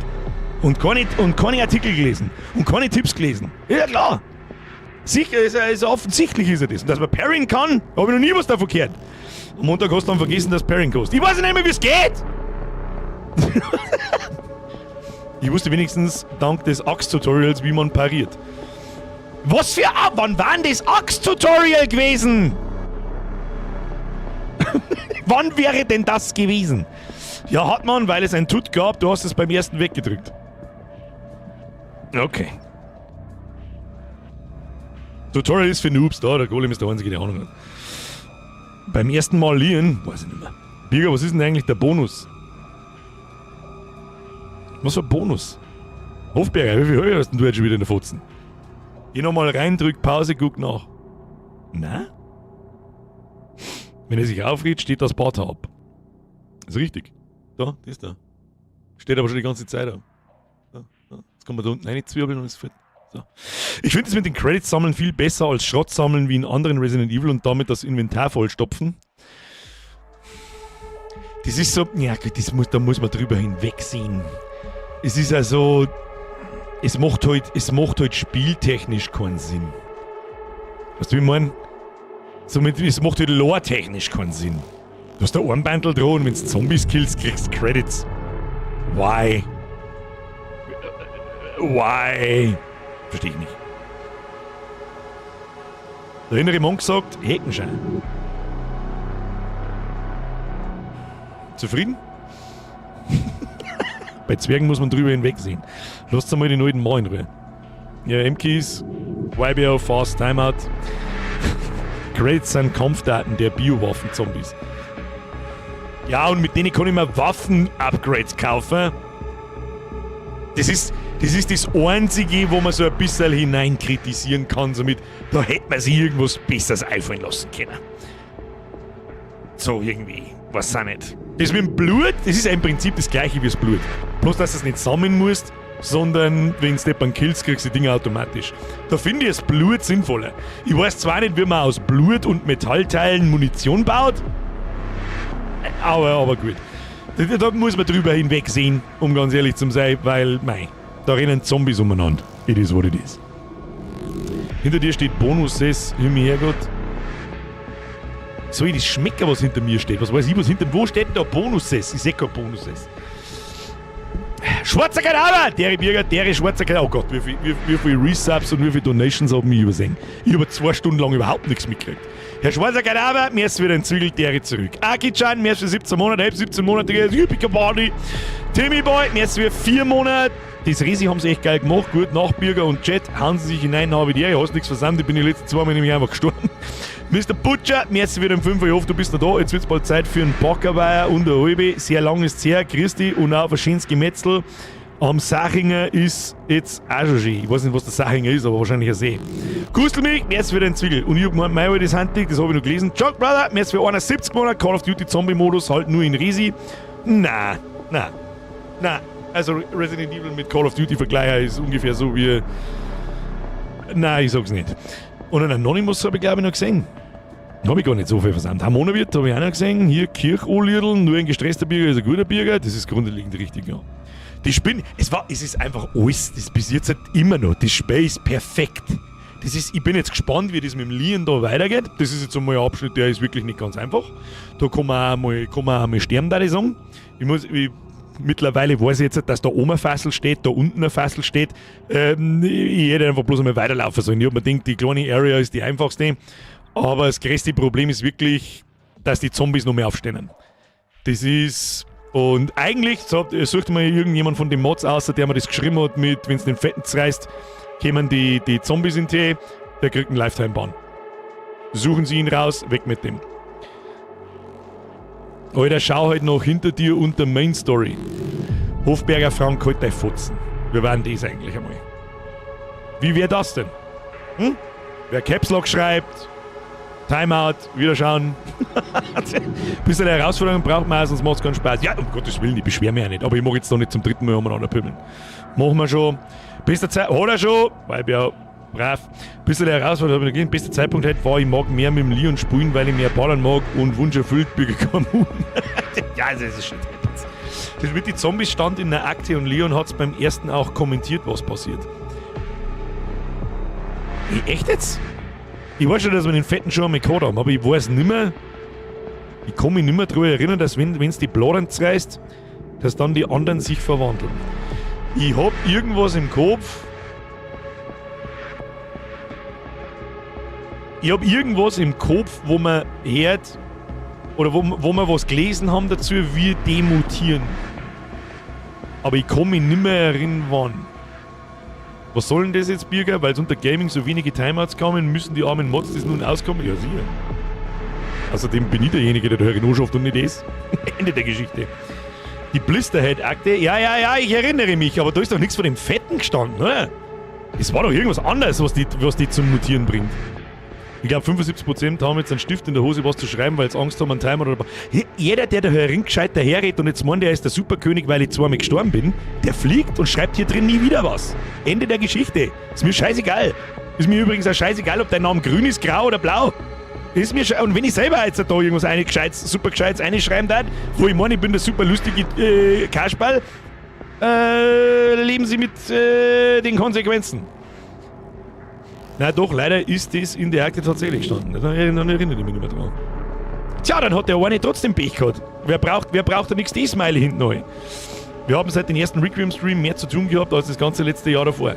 Und keine Artikel gelesen. Und keine Tipps gelesen. Ist ja klar. Sicher, ist offensichtlich ist das. Und dass man parryen kann, habe ich noch nie was davon gehört. Am Montag hast du dann vergessen, dass Parrying kostet. Ich weiß nicht mehr, wie es geht! Ich wusste wenigstens dank des Axt-Tutorials, wie man pariert. Was für... wann war denn das Axt-Tutorial gewesen? Wann wäre denn das gewesen? Ja, hat man, weil es ein Tut gab, du hast es beim ersten weggedrückt. Okay. Tutorial ist für Noobs, da, der Golem ist der einzige, der Ahnung hat. Beim ersten Mal liehen, weiß ich nicht mehr. Birger, was ist denn eigentlich der Bonus? Was für ein Bonus? Hofberger, wie viel höher hast denn du jetzt schon wieder in der Fotzen? Geh nochmal rein, drück Pause, guck nach. Na? Wenn er sich aufregt, steht das Part ab. Ist richtig. Da, das da. Steht aber schon die ganze Zeit da. Jetzt kann man da unten reinzwirbeln und es fällt. So. Ich finde es mit den Credits sammeln viel besser als Schrott sammeln wie in anderen Resident Evil und damit das Inventar vollstopfen. Das ist so, ja gut, da muss man drüber hinwegsehen. Es ist also, es macht halt spieltechnisch keinen Sinn. Weißt du, wie ich meine? Somit, es macht halt lore-technisch keinen Sinn. Du hast da Armbandel dran und wenn du Zombies killst, kriegst du Credits. Why? Why? Verstehe ich nicht. Der innere Monk sagt, Heckenschein. Zufrieden? Bei Zwergen muss man drüber hinwegsehen. Lasst einmal den alten Mann in Ruhe. Ja, M-Keys, YBO, Fast Timeout. Credits sind Kampfdaten der Biowaffen-Zombies. Ja, und mit denen kann ich mir Waffen-Upgrades kaufen. Das ist das Einzige, wo man so ein bisschen hinein kritisieren kann, somit, da hätte man sich irgendwas Besseres einfallen lassen können. So irgendwie, weiß auch nicht. Das mit dem Blut, das ist ja im Prinzip das gleiche wie das Blut. Bloß, dass du es nicht sammeln musst, sondern wenn du jemanden killst, kriegst du die Dinge automatisch. Da finde ich das Blut sinnvoller. Ich weiß zwar nicht, wie man aus Blut und Metallteilen Munition baut, aber gut. Da muss man drüber hinwegsehen, um ganz ehrlich zu sein, weil, mei, da rennen Zombies umeinander. It is what it is. Hinter dir steht Bonus-Sess, Himmel Herrgott. Soll ich das schmecken, was hinter mir steht? Was weiß ich, was hinter wo steht denn da Bonus-Sess? Ich sehe kein Bonus-Sess. Schwarzer Kadaver! Dere Birger, dere schwarzer Kadaver. Oh Gott, wie viel Resubs und wie viele Donations haben mich übersehen. Ich habe 2 Stunden lang überhaupt nichts mitgekriegt. Herr Schwarzer Kadaver, mir ist wieder ein Zwiegel, dere zurück. Aki-chan, mir ist für 17 Monate, 17 Monate, Jupiter Party. Timmy Boy, mir ist für 4 Monate. Das Resi haben sie echt geil gemacht. Gut, Nachbürger und Chat, hauen sie sich hinein, habe ich hast nichts versammelt, ich bin die letzten 2 Mal nämlich einfach gestorben. Mr. Butcher, merci wieder um 5 Uhr, ich hoffe, du bist noch da. Jetzt wird es bald Zeit für einen Backerweiher und eine halbe. Sehr lang ist es her, Christi, und auch ein schönes Gemetzel. Am Sachinger ist jetzt auch schon schön. Ich weiß nicht, was der Sachinger ist, aber wahrscheinlich ein See. Kustelmilch, merci wieder ein Zwiegel. Und ich hab gemeint, mein altes Handtuch, das habe ich noch gelesen. Chuck Brother, merci für 71 Monate, Call of Duty Zombie-Modus, halt nur in Resi. Na. Also Resident Evil mit Call of Duty vergleichen ist ungefähr so wie... Nein, ich sag's nicht. Und einen Anonymous habe ich glaube ich noch gesehen. Habe ich gar nicht so viel versammelt. Harmonawirt habe ich auch noch gesehen. Hier Kircholierl, nur ein gestresster Bürger ist ein guter Bürger. Das ist grundlegend richtig, ja. Die Spinne, es ist einfach alles, das bis jetzt halt immer noch. Das Spiel ist perfekt. Ich bin jetzt gespannt, wie das mit dem Leon da weitergeht. Das ist jetzt einmal ein Abschnitt, der ist wirklich nicht ganz einfach. Da kann man auch mal sterben, da ich sagen. Mittlerweile weiß ich jetzt, dass da oben ein Fassel steht, da unten ein Fassel steht. Ich hätte einfach bloß einmal weiterlaufen sollen. Ich habe mir gedacht, die kleine Area ist die einfachste. Aber das größte Problem ist wirklich, dass die Zombies noch mehr aufstehen. Das ist... Und eigentlich, sucht mal irgendjemand von den Mods aus, der mir das geschrieben hat, mit, wenn es den Fetten zerreißt, kämen die Zombies in Tee, der kriegt einen Lifetime-Ban. Suchen Sie ihn raus, weg mit dem. Alter, schau halt noch hinter dir unter Main Story. Hofberger Frank, halt dein Fotzen. Wir waren das eigentlich einmal. Wie wäre das denn? Wer Caps Lock schreibt, Timeout, wieder schauen. Bisschen eine Herausforderung braucht man, sonst macht es keinen Spaß. Ja, um Gottes Willen, ich beschwere mich ja nicht. Aber ich mag jetzt doch nicht zum 3. Mal umeinander pümmeln. Machen wir schon. Bester Zeitpunkt, hat er schon, weil ich ja brav. Bisschen eine Herausforderung habe ich noch gegeben. Bester Zeitpunkt halt war, ich mag mehr mit dem Leon spielen, weil ich mehr ballern mag und Wunsch erfüllt, Bürger kommen. Ja, das ist schon jetzt. Das mit den Zombies stand in der Akte und Leon hat es beim ersten auch kommentiert, was passiert. Echt jetzt? Ich weiß schon, dass wir den Fetten schon einmal gehabt haben, aber ich weiß nimmer. Ich kann mich nicht mehr daran erinnern, dass wenn es die Bladen zerreißt, dass dann die anderen sich verwandeln. Ich hab irgendwas im Kopf. Wo man hört, oder wo wir was gelesen haben dazu, wie demutieren. Aber ich kann mich nicht mehr erinnern, wann. Was soll denn das jetzt, Birger? Weil es unter Gaming so wenige Timeouts kamen, müssen die armen Mods das nun auskommen? Ja, sicher. Außerdem bin ich derjenige, der Hörer schafft und nicht das. Ende der Geschichte. Die Blisterhead-Akte, ja, ich erinnere mich, aber da ist doch nichts von dem Fetten gestanden, oder? Es war doch irgendwas anderes, was die zum Mutieren bringt. Ich glaube, 75% haben jetzt einen Stift in der Hose, was zu schreiben, weil sie Angst haben, einen Timer oder... Jeder, der Hörerin gescheit daherredet und jetzt meint, der ist der Superkönig, weil ich zweimal gestorben bin, der fliegt und schreibt hier drin nie wieder was. Ende der Geschichte. Ist mir scheißegal. Ist mir übrigens auch scheißegal, ob dein Name grün ist, grau oder blau. Ist mir und wenn ich selber jetzt da irgendwas super Gescheites einschreiben darf, wo ich meine, ich bin der super lustige Kasperl, leben sie mit den Konsequenzen. Na doch, leider ist das in der Akte tatsächlich gestanden. Dann erinnere ich mich nicht mehr dran. Tja, dann hat der eine trotzdem Pech gehabt. Wer braucht da nichts D-Smiley hinten rein? Wir haben seit dem ersten Requiem-Stream mehr zu tun gehabt als das ganze letzte Jahr davor.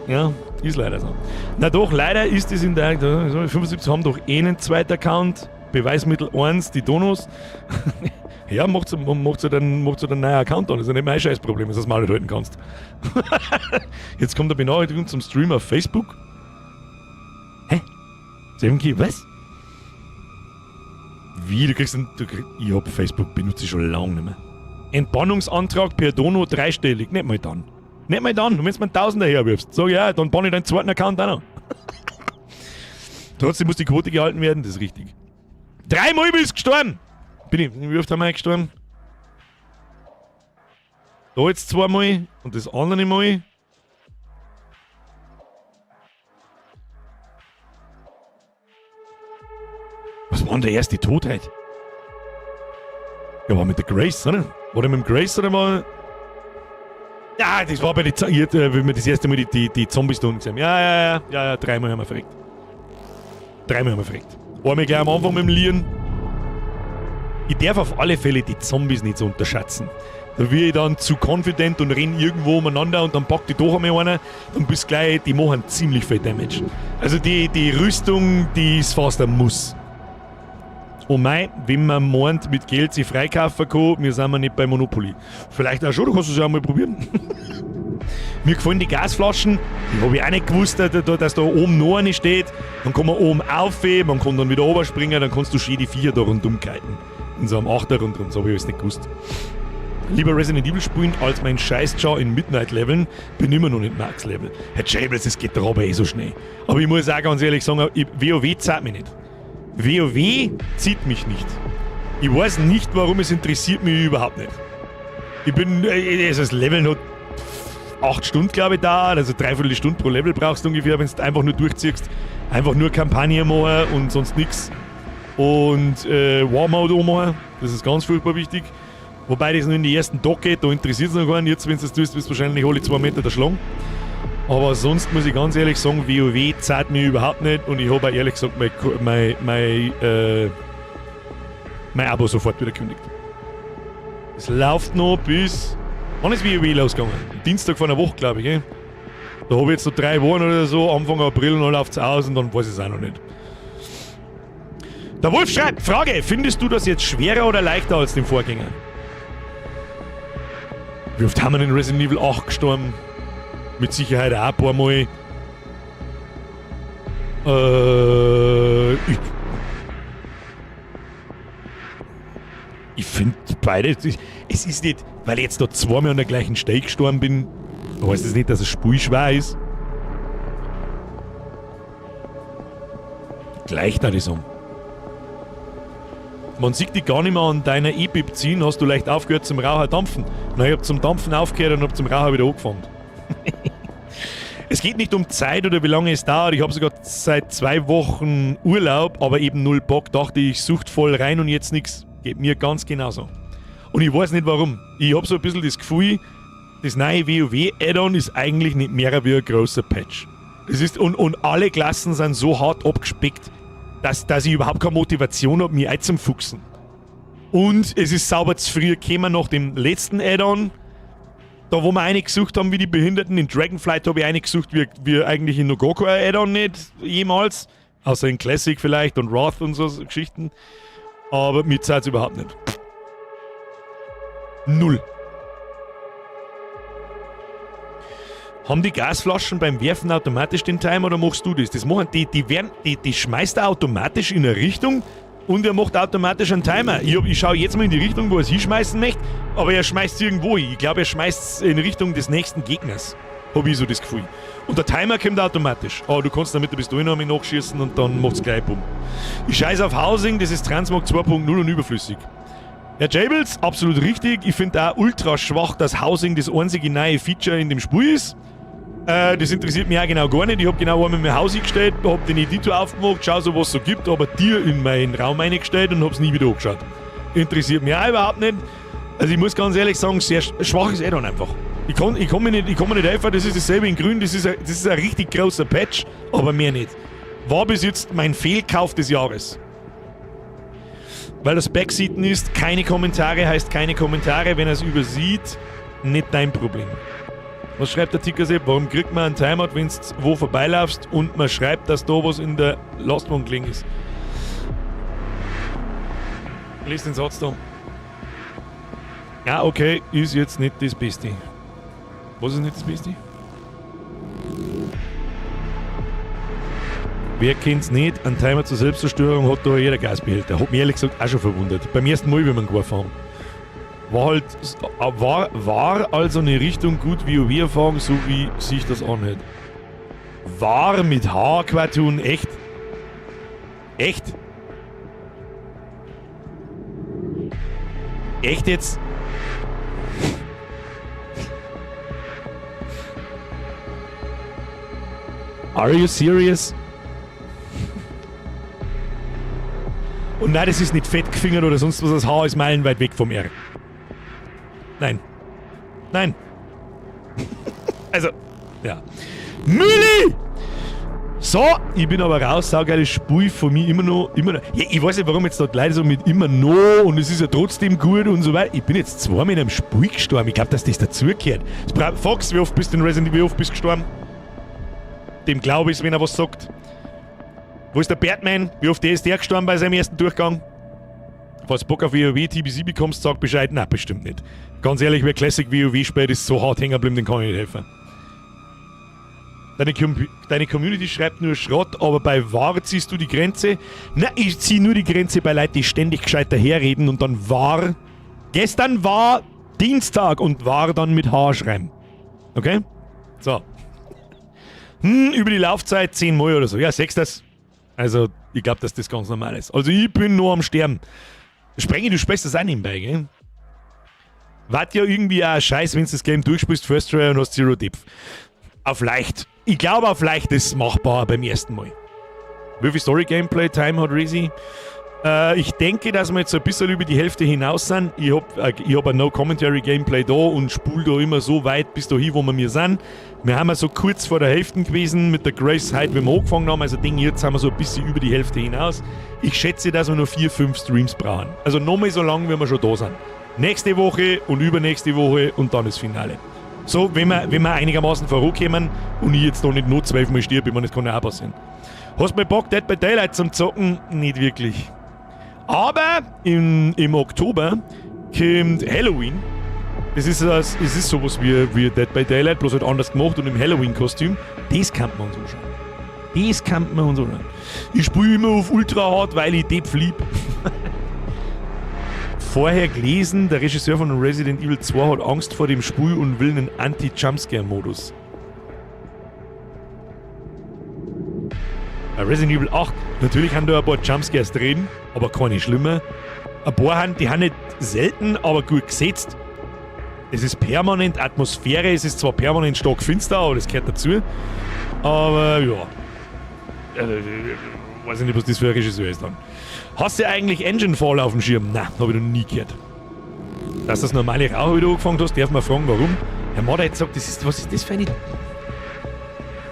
Ja, ist leider so. Na doch, leider ist es in der Akte. 75 haben doch einen zweiten Account. Beweismittel 1, die Donos. Ja, macht so dann einen neuen Account an. Das ist ja nicht mein Scheißproblem, dass du das mal nicht halten kannst. Jetzt kommt eine Benachrichtigung zum Stream auf Facebook. Hä? Was? Wie? Ich hab Facebook, benutze ich schon lange nicht mehr. Entbannungsantrag per Dono 3-stellig. Nicht mal dann. Und wenn du mir einen Tausender herwirfst, sag ja, dann banne ich deinen zweiten Account auch noch. Trotzdem muss die Quote gehalten werden, das ist richtig. 3-mal bist du gestorben! Wie oft haben wir gestorben? Da jetzt 2-mal und das andere Mal. Was war denn der erste Tod heute? Ja, war mit der Grace, oder? War der mit dem Grace oder mal? Ja, das war bei den wenn wir das erste Mal die Zombies da gesehen haben. Ja, 3-mal haben wir verreckt. 3-mal haben wir verreckt. Einmal gleich am Anfang mit dem Leon. Ich darf auf alle Fälle die Zombies nicht so unterschätzen. Da werde ich dann zu confident und renne irgendwo umeinander und dann packt die doch einmal einer und bis gleich, die machen ziemlich viel Damage. Also die Rüstung, die ist fast ein Muss. Und wenn man meint, mit Geld sich freikaufen kann, wir sind nicht bei Monopoly. Vielleicht auch schon, du kannst es ja auch mal probieren. Mir gefallen die Gasflaschen, die habe ich auch nicht gewusst, dass da oben noch eine steht. Dann kann man oben aufheben, man kann dann wieder runterspringen, dann kannst du schön die Viecher da rundum kiten. In so einem Achter rundum, das habe ich alles nicht gewusst. Lieber Resident Evil spielen, als mein Scheiß-Char in Midnight-Leveln, bin immer noch nicht Max-Level. Herr Jables, das geht doch aber so schnell. Aber ich muss auch ganz ehrlich sagen, WoW zahlt mich nicht. WoW zieht mich nicht. Ich weiß nicht, warum, es interessiert mich überhaupt nicht. Ich bin, also das Level hat 8 Stunden, glaube ich, dauert, also 3/4 Stunde pro Level brauchst du ungefähr, wenn du einfach nur durchziehst. Einfach nur Kampagne machen und sonst nichts. Und War-Mode machen, das ist ganz furchtbar wichtig. Wobei das nur in die ersten Tag geht, da interessiert es noch gar nicht. Jetzt, wenn du das tust, wirst du wahrscheinlich alle 2 Meter erschlagen. Aber sonst muss ich ganz ehrlich sagen, WoW zahlt mich überhaupt nicht und ich habe auch ehrlich gesagt mein Abo sofort wieder gekündigt. Es läuft noch bis... Wann ist WoW losgegangen? Dienstag vor einer Woche, glaube ich. Eh? Da habe ich jetzt so 3 Wochen oder so, Anfang April, und dann läuft es aus und dann weiß ich es auch noch nicht. Der Wolf schreibt, Frage, findest du das jetzt schwerer oder leichter als den Vorgänger? Wie oft haben wir in Resident Evil 8 gestorben? Mit Sicherheit auch ein paar Mal. Ich finde beide... Es ist nicht, weil ich jetzt da 2-mal an der gleichen Stelle gestorben bin, heißt das nicht, dass es spielschwer ist. Gleich da die sagen. Man sieht dich gar nicht mehr an deiner E-Bib ziehen, hast du leicht aufgehört zum Raucher dampfen. Na, ich hab zum Dampfen aufgehört und hab zum Raucher wieder angefangen. Es geht nicht um Zeit oder wie lange es dauert. Ich habe sogar seit 2 Wochen Urlaub, aber eben 0 Bock. Dachte ich, sucht voll rein und jetzt nichts. Geht mir ganz genauso. Und ich weiß nicht warum. Ich habe so ein bisschen das Gefühl, das neue WoW-Add-on ist eigentlich nicht mehr wie ein großer Patch. Das ist, und alle Klassen sind so hart abgespeckt, dass ich überhaupt keine Motivation habe, mich einzufuchsen. Und es ist sauber zu früh gekommen nach dem letzten Add-on. Da, wo wir eine gesucht haben, wie die Behinderten, in Dragonflight habe ich eine gesucht, wie eigentlich in noch gar kein Add-on nicht, jemals. Außer in Classic vielleicht und Wrath und so Geschichten. Aber mir zahlt es überhaupt nicht. 0. Haben die Gasflaschen beim Werfen automatisch den Timer oder machst du das? Das machen die schmeißt er automatisch in eine Richtung und er macht automatisch einen Timer. Ich schaue jetzt mal in die Richtung, wo er es hinschmeißen möchte, aber er schmeißt es irgendwo hin. Ich glaube, er schmeißt es in Richtung des nächsten Gegners. Habe ich so das Gefühl. Und der Timer kommt automatisch. Aber du kannst damit ein bisschen nachschießen und dann macht es gleich bumm. Ich scheiße auf Housing, das ist Transmog 2.0 und überflüssig. Herr Jables, absolut richtig. Ich finde auch ultra schwach, dass Housing das einzige neue Feature in dem Spiel ist. Das interessiert mich auch genau gar nicht. Ich habe genau einmal mein Haus eingestellt, habe den Editor aufgemacht, schau so, was es so gibt, aber dir in meinen Raum eingestellt und habe es nie wieder angeschaut. Interessiert mich auch überhaupt nicht. Also ich muss ganz ehrlich sagen, sehr schwaches Add-on einfach. Ich kann mir nicht helfen, das ist dasselbe in grün, das ist ein richtig großer Patch, aber mehr nicht. War bis jetzt mein Fehlkauf des Jahres. Weil das Backseaten ist, keine Kommentare heißt keine Kommentare, wenn er es übersieht, nicht dein Problem. Was schreibt der Tickersepp? Warum kriegt man einen Timeout, wenn du wo vorbeilaufst und man schreibt, dass da was in der Lastwagen gelegen ist? Lies den Satz da. Ja, okay, ist jetzt nicht das Beste. Was ist nicht das Beste? Wer kennt's nicht? Ein Timer zur Selbstzerstörung hat da jeder Gasbehälter. Hat mich ehrlich gesagt auch schon verwundert. Beim ersten Mal, wie wir ihn geworfen haben. War also eine Richtung gut WoW-Erfahrung, so wie sich das anhört. War mit H Quatun, echt? Echt? Echt jetzt? Are you serious? Und nein, das ist nicht fett gefingert oder sonst was, das Haar ist meilenweit weg vom R. Nein. Nein. Also, ja. Mülli! So, ich bin aber raus, saugeiles Spiel von mir immer noch. Ja, ich weiß nicht, warum jetzt dort Leute so mit immer noch und es ist ja trotzdem gut und so weiter. Ich bin jetzt 2 Mal in einem Spiel gestorben. Ich glaube, dass das dazugehört. Fox, wie oft bist du in Resident Evil, wie oft bist du gestorben? Dem glaube ich, wenn er was sagt. Wo ist der Batman? Wie oft ist der gestorben bei seinem ersten Durchgang? Falls du Bock auf WoW TBC bekommst, sag Bescheid. Nein, bestimmt nicht. Ganz ehrlich, wer Classic WoW spielt, ist so hart hängen geblieben, den kann ich nicht helfen. Deine Community schreibt nur Schrott, aber bei War ziehst du die Grenze? Nein, ich zieh nur die Grenze bei Leuten, die ständig gescheit daherreden und dann war... Gestern war Dienstag und war dann mit H schreiben. Okay? So. Über die Laufzeit 10 Mal oder so. Ja, 6 das. Also, ich glaube, dass das ganz normal ist. Also, ich bin nur am Sterben. Sprengi, du sprichst das auch nebenbei, gell? War ja irgendwie auch scheiße, wenn du das Game durchspielst, First Try und hast Zero Depth. Auf leicht. Ich glaube, auf leicht ist es machbar beim ersten Mal. Wie viel Story-Gameplay-Time hat Resi? Ich denke, dass wir jetzt ein bisschen über die Hälfte hinaus sind. Ich hab ein No-Commentary-Gameplay da und spule da immer so weit bis dahin, wo wir sind. Wir haben so kurz vor der Hälfte gewesen mit der Grace heute, wenn wir angefangen haben. Also jetzt haben wir so ein bisschen über die Hälfte hinaus. Ich schätze, dass wir noch 4-5 Streams brauchen. Also nochmal so lange, wie wir schon da sind. Nächste Woche und übernächste Woche und dann das Finale. So, wenn wir einigermaßen vorankommen und ich jetzt noch nicht nur 12 Mal stirb, ich meine, das kann ja auch passieren. Hast du mal Bock, Dead by Daylight zum Zocken? Nicht wirklich. Aber im Oktober kommt Halloween. Es ist sowas wie Dead by Daylight, bloß halt anders gemacht und im Halloween-Kostüm. Das kann man uns anschauen. Ich spiele immer auf Ultra Hard, weil ich Depp lieb. Vorher gelesen, der Regisseur von Resident Evil 2 hat Angst vor dem Spiel und will einen Anti-Jumpscare-Modus. Resident Evil 8, natürlich haben da ein paar Jumpscares drin, aber keine schlimmer. Ein paar die haben nicht selten, aber gut gesetzt. Es ist permanent Atmosphäre, es ist zwar permanent stark finster, aber das gehört dazu. Aber ja. Weiß ich nicht, was das für ein Regisseur ist dann. Hast du eigentlich Enginefall auf dem Schirm? Nein, habe ich noch nie gehört. Dass das normale Raucher wieder angefangen hast, darf man fragen, warum. Herr Mader hat gesagt, was ist das für eine...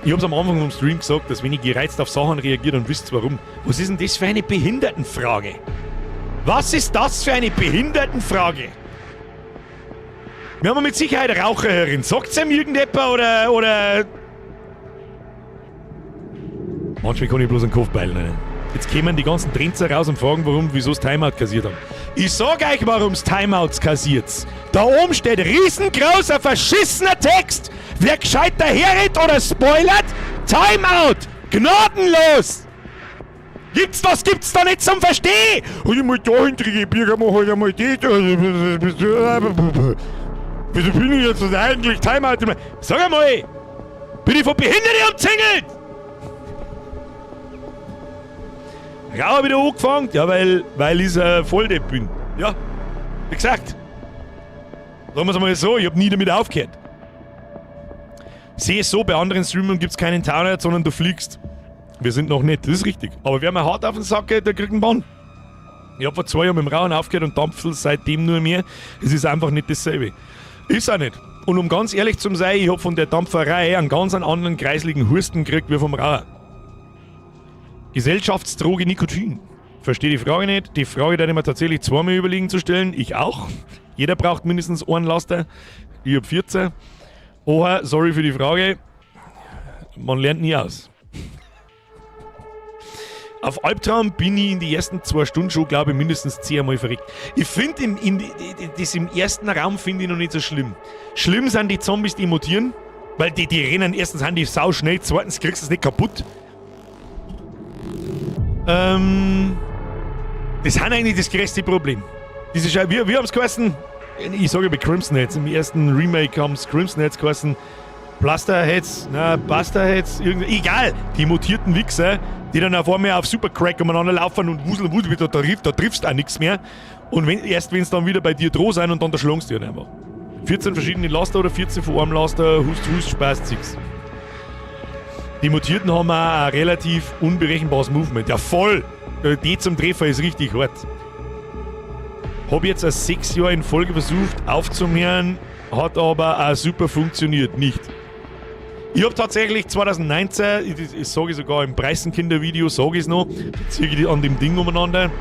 Ich hab's am Anfang vom Stream gesagt, dass wenn ich gereizt auf Sachen reagiere, dann wisst ihr warum. Was ist denn das für eine Behindertenfrage? Was ist das für eine Behindertenfrage? Wir haben mit Sicherheit eine Raucherin. Sagt's ihm irgendjemand oder... Manchmal kann ich bloß einen Kopf beilen. Jetzt kämen die ganzen Trenzer raus und fragen, wieso das Timeout kassiert haben. Ich sag euch, warum's Timeouts kassiert. Da oben steht riesengroßer, verschissener Text. Wer gescheit daherredet oder spoilert, Timeout! Gnadenlos! Gibt's da nicht zum Verstehen? Und ich muss da hintergehen, Birger, mach halt einmal das. Wieso bin ich jetzt eigentlich Timeout? Sag einmal, bin ich von Behinderten umzingelt? Rauer wieder angefangen? Ja, weil ich Volldepp bin. Ja, wie gesagt. Sagen wir es mal so, ich hab nie damit aufgehört. Sehe es so, bei anderen Streamern gibt's keinen Towner, sondern du fliegst. Wir sind noch nicht, das ist richtig. Aber wer mir hart auf den Sack geht, der kriegt einen Bann. Ich hab vor 2 Jahren mit dem Rauchen aufgehört und dampfel seitdem nur mehr. Es ist einfach nicht dasselbe. Ist auch nicht. Und um ganz ehrlich zu sein, ich hab von der Dampferei einen ganz anderen kreisligen Husten gekriegt wie vom Rauchen. Gesellschaftsdroge Nikotin. Verstehe die Frage nicht. Die Frage werde ich mir tatsächlich zweimal überlegen zu stellen. Ich auch. Jeder braucht mindestens einen Laster. Ich hab 14. Oha, sorry für die Frage. Man lernt nie aus. Auf Albtraum bin ich in die ersten 2 Stunden schon, glaube ich, mindestens 10 Mal verreckt. Ich finde, das im ersten Raum finde ich noch nicht so schlimm. Schlimm sind die Zombies, die mutieren, weil die rennen, erstens sind die sau schnell, zweitens kriegst du es nicht kaputt. Das ist eigentlich das größte Problem. Das ist ja, wir haben es geheißen, ich sage bei Crimson Heads, im ersten Remake haben es Crimson Heads geheißen, Blasterheads, Busterheads, egal, die mutierten Wichser, die dann auf einmal auf Supercrack umeinander laufen und wuseln, da triffst du auch nichts mehr. Und wenn es dann wieder bei dir droh sein und dann erschlagst du dich einfach. 14 verschiedene Laster oder 14 von einem Laster, Hust, Spaß, Zix. Die Mutierten haben auch ein relativ unberechenbares Movement. Ja, voll! Die zum Treffer ist richtig hart. Hab jetzt 6 Jahre in Folge versucht aufzuhören, hat aber auch super funktioniert, nicht. Ich hab tatsächlich 2019, ich sage sogar im Preißenkinder-Video, sage ich es noch, ziehe ich an dem Ding umeinander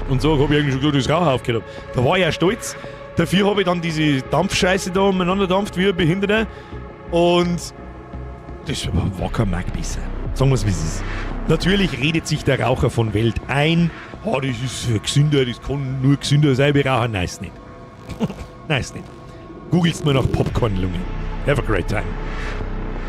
und so habe ich eigentlich schon gesagt, dass ich Rauch aufgehört habe. Da war ich auch stolz. Dafür habe ich dann diese Dampfscheiße da umeinander dampft wie ein Behinderter und das war kein Mark besser. Sagen wir es, wie es ist. Natürlich redet sich der Raucher von Welt ein. Oh, das ist gesünder, das kann nur gesünder sein wie Rauchen. Nein, ist nicht. Nein, ist nicht. Googelst mal nach Popcorn-Lunge. Have a great time.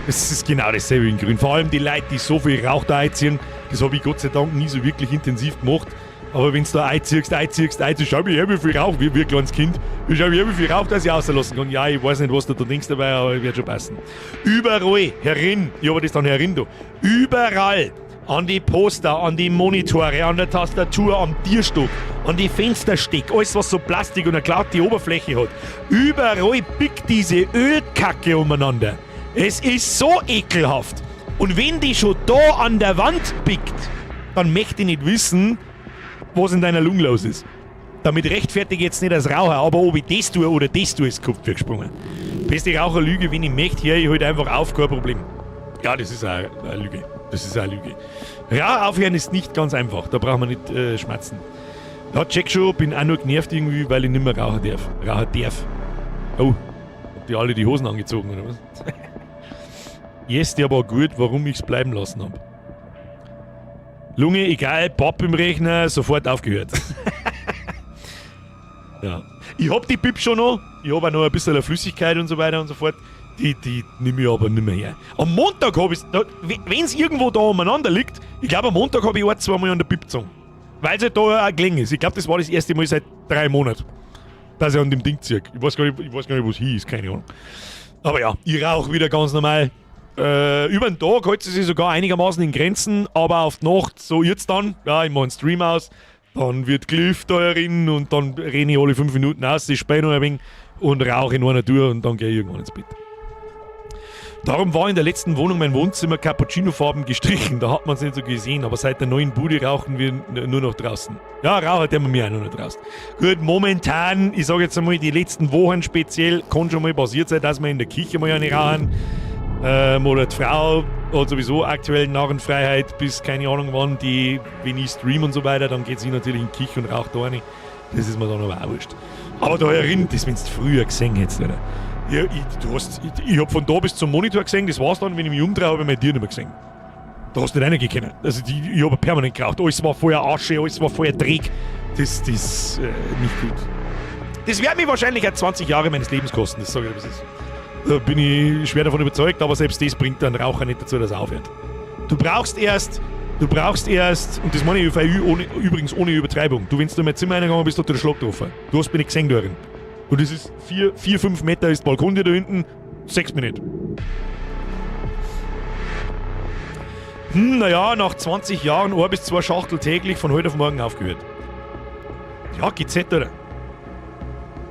Das ist genau dasselbe in Grün. Vor allem die Leute, die so viel Rauch da einziehen, das habe ich Gott sei Dank nie so wirklich intensiv gemacht. Aber wenn du da einziehst, schau mir her, wie viel Rauch, wie ein kleines Kind, schau mir her, wie viel Rauch das ich rauslassen kann. Ja, ich weiß nicht, was du da denkst dabei, aber wird schon passen. Überall herin, ich habe das dann herin da, überall an die Poster, an die Monitore, an der Tastatur, am Tierstock, an die Fenstersteck, alles was so Plastik und eine glatte Oberfläche hat. Überall pickt diese Ölkacke umeinander. Es ist so ekelhaft. Und wenn die schon da an der Wand pickt, dann möchte ich nicht wissen, was in deiner Lunge los ist. Damit rechtfertige ich jetzt nicht als Raucher, aber ob ich das tue oder das tue, ist Kopf gesprungen. Beste Raucherlüge, wenn ich möchte, höre ich halt einfach auf, kein Problem. Ja, das ist eine Lüge. Das ist eine Lüge. Ja, aufhören ist nicht ganz einfach, da braucht man nicht schmatzen. Ja, check schon, bin auch nur genervt irgendwie, weil ich nicht mehr rauchen darf. Oh, habt ihr alle die Hosen angezogen oder was? Yes, der war gut, warum ich's bleiben lassen hab. Lunge, egal, Pop im Rechner, sofort aufgehört. Ja. Ich hab die Pip schon noch, ich hab auch noch ein bisschen Flüssigkeit und so weiter und so fort. Die nehme ich aber nicht mehr her. Am Montag hab ich's, wenn es irgendwo da umeinander liegt, ich glaube am Montag habe ich 1-2 Mal an der Pip gezogen. Weil es halt da auch gelegen ist. Ich glaube, das war das erste Mal seit 3 Monaten, dass ich an dem Ding ziehe. Ich weiß gar nicht, wo es hin ist, keine Ahnung. Aber ja, ich rauche wieder ganz normal. Über den Tag hält sie sich sogar einigermaßen in Grenzen, aber auf die Nacht, so jetzt dann, ja, ich mache einen Stream aus, dann wird gelüftet da herin und dann renne ich alle 5 Minuten aus, ich spähe noch ein wenig und rauche in einer Tour und dann gehe ich irgendwann ins Bett. Darum war in der letzten Wohnung mein Wohnzimmer Cappuccino-Farben gestrichen, da hat man es nicht so gesehen, aber seit der neuen Bude rauchen wir nur noch draußen. Ja, rauchen der wir auch nur noch draußen. Gut, momentan, ich sage jetzt einmal, die letzten Wochen speziell, kann schon mal passiert sein, dass wir in der Küche mal eine rauchen. Oder die Frau hat sowieso aktuell Narrenfreiheit bis keine Ahnung wann, wenn ich stream und so weiter, dann geht sie natürlich in die Küche und raucht da eine. Das ist mir dann aber auch wurscht. Aber da erinnert das, wenn du früher gesehen hättest, oder? Ja, ich hab von da bis zum Monitor gesehen, das war's dann, wenn ich mich umdrehe, habe ich mein Tier nicht mehr gesehen. Da hast du nicht reingekommen. Also ich habe permanent geraucht. Alles war vorher Asche, alles war vorher Dreck. Das ist nicht gut. Das wird mich wahrscheinlich auch 20 Jahre meines Lebens kosten, das sage ich, was ist. Da bin ich schwer davon überzeugt, aber selbst das bringt einen Raucher nicht dazu, dass er aufhört. Du brauchst erst, und das meine ich übrigens ohne Übertreibung, wenn du in mein Zimmer reingegangen bist, hat der Schlag getroffen. Du hast mich nicht gesehen darin. Und das ist 4-5 Meter ist Balkon hier da hinten, 6 mich nicht. Naja, nach 20 Jahren 1 bis 2 Schachtel täglich von heute auf morgen aufgehört. Ja, GZ, oder?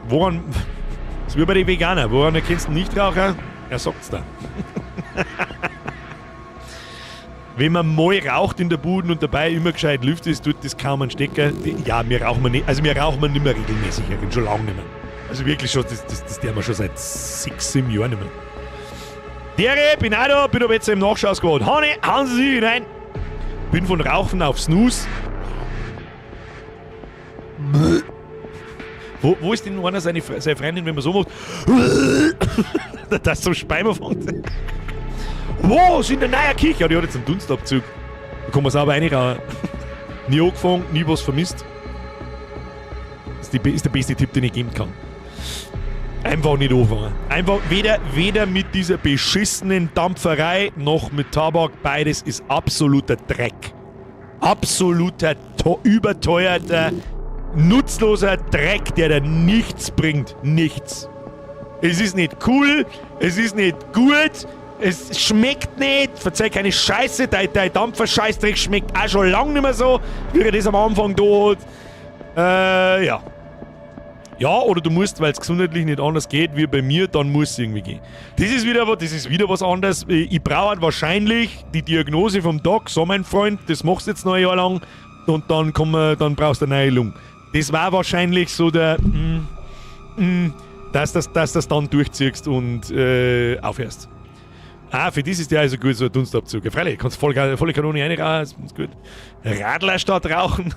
Woran... Das ist wie bei den Veganern. Woran erkennst du einen Nichtraucher? Er sagt's da. Wenn man mal raucht in der Bude und dabei immer gescheit lüftet, tut das kaum ein Stecker. Ja, wir rauchen nicht mehr regelmäßig, schon lange nicht mehr. Also wirklich schon, das tun wir schon seit 6-7 Jahren nicht mehr. Dere, bin auch da, bin aber jetzt im Nachschausgrad. Hanne, hauen Sie sich hinein. Bin von Rauchen auf Snooze. Wo ist denn einer seine Freundin, wenn man so macht? Das zum Speimer fängt. Wow, sind in der neuen Kirche. Ja, die hat jetzt einen Dunstabzug. Da kann man es aber reinrauchen. Nie angefangen, nie was vermisst. Das ist der beste Tipp, den ich geben kann. Einfach nicht anfangen. Einfach weder mit dieser beschissenen Dampferei noch mit Tabak. Beides ist absoluter Dreck. Absoluter, überteuerter, nutzloser Dreck, der da nichts bringt. Nichts. Es ist nicht cool, es ist nicht gut, es schmeckt nicht. Verzeih keine Scheiße, dein Dampfer-Scheißdreck schmeckt auch schon lange nicht mehr so, wie er das am Anfang da hat. Ja. Ja, oder du musst, weil es gesundheitlich nicht anders geht wie bei mir, dann muss es irgendwie gehen. Das ist wieder was anderes. Ich brauche halt wahrscheinlich die Diagnose vom Doc, so mein Freund, das machst du jetzt noch ein Jahr lang und dann brauchst du eine neue Lunge. Das war wahrscheinlich so der, dass das dann durchziehst und aufhörst. Für das ist ja also gut, so ein Dunstabzug. Freilich, kannst volle Kanone reinrauchen, ist gut. Radler statt rauchen.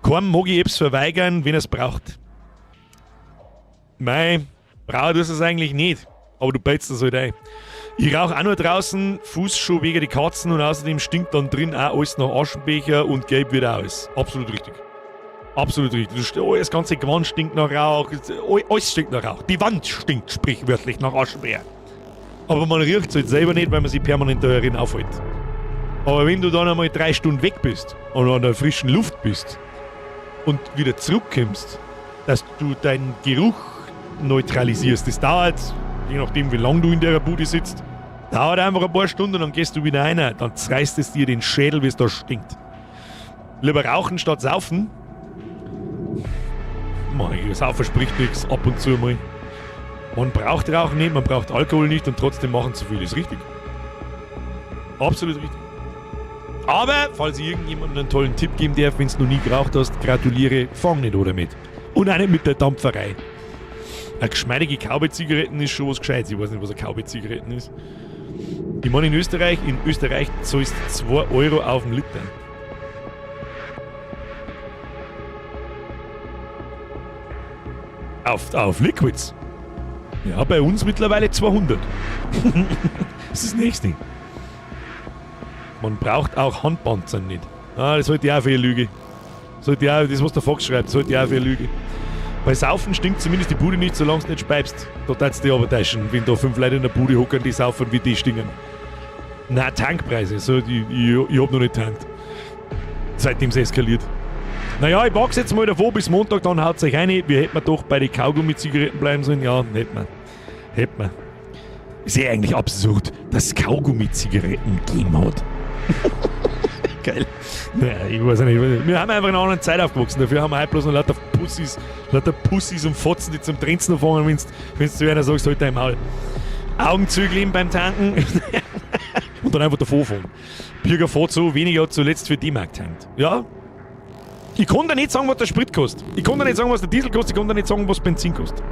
Kaum mag ich es verweigern, wenn er es braucht. Mei, braucht es eigentlich nicht, aber du beizt das halt ein. Ich rauche auch nur draußen, Fuß schon wegen die Katzen und außerdem stinkt dann drin auch alles nach Aschenbecher und gelb wird auch alles. Absolut richtig. Absolut richtig. Das ganze Gewand stinkt nach Rauch, alles stinkt nach Rauch. Die Wand stinkt sprichwörtlich nach Aschenbecher. Aber man riecht es halt selber nicht, weil man sich permanent da herin aufhält. Aber wenn du dann einmal 3 Stunden weg bist und an der frischen Luft bist und wieder zurückkommst, dass du deinen Geruch neutralisierst, das dauert, je nachdem wie lange du in der Bude sitzt, Dauert einfach ein paar Stunden und dann gehst du wieder rein. Dann zerreißt es dir den Schädel, wie es da stinkt. Lieber rauchen statt saufen. Saufen spricht nichts, ab und zu mal. Man braucht Rauchen nicht, man braucht Alkohol nicht und trotzdem machen zu viel. Ist richtig. Absolut richtig. Aber, falls ich irgendjemandem einen tollen Tipp geben darf, wenn du noch nie geraucht hast, gratuliere, fang nicht damit. Und auch nicht mit der Dampferei. Eine geschmeidige Kaube-Zigaretten ist schon was Gescheites. Ich weiß nicht, was eine Kaube-Zigaretten ist. Ich meine, in Österreich zahlst du 2 Euro auf den Liter. Auf Liquids? Ja, bei uns mittlerweile 200. Das ist das Nächste. Man braucht auch Handpanzern nicht. Ah, das halte ich auch für eine Lüge. Das, was der Fox schreibt, das halte ich auch für eine Lüge. Bei Saufen stinkt zumindest die Bude nicht, solange du nicht speibst. Da darfst du dich aber täuschen, wenn da 5 Leute in der Bude hocken, die saufen, wie die stinken. Nein, Tankpreise. So, ich hab noch nicht tankt. Seitdem es eskaliert. Naja, ich wachse jetzt mal davor bis Montag, dann haut's euch rein. Wir hätten doch bei den Kaugummi-Zigaretten bleiben sollen. Ja, hätten wir. Ist ja eigentlich absurd, dass es Kaugummi-Zigaretten gegeben hat. Geil. Naja, ich weiß nicht. Wir haben einfach in einer anderen Zeit aufgewachsen. Dafür haben wir halt bloß noch lauter Pussys und Fotzen, die zum Trenzen anfangen, wenn du zu einer sagst, halt dein Maul. Augenzügel beim Tanken. Und dann einfach davor fahren. Bürger fährt so, weniger hat zuletzt für D-Mark tankt. Ja. Ich kann dir nicht sagen, was der Sprit kostet. Ich kann dir nicht sagen, was der Diesel kostet. Ich kann dir nicht sagen, was Benzin kostet.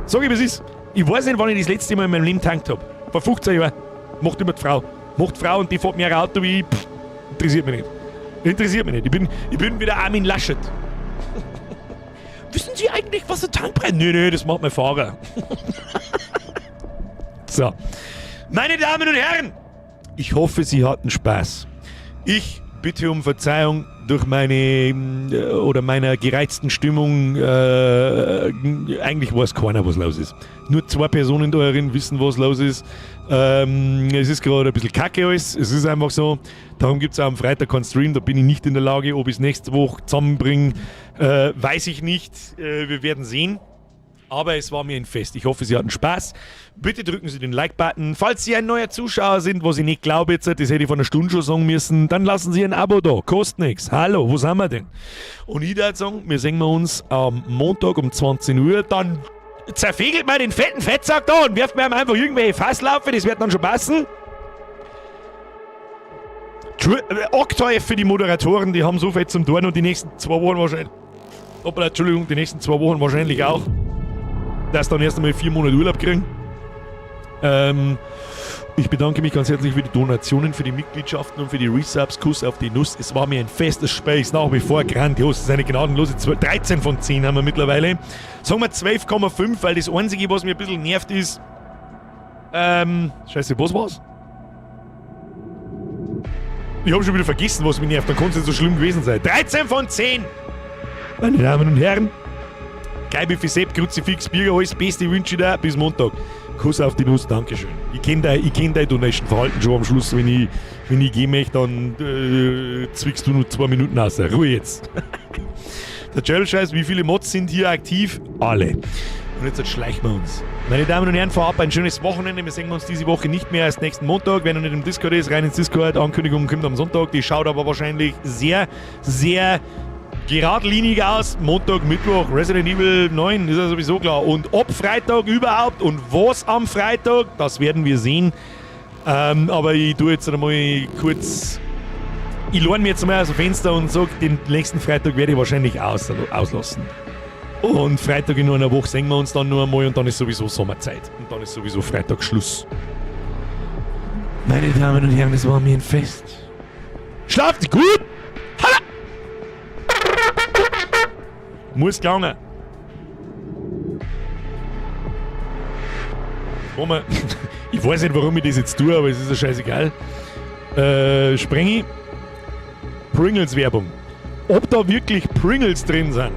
Sag ich, was ist. Ich weiß nicht, wann ich das letzte Mal in meinem Leben tankt habe. Vor 15 Jahren. Macht immer die Frau. Macht Frau und die fährt mehr Auto wie ich. Interessiert mich nicht. Ich bin wieder Armin Laschet. Wissen Sie eigentlich, was der Tankpreis ist? Nee, das macht mein Fahrer. So. Meine Damen und Herren, ich hoffe, Sie hatten Spaß. Ich bitte um Verzeihung durch meiner gereizten Stimmung. Eigentlich weiß keiner, was los ist. Nur 2 Personen da drin wissen, was los ist. Es ist gerade ein bisschen kacke alles. Es ist einfach so. Darum gibt es auch am Freitag keinen Stream. Da bin ich nicht in der Lage. Ob ich es nächste Woche zusammenbringe, weiß ich nicht. Wir werden sehen. Aber es war mir ein Fest. Ich hoffe, Sie hatten Spaß. Bitte drücken Sie den Like-Button. Falls Sie ein neuer Zuschauer sind, was ich nicht glaube jetzt, das hätte ich von einer Stunde schon sagen müssen, dann lassen Sie ein Abo da. Kostet nichts. Hallo, wo sind wir denn? Und ich würde sagen, wir sehen uns am Montag um 20 Uhr. Dann zerfegelt mal den fetten Fettsack da und wirft mir einfach irgendwelche Fasslaufe. Das wird dann schon passen. Oktav für die Moderatoren, die haben so viel zum Tun und die nächsten 2 Wochen wahrscheinlich. Die nächsten 2 Wochen wahrscheinlich auch. Dass dann erst einmal 4 Monate Urlaub kriegen. Ich bedanke mich ganz herzlich für die Donationen, für die Mitgliedschaften und für die Resubs. Kuss auf die Nuss. Es war mir ein festes Space, nach wie vor grandios. Das ist eine gnadenlose 13 von 10 haben wir mittlerweile. Sagen wir 12,5, weil das Einzige, was mir ein bisschen nervt, ist... Scheiße, was war's? Ich habe schon wieder vergessen, was mich nervt. Dann kann es nicht so schlimm gewesen sein. 13 von 10! Meine Damen und Herren, Geibe für Sepp, Kruzifix, Birger, alles Beste wünsche ich dir. Bis Montag. Kuss auf die Nuss, Dankeschön. Ich kenn dein Donation-Verhalten schon am Schluss. Wenn ich gehen möchte, dann zwickst du nur 2 Minuten aus. Ruhe jetzt. Der Channel-Scheiß, wie viele Mods sind hier aktiv? Alle. Und jetzt schleichen wir uns. Meine Damen und Herren, vorab ein schönes Wochenende. Wir sehen uns diese Woche nicht mehr als nächsten Montag. Wenn er nicht im Discord ist, rein ins Discord. Ankündigung kommt am Sonntag. Die schaut aber wahrscheinlich sehr, sehr geradlinig aus. Montag, Mittwoch, Resident Evil 9, ist ja sowieso klar. Und ob Freitag überhaupt und was am Freitag, das werden wir sehen. Aber ich tue jetzt einmal kurz... Ich lerne mir jetzt mal aus dem Fenster und sage, den nächsten Freitag werde ich wahrscheinlich auslassen. Und Freitag in nur einer Woche sehen wir uns dann nur einmal und dann ist sowieso Sommerzeit. Und dann ist sowieso Freitag Schluss. Meine Damen und Herren, das war mir ein Fest. Schlaft gut! Hallo! Muss gegangen. Ich weiß nicht, warum ich das jetzt tue, aber es ist ja scheißegal. Sprengi. Pringles Werbung. Ob da wirklich Pringles drin sind,